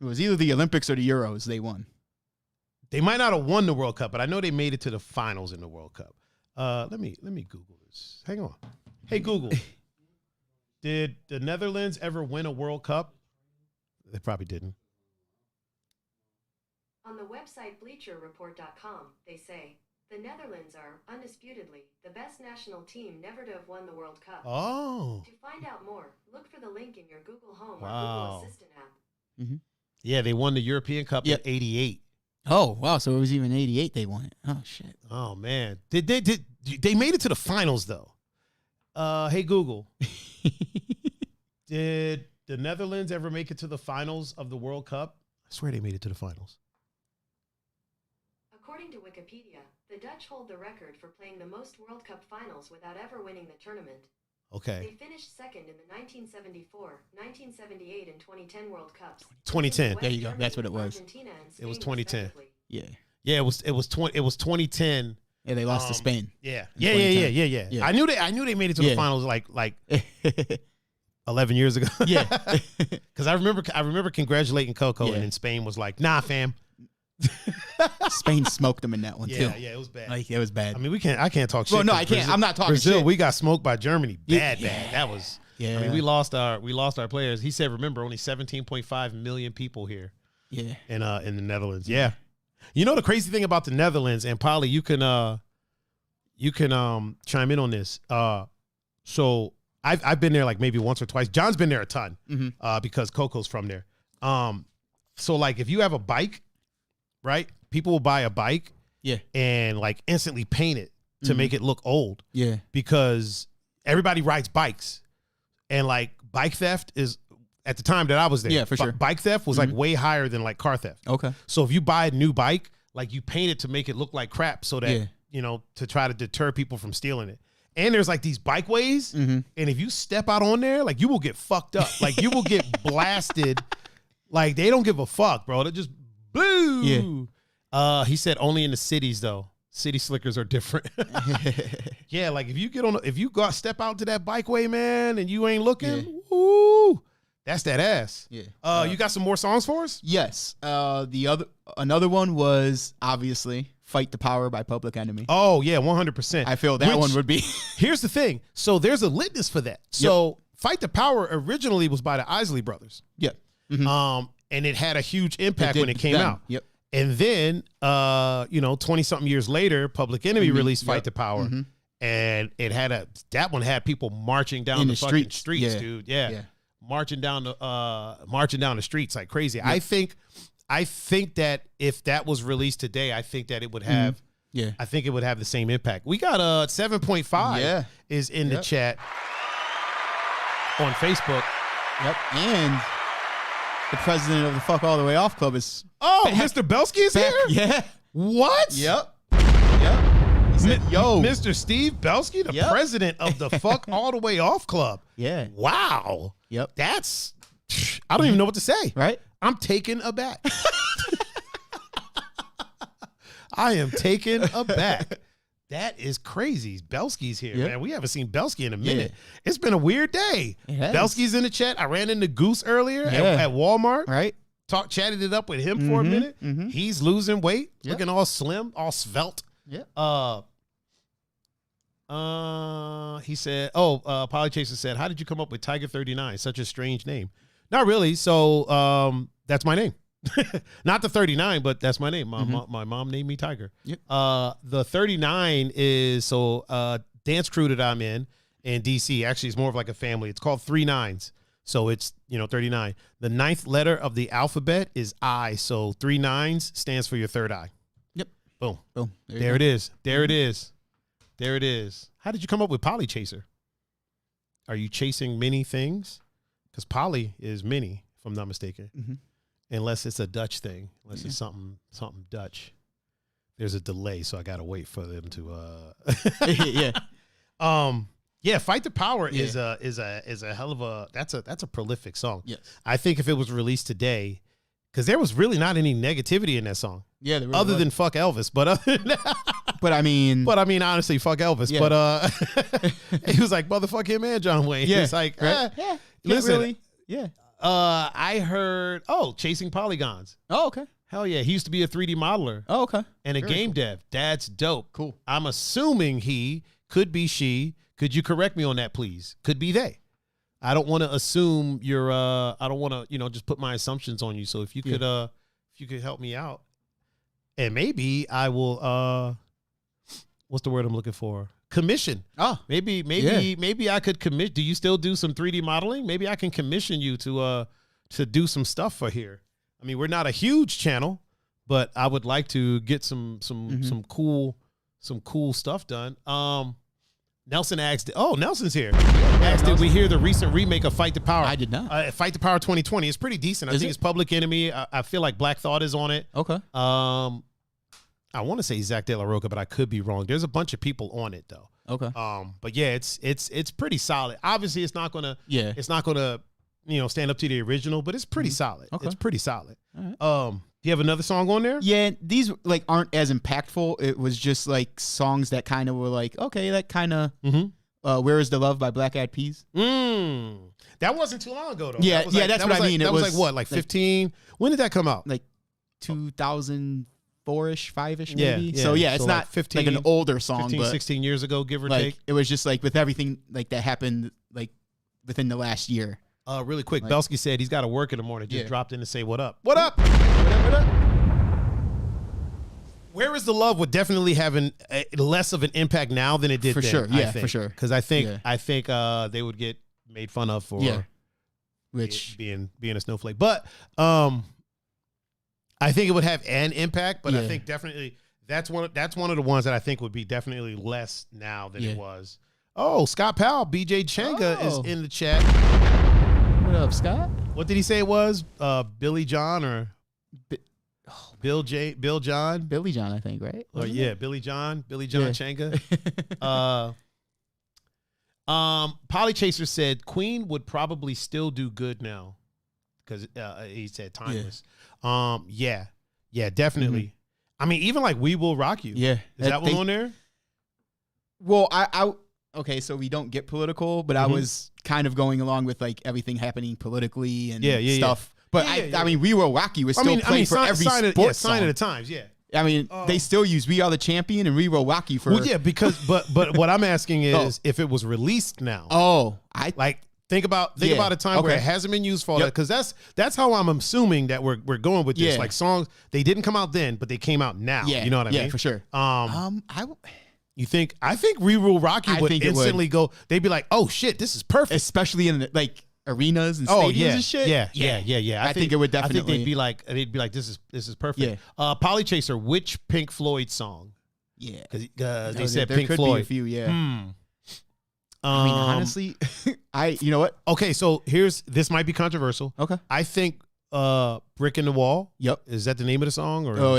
It was either the Olympics or the Euros they won. They might not have won the World Cup, but I know they made it to the finals in the World Cup. Let me Google this. Hang on. Hey, Google. Did the Netherlands ever win a World Cup? They probably didn't. On the website BleacherReport.com, they say, the Netherlands are, undisputedly, the best national team never to have won the World Cup. Oh. To find out more, look for the link in your Google Home or Wow. Google Assistant app. Mm-hmm. Yeah, they won the European Cup in 88. Oh, wow. So it was even 88 they won it. Oh, shit. Oh, man. They made it to the finals, though. Hey, Google. Did the Netherlands ever make it to the finals of the World Cup? I swear they made it to the finals. According to Wikipedia, the Dutch hold the record for playing the most World Cup finals without ever winning the tournament. Okay. They finished second in the 1974, 1978, and 2010 World Cups. 2010. There you go. That's what it was. Argentina and It was Spain, 2010. respectively. Yeah. Yeah, it was 2010. Yeah, they lost to Spain. Yeah. In Yeah. 2010. I knew they made it to the finals like 11 years ago. Yeah. Because I remember congratulating Coco, and then Spain was like, nah, fam. Spain smoked them in that one, too. Yeah, it was bad. Like, it was bad. I mean, I can't talk shit. Well, no, 'cause I can't. Brazil, I'm not talking Brazil, shit. we got smoked by Germany. Bad. That was. Yeah. I mean, we lost our players. He said, remember, only 17.5 million people here. Yeah. In the Netherlands. Yeah. You know the crazy thing about the Netherlands, and Polly, you can chime in on this. So I've been there like maybe once or twice. John's been there a ton because Coco's from there. So like if you have a bike, right? People will buy a bike, and like instantly paint it to make it look old, because everybody rides bikes, and like bike theft is at the time that I was there, for sure. Bike theft was like way higher than like car theft. Okay. So if you buy a new bike, like you paint it to make it look like crap, so that to try to deter people from stealing it. And there's like these bikeways, and if you step out on there, like you will get fucked up, like you will get blasted. Like they don't give a fuck, bro. They just blue. Yeah. He said only in the cities though. City slickers are different. Yeah, like if you step out to that bikeway, man, and you ain't looking, woo, that's that ass. Yeah. You got some more songs for us? Yes. Another one was obviously "Fight the Power" by Public Enemy. Oh yeah, 100%. I feel that one would be. Here's the thing. So there's a litmus for that. So "Fight the Power" originally was by the Isley Brothers. Yep. And it had a huge impact when it came out. Yep. And then, 20-something years later, Public Enemy released "Fight the Power," and that one had people marching down the fucking streets, dude. Yeah. Marching down the streets like crazy. Yep. I think that if that was released today, I think that it would have. I think it would have the same impact. We got 7.5 is in the chat on Facebook. Yep. And the president of the Fuck All the Way Off Club is Mr. Belsky is here? Yeah. What? Yep. He said, yo. Mr. Steve Belsky, the president of the Fuck All the Way Off Club. Yeah. Wow. Yep. That's, I don't even know what to say. Right? I'm taken aback. I am taken aback. That is crazy. Belsky's here, man. We haven't seen Belsky in a minute. It's been a weird day. Belsky's in the chat. I ran into Goose earlier at Walmart. Right. Chatted it up with him for a minute. He's losing weight, looking all slim, all svelte. Yeah. He said, Polly Chaser said, how did you come up with Tiger 39? Such a strange name. Not really. So that's my name. Not the 39, but that's my name. My mom named me Tiger. Yep. The 39 is dance crew that I'm in DC. Actually, it's more of like a family. It's called 3 9s. So it's 39. The 9th letter of the alphabet is I. So 3 9s stands for your third eye. Yep. Boom. Boom. There it is. There it is. There it is. How did you come up with Polly Chaser? Are you chasing many things? Because Polly is many, if I'm not mistaken. Unless it's a Dutch thing. Unless it's something Dutch. There's a delay, so I gotta wait for them to Fight the Power is a hell of a that's a prolific song. Yes. I think if it was released today, Because there was really not any negativity in that song. Yeah, there really other was. than fuck Elvis, but other than that, But I mean, honestly, fuck Elvis. Yeah. But he was like, motherfuck him and John Wayne. Yeah, It's like, right? Yeah. listen, Really? Yeah. I heard, Chasing Polygons. Oh, okay. Hell yeah, he used to be a 3D modeler Oh, okay. and a Very game cool. dev. That's dope. Cool. I'm assuming he could be she. Could you correct me on that, please? Could be they. I don't want to assume you're. I don't want to, just put my assumptions on you. So if you could, if you could help me out, and maybe I will. What's the word I'm looking for? Commission. Oh, Maybe I could commit. Do you still do some 3D modeling? Maybe I can commission you to do some stuff for here. I mean, we're not a huge channel, but I would like to get some cool stuff done. Nelson asked, Nelson's here. Asked, did we hear the recent remake of Fight the Power? I did not. Fight the Power 2020. It's pretty decent. I think it's Public Enemy. I feel like Black Thought is on it. Okay. I want to say Zach De La Roca, but I could be wrong. There's a bunch of people on it though. Okay. But yeah, it's pretty solid. Obviously, it's not gonna stand up to the original, but it's pretty solid. Okay. It's pretty solid. All right. Do you have another song on there? Yeah, these like aren't as impactful. It was just like songs that kind of were like, okay, that kind of. Where Is the Love by Black Eyed Peas. That wasn't too long ago though. Yeah, that's what I mean. That was like what, like 15? When did that come out? Like 2004-ish, 5-ish Yeah, maybe. yeah. So yeah, it's So not like 15, like an older song, 15, but 16 years ago, give or like take. it was just like with everything like that happened like within the last year. Really quick, Like- Belsky said he's got to work in the morning. Just Yeah. dropped in to say what up. What up? What up? Where Is the Love would definitely have less of an impact now than it did For then, sure. I Yeah, think. for sure. Because I think Yeah. they would get made fun of for Which being a snowflake. But I think it would have an impact. But I Yeah. think definitely that's one of the ones that I think would be definitely less now than it Yeah. was. Oh, Scott Powell, BJ Changa is Oh. in the chat. what up, Scott? What did he say it was? Billy John or Bill John? Billy John, I think, right? Or Wasn't yeah, it? Billy John Yeah. Changa. Polychaser said Queen would probably still do good now because he said timeless. Yeah, definitely. I mean, even like We Will Rock You. Yeah. Is that one on there? Well, okay, so we don't get political, but I was kind of going along with like everything happening politically and stuff. But I mean, We Will Rock You is still playing for every sports sign song. of the times. Yeah. I mean, they still use We Are the Champion and We Will Rock You for. Well, yeah, because but what I'm asking is if it was released now. Oh, Like think about a time where it hasn't been used for that, because that's how I'm assuming that we're going with this. Yeah. Like songs they didn't come out then, but they came out now. Yeah, You know what I mean? Yeah, for sure. You think? I think We Will Rock You I would think it would. instantly go. They'd be like, "Oh shit, this is perfect." Especially in like arenas and stadiums and shit. Yeah. I think it would definitely. I think they'd be like, "This is perfect." Yeah. Polychaser, which Pink Floyd song? Yeah, Because they said there Pink could Floyd. Be a few, yeah. I I mean, honestly, you know what? Okay, so this might be controversial. Okay. I think "Brick in the Wall." Yep. Is that the name of the song? Or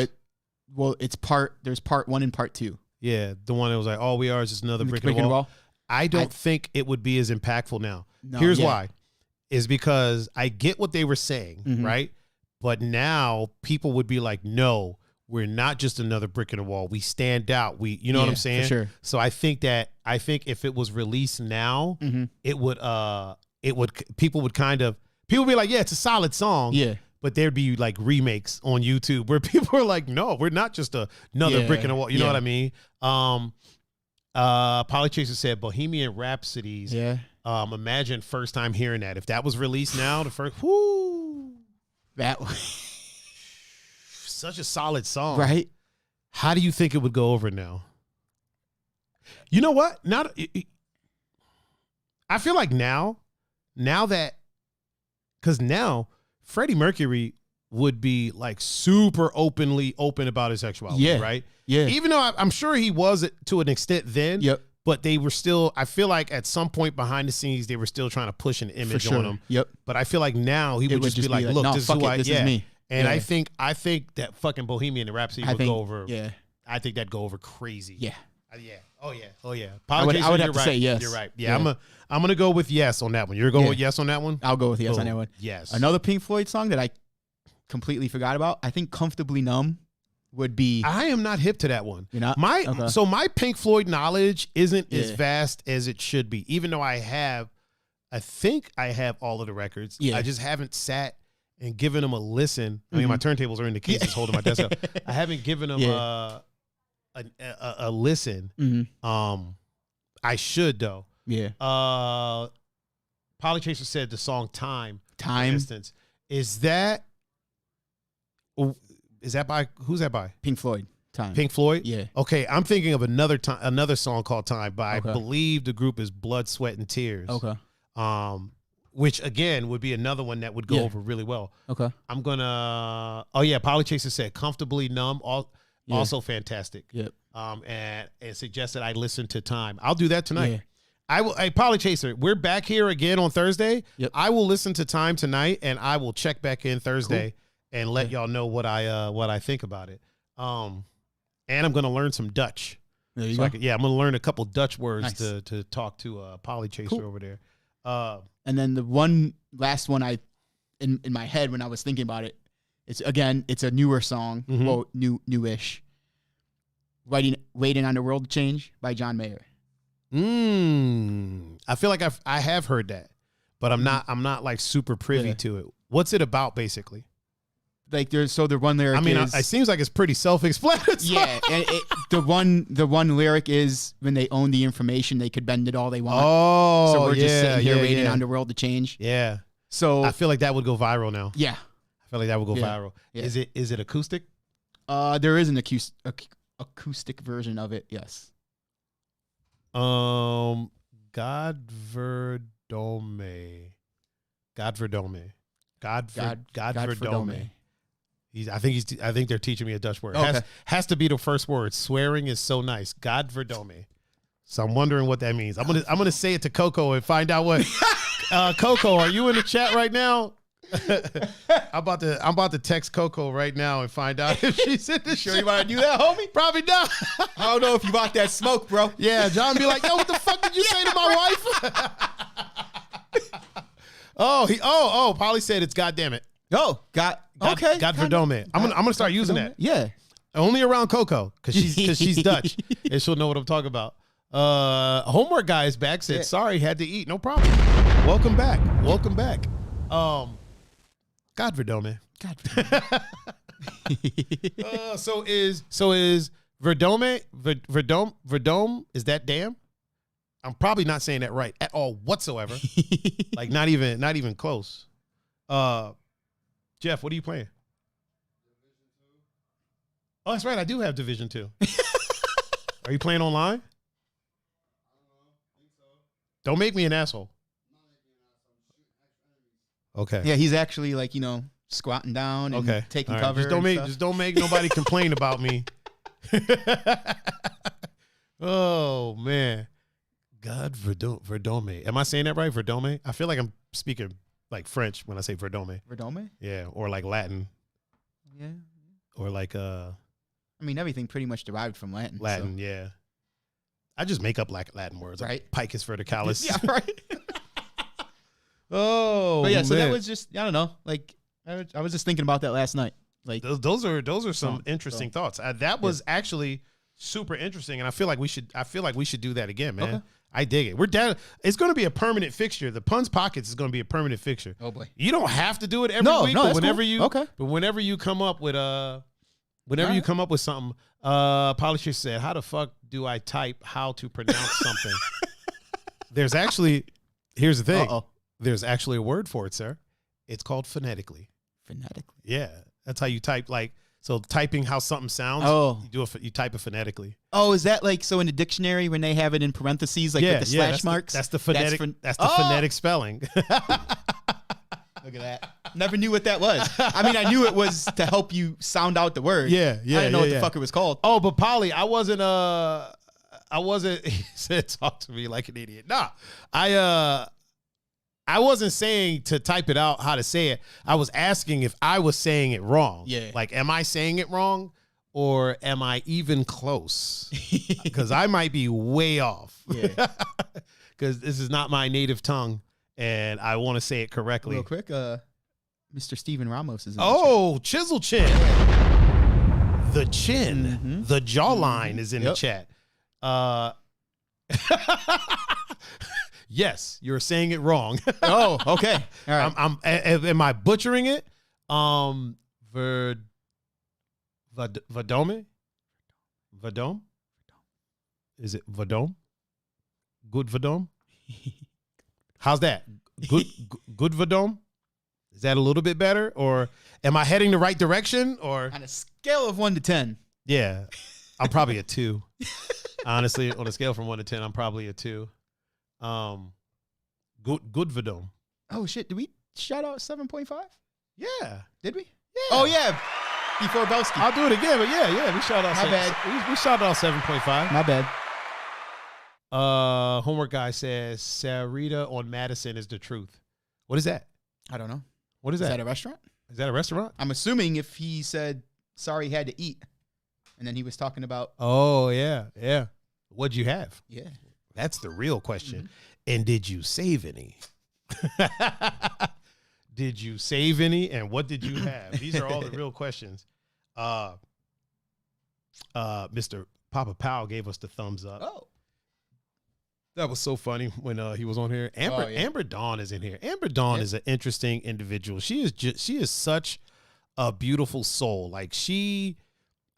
it's there's part 1 and part 2. yeah, the one that was like, "All we are is just another brick in the wall." I don't think it would be as impactful now. No, Here's yeah. why. Is because I get what they were saying, right? But now people would be like, no, we're not just another brick in the wall. We stand out. You know what I'm saying? For sure. So I think if it was released now, it would people would be like, yeah, it's a solid song. Yeah. But there'd be like remakes on YouTube where people are like, no, we're not just another brick in the wall. You know what I mean? Polychaser said Bohemian Rhapsodies. Yeah. Imagine first time hearing that. If that was released now, the first, whoo, That such a solid song, right? How do you think it would go over now? You know what? I feel like now Freddie Mercury would be like super open about his sexuality, right? Yeah. Even though I'm sure he was to an extent then. Yep. But they were still, I feel like at some point behind the scenes, they were still trying to push an image on him. Yep. But I feel like now he would just be like, look, no, this is fuck who it, I this am. is me. And Yeah. I think that fucking Bohemian Rhapsody would go over. Yeah. I think that'd go over crazy. Yeah. Yeah. Oh yeah. I would have You're to right. say yes. You're right. Yeah. I'm gonna go with yes on that one. You're going with yes on that one? I'll go with yes on Boom. that one. Yes. Another Pink Floyd song that I completely forgot about. I think Comfortably Numb would be. I am not hip to that one. You're not? My Okay. So my Pink Floyd knowledge isn't as vast as it should be, even though I think I have all of the records. Yeah. I just haven't sat and given them a listen. I mean, my turntables are in the cases holding my desk up. I haven't given them a listen. I should, though. Yeah. Polychaser said the song Time. For Time. instance. Is that by, who's that by? Pink Floyd. Time. Pink Floyd? Yeah. Okay, I'm thinking of another song called Time by, Okay. I believe the group is Blood, Sweat, and Tears. Okay. Which again would be another one that would go over really well. Okay. I'm gonna. Oh yeah, Polychaser said Comfortably Numb. Also fantastic. Yep. And suggested I listen to Time. I'll do that tonight. Yeah. I will. Hey, Polychaser, we're back here again on Thursday. Yep. I will listen to Time tonight, and I will check back in Thursday and let y'all know what I think about it. And I'm gonna learn some Dutch. There you So go. I'm gonna learn a couple Dutch words Nice. to talk to Polychaser over there. And then the last one in my head when I was thinking about it, it's a newer song. Well, newish. Waiting on the World to Change by John Mayer. I feel like I have heard that, but I'm not like super privy to it. What's it about basically? Like the one lyric. I mean, is, it seems like it's pretty self-explanatory. yeah, and the one lyric is when they own the information, they could bend it all they want. Oh, so we're just yeah, sitting here yeah, waiting yeah. on the world to change. Yeah. So I feel like that would go viral now. yeah, I feel like that would go viral. Yeah. Is it acoustic? There is an acoustic version of it. Yes. Godverdome. I think they're teaching me a Dutch word. Okay. Has to be the first word. Swearing is so nice. Godverdome. So I'm wondering what that means. I'm gonna say it to Coco and find out what. Coco, are you in the chat right now? I'm about to text Coco right now and find out if she's in the Sure chat. you want to do that, homie? Probably not. I don't know if you bought that smoke, bro. Yeah, John be like, yo, what the fuck did you say to my wife? Polly said it's goddamn it. Oh, okay. Godverdome. I'm gonna start using that. Yeah. Only around Coco because she's Dutch and she'll know what I'm talking about. Homework guy is back. Said sorry, had to eat. No problem. Welcome back. Godverdome. So is Verdome is that damn? I'm probably not saying that right at all whatsoever. Like not even close. Jeff, what are you playing? Oh, that's right. I do have Division 2. Are you playing online? Don't make me an asshole. Okay. Yeah, he's actually like, squatting down and taking All right. cover. Just don't make nobody complain about me. Oh man. Verdome. Am I saying that right? Verdome? I feel like I'm speaking like French when I say Verdome. Verdome? Yeah, or like Latin. Yeah. Or like I mean, everything pretty much derived from Latin. Latin, yeah. I just make up like Latin words. Right. Like Picus verticalis. Yeah, right. Oh, but yeah, so that man. was just, I don't know. Like, I was just thinking about that last night. Like, those are some interesting thoughts. That was actually super interesting, and I feel like we should do that again, man. Okay. I dig it. We're down. It's going to be a permanent fixture. The Puns Pockets is going to be a permanent fixture. Oh boy. You don't have to do it every week, but that's whenever cool. but whenever you come up with you come up with something, Polisher said, "How the fuck do I type how to pronounce something?" Here's the thing. Uh-oh. There's actually a word for it, sir. It's called phonetically. Phonetically. Yeah, that's how you type. Like, so typing how something sounds. Oh. You type it phonetically. Oh, is that like so in the dictionary when they have it in parentheses, like with the slash marks? That's the phonetic. That's the phonetic spelling. Look at that. Never knew what that was. I mean, I knew it was to help you sound out the word. Yeah. I didn't know what the fuck it was called. Oh, but Polly, I wasn't. He said, "Talk to me like an idiot." Nah, I wasn't saying to type it out how to say it. I was asking if I was saying it wrong. Yeah. Like, am I saying it wrong or am I even close? Because I might be way off. Yeah. Because this is not my native tongue and I want to say it correctly. Real quick, Mr. Steven Ramos is in the Oh, Chisel Chin. The chin, the jawline is in the chat. Yes, you're saying it wrong. Oh, okay. All right. Am I butchering it? Vadome? Vadome? Is it Vadome? Good Vadome? How's that? Good Vadome? Is that a little bit better? Or am I heading the right direction? Or on a scale of 1 to 10. Yeah. I'm probably a 2. Honestly, on a scale from 1 to 10, I'm probably a 2. Good Vadome. Oh shit. Did we shout out 7.5? Yeah. Did we? Yeah. Oh yeah. Before Belsky. I'll do it again, but yeah, we shout out. My bad. We shouted out 7.5. My bad. Homework guy says Sarita on Madison is the truth. What is that? I don't know. What is that? Is that a restaurant? Is that a restaurant? I'm assuming if he said sorry he had to eat, and then he was talking about. Oh yeah. What'd you have? Yeah. That's the real question. And did you save any? Did you save any? And what did you have? These are all the real questions. Mr. Papa Powell gave us the thumbs up. Oh. That was so funny when he was on here. Amber Dawn is in here. Amber Dawn is an interesting individual. She is such a beautiful soul. Like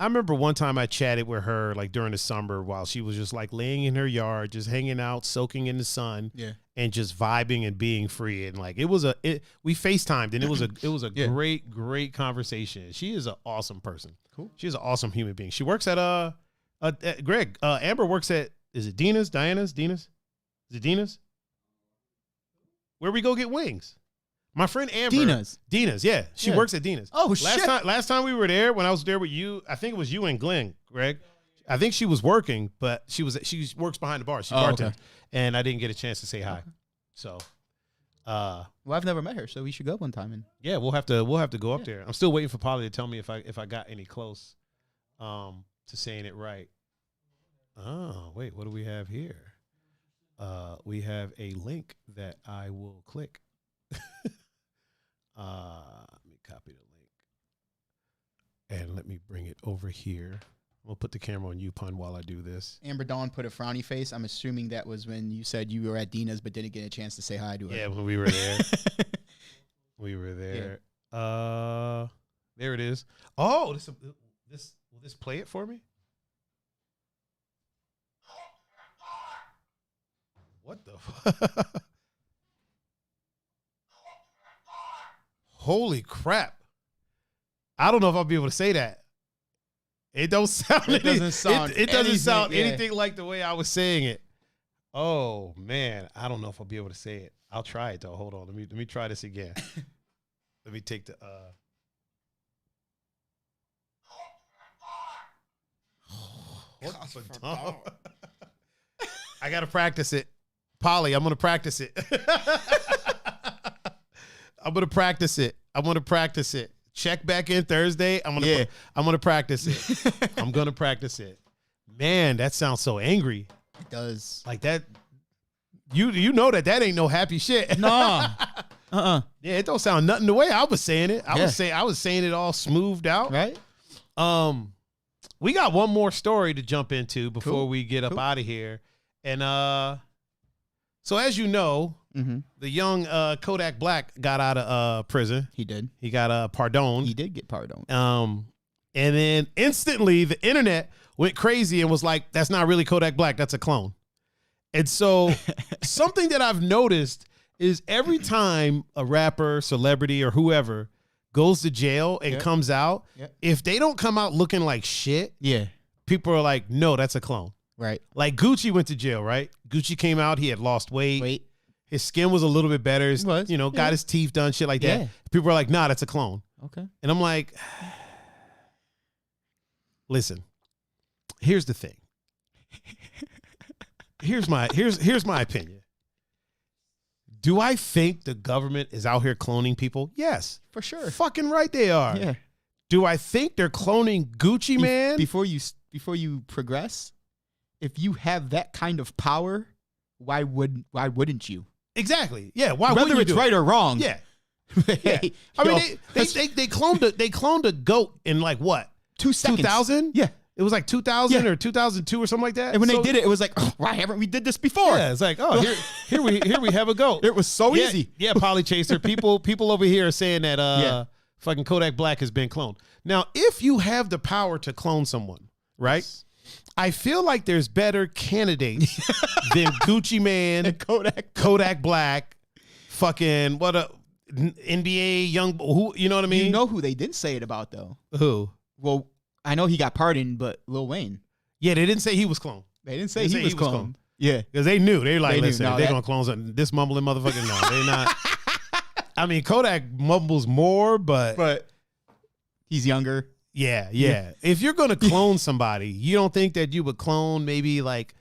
I remember one time I chatted with her like during the summer while she was just like laying in her yard, just hanging out, soaking in the sun, and just vibing and being free. And like we FaceTimed and it was a great conversation. She is an awesome person. Cool. She's an awesome human being. She works at Greg. Amber works at, is it Dina's? Diana's? Dina's? Is it Dina's? Where we go get wings? My friend Amber. Dina's, yeah. She works at Dina's. Oh, shit. Last time we were there, when I was there with you, I think it was you and Glenn, Greg. I think she was working, but she works behind the bar. She bartends. Okay. And I didn't get a chance to say hi. So well, I've never met her, so we should go one time. And yeah, we'll have to go up there. I'm still waiting for Polly to tell me if I got any close to saying it right. Oh, wait, what do we have here? We have a link that I will click. Let me copy the link. And let me bring it over here. We'll put the camera on you, Pun, while I do this. Amber Dawn put a frowny face. I'm assuming that was when you said you were at Dina's but didn't get a chance to say hi to her. Yeah, when we were there. We were there. Yeah. There it is. Oh, will this play it for me? What the fuck? Holy crap. I don't know if I'll be able to say that. It don't sound it doesn't sound anything like the way I was saying it. Oh man, I don't know if I'll be able to say it. I'll try it though. Hold on. Let me try this again. Let me take the I gotta practice it. Polly, I'm gonna practice it. I'm gonna practice it. Check back in Thursday. I'm gonna practice it. I'm gonna practice it. Man, that sounds so angry. It does. Like that. You know that ain't no happy shit. Nah. Yeah, it don't sound nothing the way I was saying it. I was saying it all smoothed out. Right. We got one more story to jump into before we get up out of here. And so as you know, the young Kodak Black got out of prison. He did. He got pardoned. He did get pardoned. And then instantly the internet went crazy and was like, that's not really Kodak Black, that's a clone. And so something that I've noticed is every time a rapper, celebrity, or whoever goes to jail and comes out, if they don't come out looking like shit, people are like, no, that's a clone. Right. Like Gucci went to jail, right? Gucci came out, he had lost weight. His skin was a little bit better. Got his teeth done, shit like that. People are like, nah, that's a clone. Okay. And I'm like, listen, here's the thing. Here's my opinion. Do I think the government is out here cloning people? Yes. For sure. Fucking right they are. Yeah. Do I think they're cloning Gucci Man? Before you progress, if you have that kind of power, why wouldn't you? Exactly. Yeah. Why Whether wouldn't you it's do right it? or wrong. Yeah. Hey, I yo, mean, they cloned a goat in like what? 2 seconds. 2000? Yeah. It was like 2000 Yeah. or 2002 or something like that. And when they did it, it was like, oh, why haven't we did this before? Yeah, it's like, oh, here we have a goat. It was so easy. Yeah, Polly Chaser. People over here are saying that fucking Kodak Black has been cloned. Now, if you have the power to clone someone, right? I feel like there's better candidates than Gucci Man, And Kodak Black, fucking NBA young who, you know what I mean? You know who they didn't say it about though? Who? Well, I know he got pardoned, but Lil Wayne. Yeah, they didn't say he was cloned. They didn't say he was cloned. Yeah, because they knew. They're like, They knew. listen, No, they're that- gonna clone something. This mumbling motherfucker, no, they're not. I mean, Kodak mumbles more, but He's younger. yeah. If you're gonna clone somebody, you don't think that you would clone maybe like,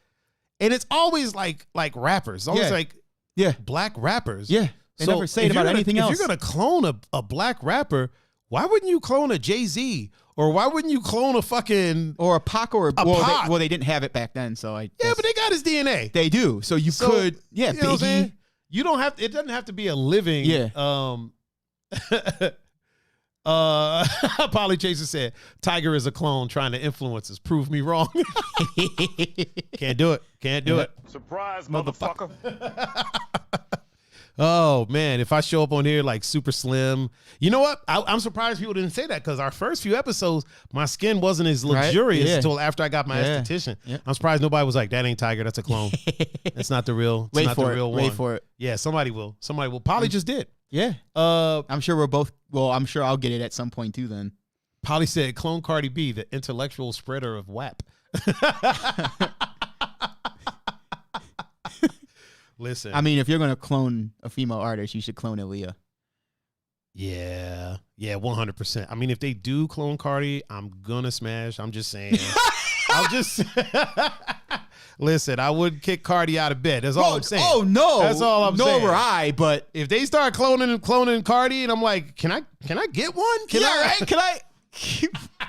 and it's always like rappers, it's always Yeah. like Yeah. black rappers. Yeah. They never say it if you're about gonna- anything else. If you're gonna clone a black rapper, why wouldn't you clone a Jay-Z? Or why wouldn't you clone a fucking Or a Pac or Pac. they didn't have it back then, so I Yeah, guess but they got his DNA. they do. So you could You know what I'm Biggie. saying? You don't have to, it doesn't have to be a living Polly Chaser said Tiger is a clone trying to influence us. Prove me wrong. Can't do it. Surprise, motherfucker. Oh man, if I show up on here like super slim, you know what? I'm surprised people didn't say that because our first few episodes, my skin wasn't as luxurious Yeah. until after I got my Yeah. esthetician. Yeah. I'm surprised nobody was like, "That ain't Tiger, that's a clone. That's not the real. It's Wait not for the it. real Wait one." for it. Yeah, somebody will. Polly just did. Yeah. I'm sure we're both. Well, I'm sure I'll get it at some point too. Then. Polly said, "Clone Cardi B, the intellectual spreader of WAP." Listen, I mean, if you're gonna clone a female artist, you should clone Aaliyah. yeah, 100%. I mean, if they do clone Cardi, I'm gonna smash. I'm just saying. Listen, I wouldn't kick Cardi out of bed. That's all I'm saying. Oh no, That's all I'm saying. Nor were I, but If they start cloning Cardi, and I'm like, can I get one? Can yeah, I? right? Can I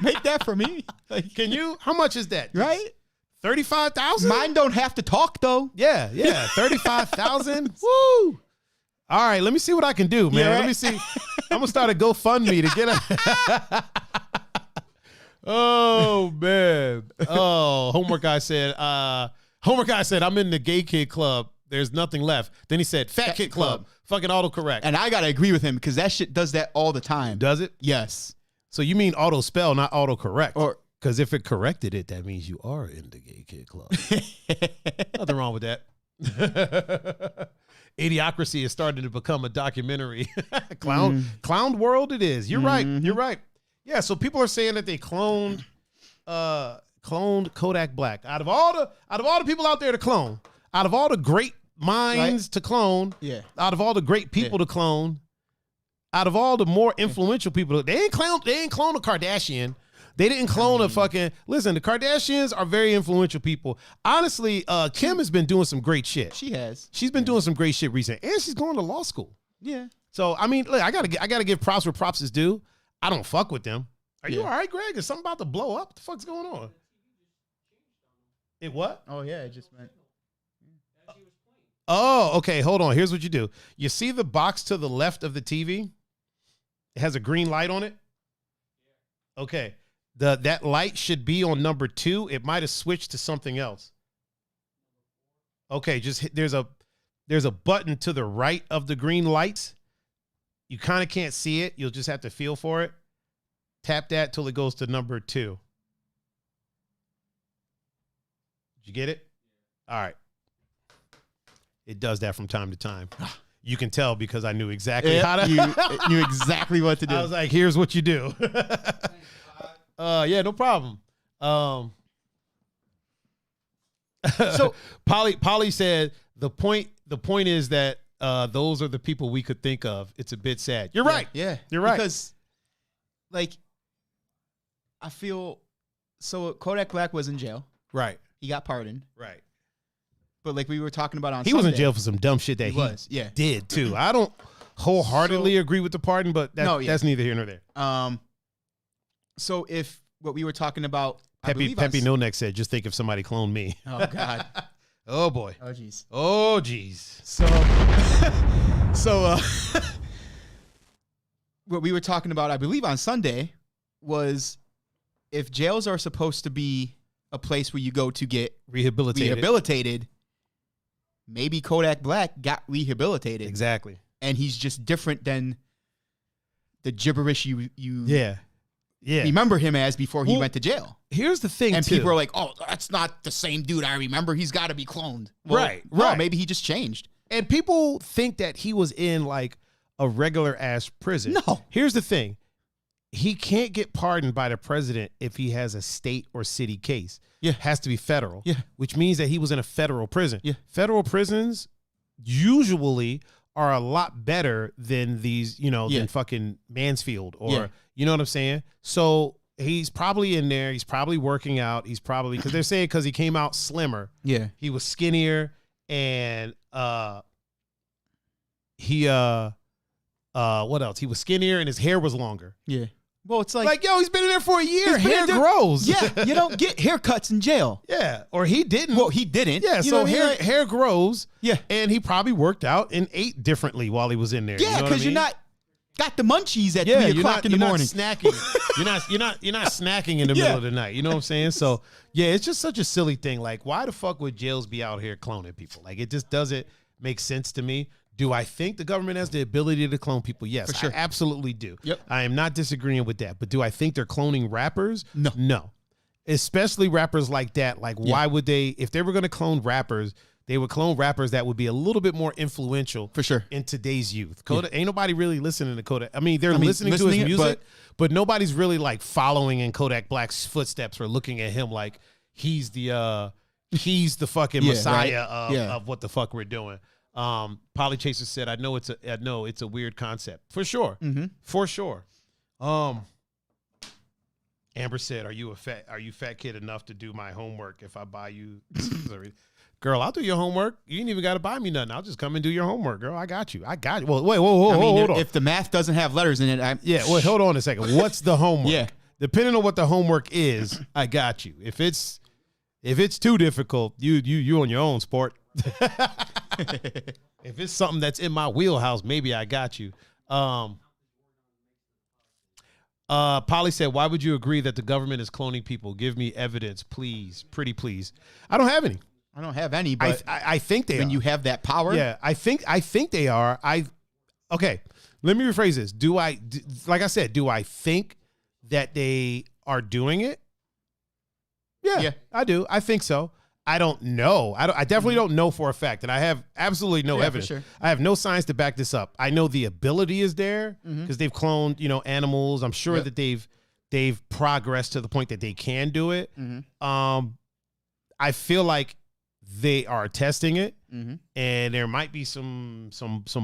make that for me? Like, Can you? How much is that? right? 35,000. Mine don't have to talk though. Yeah, 35,000. Woo! All right, let me see what I can do, man. Yeah, right? Let me see. I'm gonna start a GoFundMe to get a. Oh man. Oh, homework guy said. I'm in the gay kid club. There's nothing left. Then he said, fat kid club. Fucking autocorrect. And I gotta agree with him because that shit does that all the time. Does it? Yes. So you mean auto spell, not autocorrect? Or Because if it corrected it, that means you are in the gay kid club. Nothing wrong with that. Idiocracy is starting to become a documentary. Clown world it is. You're right. You're right. Yeah, so people are saying that they cloned Kodak Black. Out of all the people out there to clone, out of all the great minds to clone, Yeah. out of all the great people to clone, out of all the more influential people, they ain't clone a Kardashian. They didn't clone a fucking. Listen, the Kardashians are very influential people. Honestly, Kim has been doing some great shit. she has. She's been doing some great shit recently, and she's going to law school. Yeah. So I mean, look, I gotta give props where props is due. I don't fuck with them. Are you all right, Greg? Is something about to blow up? What the fuck's going on? It what? Oh yeah, it just meant. Oh, okay. Hold on. Here's what you do. You see the box to the left of the TV? It has a green light on it. Okay. That light should be on number 2. It might have switched to something else. Okay, just hit, there's a button to the right of the green lights. You kind of can't see it. You'll just have to feel for it. Tap that till it goes to number 2. Did you get it? All right. It does that from time to time. You can tell because I knew exactly how to. You knew exactly what to do. I was like, here's what you do. Yeah, no problem. So Polly said the point is that those are the people we could think of. It's a bit sad. You're right. Yeah. You're right. Because, like, I feel so. Kodak Black was in jail. Right. He got pardoned. Right. But like we were talking about on He was in Sunday, jail for some dumb shit that He was, yeah. did too. I don't wholeheartedly agree with the pardon, but that's neither here nor there. So if what we were talking about, I Peppy believe No Neck said, just think if somebody cloned me. Oh God. Oh boy. Oh jeez. Oh geez. So what we were talking about, I believe on Sunday, was if jails are supposed to be a place where you go to get rehabilitated, maybe Kodak Black got rehabilitated. Exactly. And he's just different than the gibberish you remember him as before he went to jail. Here's the thing, and people are like, oh, that's not the same dude I remember. He's got to be cloned. Well, right. Maybe he just changed. And people think that he was in like a regular ass prison. No. Here's the thing. He can't get pardoned by the president if he has a state or city case. Yeah. It has to be federal. Yeah. Which means that he was in a federal prison. Yeah. Federal prisons usually are a lot better than these, than fucking Mansfield or, you know what I'm saying? So he's probably in there. He's probably working out. He's probably, because they're saying because he came out slimmer. Yeah. He was skinnier and what else? He was skinnier and his hair was longer. Yeah. Well, it's like yo, he's been in there for a year. Hair grows. Yeah, you don't get haircuts in jail. Yeah, or he didn't. Well, he didn't. Yeah, so hair grows. Yeah, and he probably worked out and ate differently while he was in there. Yeah, because you're not got the munchies at 3 o'clock in the morning. Snacking. you're not snacking in the middle of the night. You know what I'm saying? So yeah, it's just such a silly thing. Like, why the fuck would jails be out here cloning people? Like, it just doesn't make sense to me. Do I think the government has the ability to clone people? Yes, for sure. I absolutely do. Yep. I am not disagreeing with that. But do I think they're cloning rappers? No. No. Especially rappers like that. Like, why would they, if they were going to clone rappers, they would clone rappers that would be a little bit more influential for sure in today's youth. Kodak, ain't nobody really listening to Kodak. I mean, they're listening to his music, but nobody's really like following in Kodak Black's footsteps or looking at him like he's the fucking messiah of what the fuck we're doing. Polly Chaser said, I know it's a weird concept. For sure. Mm-hmm. For sure. Amber said, are you fat kid enough to do my homework if I buy you? Girl, I'll do your homework. You ain't even got to buy me nothing. I'll just come and do your homework, girl. I got you. Well, wait, hold on. If the math doesn't have letters in it, wait, hold on a second. What's the homework? Yeah. Depending on what the homework is, I got you. If it's too difficult, you on your own, sport. If it's something that's in my wheelhouse, maybe I got you. Polly said, why would you agree that the government is cloning people? Give me evidence, please. Pretty please. I don't have any. But I think they are. When you have that power? Yeah, I think they are. Okay, let me rephrase this. Like I said, do I think that they are doing it? Yeah, I do. I think so. I don't know. I definitely don't know for a fact, and I have absolutely no evidence. For sure. I have no science to back this up. I know the ability is there because they've cloned, animals. I'm sure that they've progressed to the point that they can do it. I feel like they are testing it, and there might be some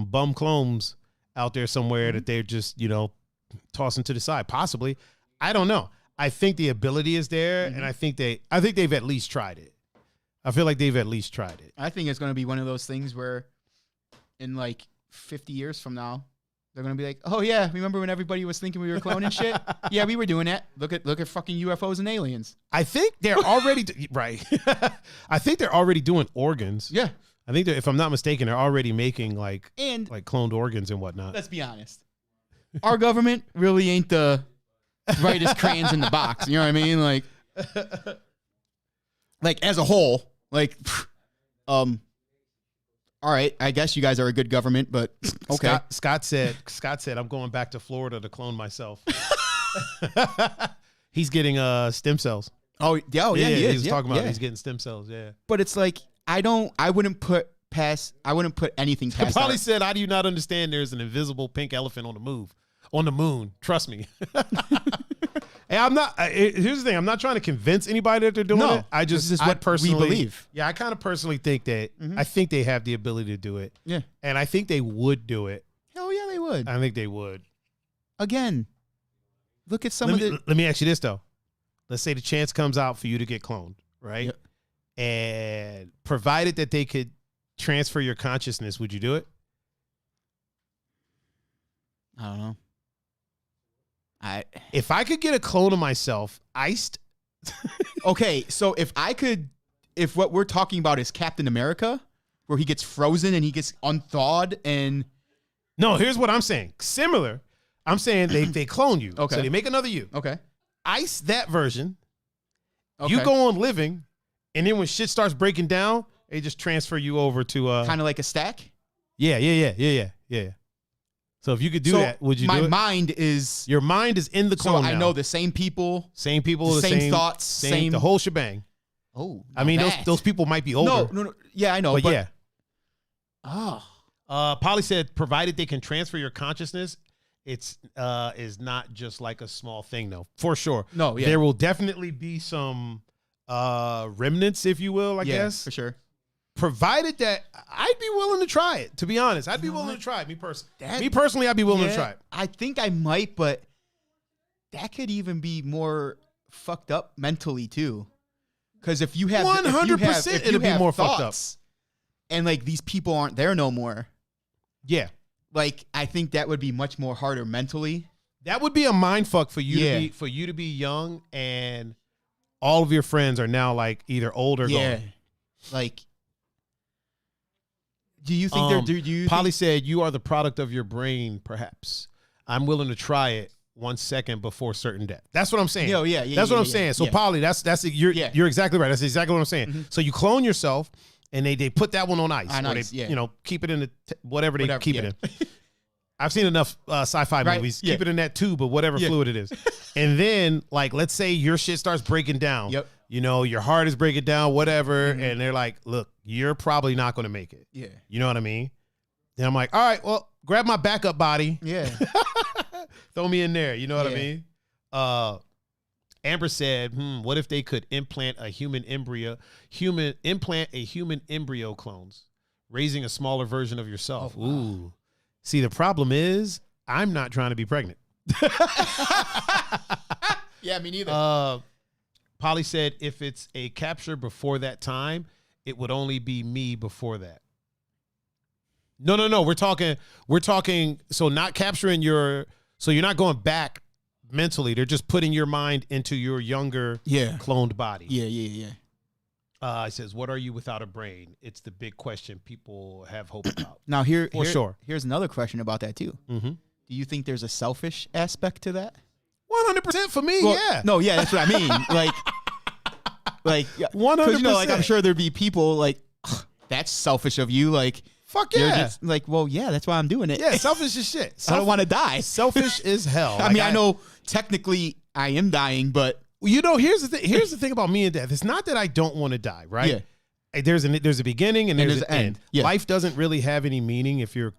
bum clones out there somewhere that they're just tossing to the side. Possibly, I don't know. I think the ability is there, and I think they've at least tried it. I feel like they've at least tried it. I think it's going to be one of those things where in like 50 years from now, they're going to be like, oh, yeah, remember when everybody was thinking we were cloning shit? Yeah, we were doing that. Look at fucking UFOs and aliens. I think they're already right. I think they're already doing organs. Yeah. I think if I'm not mistaken, they're already making like cloned organs and whatnot. Let's be honest. Our government really ain't the brightest crayons in the box. You know what I mean? Like as a whole. All right, I guess you guys are a good government, but okay. Scott said, I'm going back to Florida to clone myself. He's getting stem cells. Oh, yeah, he was talking about he's getting stem cells, yeah. But it's like I wouldn't put anything past. Probably said, I do not understand there's an invisible pink elephant on the moon. Trust me. And I'm not. Here's the thing. I'm not trying to convince anybody that they're doing it. I just this is what personally we believe. Yeah, I kind of personally think that. I think they have the ability to do it. Yeah, and I think they would do it. Hell yeah, they would. I think they would. Again, look at some Let me ask you this though. Let's say the chance comes out for you to get cloned, right? Yep. And provided that they could transfer your consciousness, would you do it? I don't know. If I could get a clone of myself iced. Okay, so if what we're talking about is Captain America, where he gets frozen and he gets unthawed and. No, here's what I'm saying. Similar. I'm saying they clone you. Okay. So they make another you. Okay. Ice that version. Okay. You go on living, and then when shit starts breaking down, they just transfer you over to kind of like a stack. Yeah. So if you could do that, would you do it? My mind is Your mind is in the clone so I now. know the same people, Same people, the same thoughts, same the whole shebang. Oh, I mean, those people might be older. No. Yeah, I know. But yeah. Oh. Polly said, provided they can transfer your consciousness, it's is not just like a small thing, though. For sure. No, yeah. There will definitely be some remnants, if you will, I guess. For sure. Provided that I'd be willing to try it, to be honest. I'd be willing to try it, me personally, I'd be willing to try it. I think I might, but that could even be more fucked up mentally, too. Because if you have 100%, it'll be more fucked up. And like these people aren't there no more. Yeah. Like I think that would be much more harder mentally. That would be a mind fuck for you to be young and all of your friends are now like either old or gone. Like do you think Polly said you are the product of your brain, perhaps. I'm willing to try it 1 second before certain death. That's what I'm saying. That's what I'm saying. So Polly, you're exactly right. That's exactly what I'm saying. Mm-hmm. So you clone yourself and they put that one on ice. They keep it in the whatever they keep it in. I've seen enough sci-fi movies. Keep it in that tube of whatever fluid it is. And then, like, let's say your shit starts breaking down. Yep. You know, your heart is breaking down, whatever. Mm-hmm. And they're like, look, you're probably not going to make it. Yeah. You know what I mean? Then I'm like, all right, well, grab my backup body. Yeah. Throw me in there. You know what I mean? Amber said, what if they could implant a human embryo clones, raising a smaller version of yourself? Oh, wow. Ooh. See, the problem is I'm not trying to be pregnant. Yeah, me neither. Polly said if it's a capture before that time, it would only be me before that. No. We're talking. So not capturing so you're not going back mentally. They're just putting your mind into your younger cloned body. Yeah. It says, what are you without a brain? It's the big question people have hope about. Now sure. Here's another question about that too. Mm-hmm. Do you think there's a selfish aspect to that? 100% for me, yeah. No, yeah, that's what I mean. like 100%. You know, like I'm sure there'd be people like, that's selfish of you. Like, fuck yeah. You're just like, well, yeah, that's why I'm doing it. Yeah, selfish as shit. I don't want to die. Selfish as hell. I mean, I know technically I am dying, but you know, here's the thing. Here's the thing about me and death. It's not that I don't want to die, right? Yeah. There's a beginning and there's an end. Yeah. Life doesn't really have any meaning if you're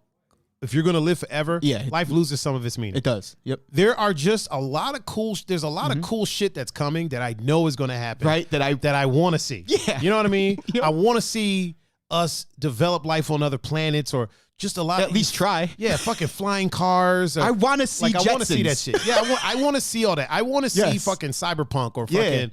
going to live forever. Yeah. Life loses some of its meaning. It does. Yep. There are just a lot of cool. There's a lot of cool shit that's coming that I know is going to happen. Right. That I want to see. Yeah. You know what I mean? Yep. I want to see us develop life on other planets or just a lot. At least try. Yeah. Fucking flying cars. Or, I want to see Jetsons. I want to see that shit. Yeah. I want to see all that. I want to see fucking Cyberpunk or fucking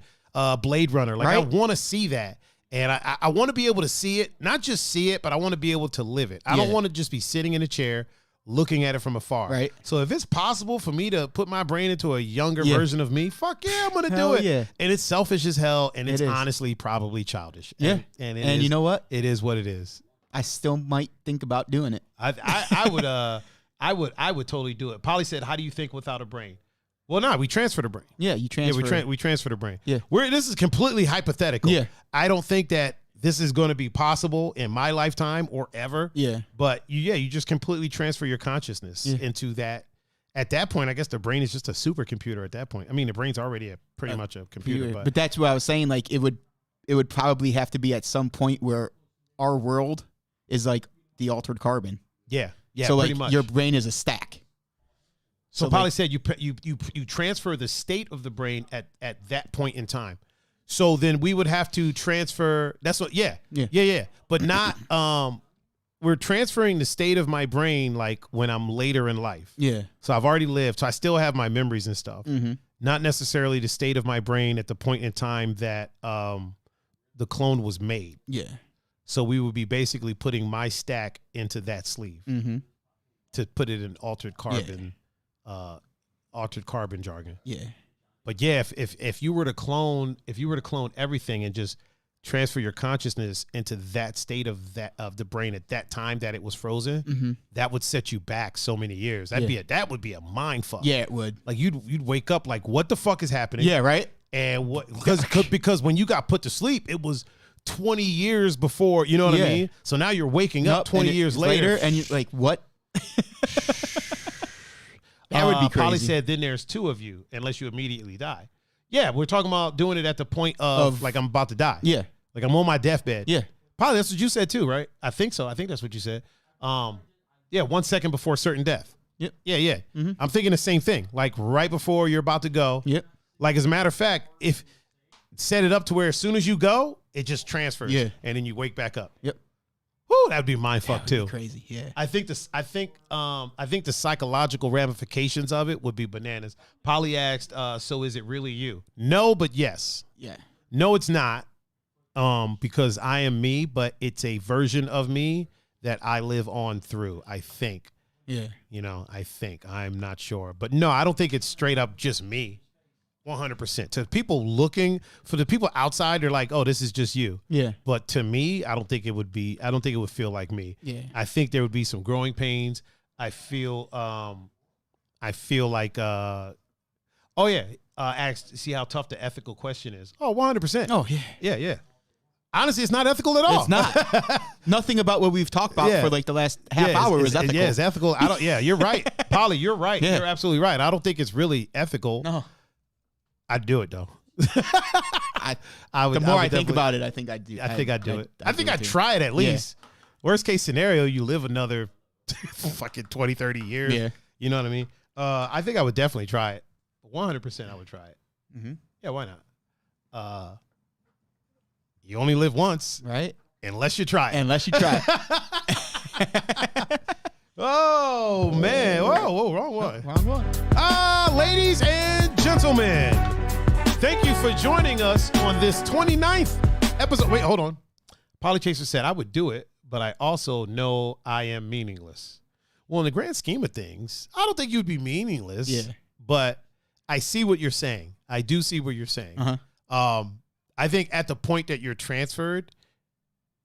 Blade Runner. Like I want to see that. And I want to be able to see it, not just see it, but I want to be able to live it. I don't want to just be sitting in a chair looking at it from afar. Right. So if it's possible for me to put my brain into a younger version of me, fuck yeah, I'm going to do it. Yeah. And it's selfish as hell, and it's honestly probably childish. Yeah. And you know what? It is what it is. I still might think about doing it. I would totally do it. Polly said, how do you think without a brain? Well, no, we transfer the brain. Yeah, you transfer. Yeah, we transfer the brain. Yeah. This is completely hypothetical. Yeah. I don't think that this is going to be possible in my lifetime or ever. Yeah. But you just completely transfer your consciousness into that. At that point, I guess the brain is just a supercomputer at that point. I mean, the brain's already pretty much a computer. But that's what I was saying. Like it would probably have to be at some point where our world is like the altered carbon. Yeah. Yeah. So pretty like much. your brain is a stack. So Polly said you transfer the state of the brain at that point in time. So then we would have to transfer. That's what. Yeah. But not. We're transferring the state of my brain like when I'm later in life. Yeah. So I've already lived. So I still have my memories and stuff. Mm-hmm. Not necessarily the state of my brain at the point in time that the clone was made. Yeah. So we would be basically putting my stack into that sleeve to put it in altered carbon. Altered carbon jargon. Yeah. But yeah, if you were to clone everything and just transfer your consciousness into that state of the brain at that time that it was frozen, that would set you back so many years. That would be a mind fuck. Yeah, it would. Like you'd wake up like, what the fuck is happening? Yeah, right. And what because when you got put to sleep, it was 20 years before, you know what I mean? So now you're waking up 20 years later and you're like, what? That would be crazy. Polly said, then there's two of you, unless you immediately die. Yeah, we're talking about doing it at the point of like I'm about to die. Yeah. Like I'm on my deathbed. Yeah. Probably that's what you said too, right? I think so. I think that's what you said. Yeah, 1 second before certain death. Yep. Yeah. I'm thinking the same thing. Like right before you're about to go. Yep. Like as a matter of fact, if set it up to where as soon as you go, it just transfers. Yeah. And then you wake back up. Yep. Woo, that'd be mind fuck too. Crazy. Yeah. I think the psychological ramifications of it would be bananas. Polly asked, so is it really you? No, but yes. Yeah. No, it's not. Because I am me, but it's a version of me that I live on through, I think. Yeah. You know, I think. I'm not sure. But no, I don't think it's straight up just me. 100%. To people looking, for the people outside, they're like, oh, this is just you. Yeah. But to me, I don't think it would feel like me. Yeah. I think there would be some growing pains. I feel like, asked, see how tough the ethical question is. Oh, 100%. Oh, yeah. Yeah. Honestly, it's not ethical at all. It's not. Nothing about what we've talked about for like the last half hour is ethical. Yeah, it's ethical. You're right. Polly, you're right. Yeah. You're absolutely right. I don't think it's really ethical. No. I'd do it though. The more I think about it, I think I'd do it. I think I'd do it. I think I'd try it at least. Yeah. Worst case scenario, you live another fucking 20, 30 years. Yeah. You know what I mean? I think I would definitely try it. 100% I would try it. Mm-hmm. Yeah, why not? You only live once. Right. Unless you try it. Oh, man. Whoa, wrong one. Wrong one. Ladies and gentlemen, thank you for joining us on this 29th episode. Wait, hold on. Polly Chaser said, I would do it, but I also know I am meaningless. Well, in the grand scheme of things, I don't think you'd be meaningless. Yeah. But I see what you're saying. I do see what you're saying. Uh-huh. I think at the point that you're transferred,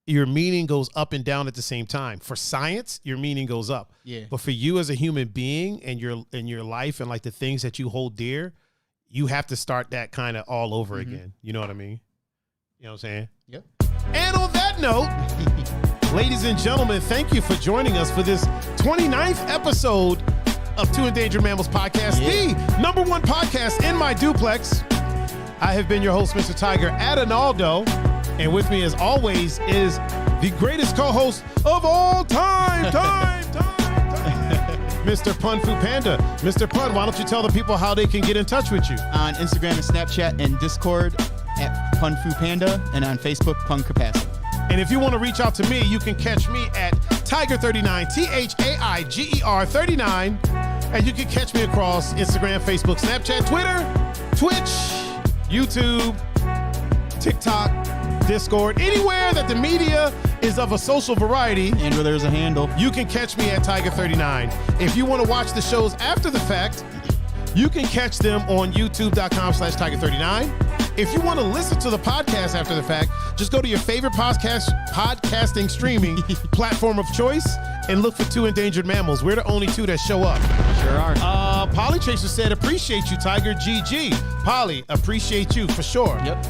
your meaning goes up and down at the same time. For science, your meaning goes up. Yeah. But for you as a human being and your life and like the things that you hold dear, you have to start that kind of all over again. You know what I mean? You know what I'm saying? Yep. And on that note, ladies and gentlemen, thank you for joining us for this 29th episode of Two Endangered Mammals podcast, the #1 podcast in my duplex. I have been your host, Mr. Tiger Adinaldo, and with me as always is the greatest co-host of all time, Mr. Pun-Fu-Panda. Mr. Pun, why don't you tell the people how they can get in touch with you? On Instagram and Snapchat and Discord at Pun-Fu-Panda, and on Facebook, Pun Capacity. And if you want to reach out to me, you can catch me at Tiger39, THAIGER 39. And you can catch me across Instagram, Facebook, Snapchat, Twitter, Twitch, YouTube, TikTok, Discord, anywhere that the media is of a social variety. And where there's a handle. You can catch me at Tiger39. If you want to watch the shows after the fact, you can catch them on youtube.com/Tiger39. If you want to listen to the podcast after the fact, just go to your favorite podcasting streaming platform of choice and look for Two Endangered Mammals. We're the only two that show up. Sure are. Polly Chaser said, appreciate you, Tiger GG. Polly, appreciate you for sure. Yep.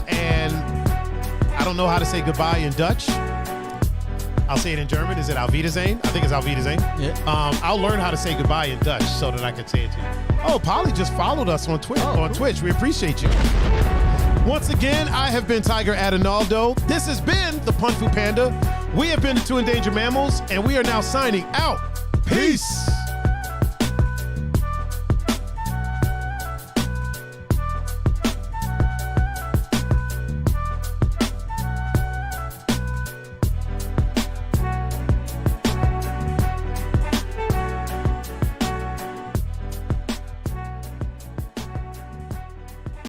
And I don't know how to say goodbye in Dutch. I'll say it in German. Is it Auf Wiedersehen? I think it's Auf Wiedersehen. Yeah. I'll learn how to say goodbye in Dutch so that I can say it to you. Oh, Polly just followed us on Twitch. Cool. Twitch. We appreciate you. Once again, I have been Tiger Adinaldo. This has been the Pun-Fu-Panda. We have been the Two Endangered Mammals, and we are now signing out. Peace.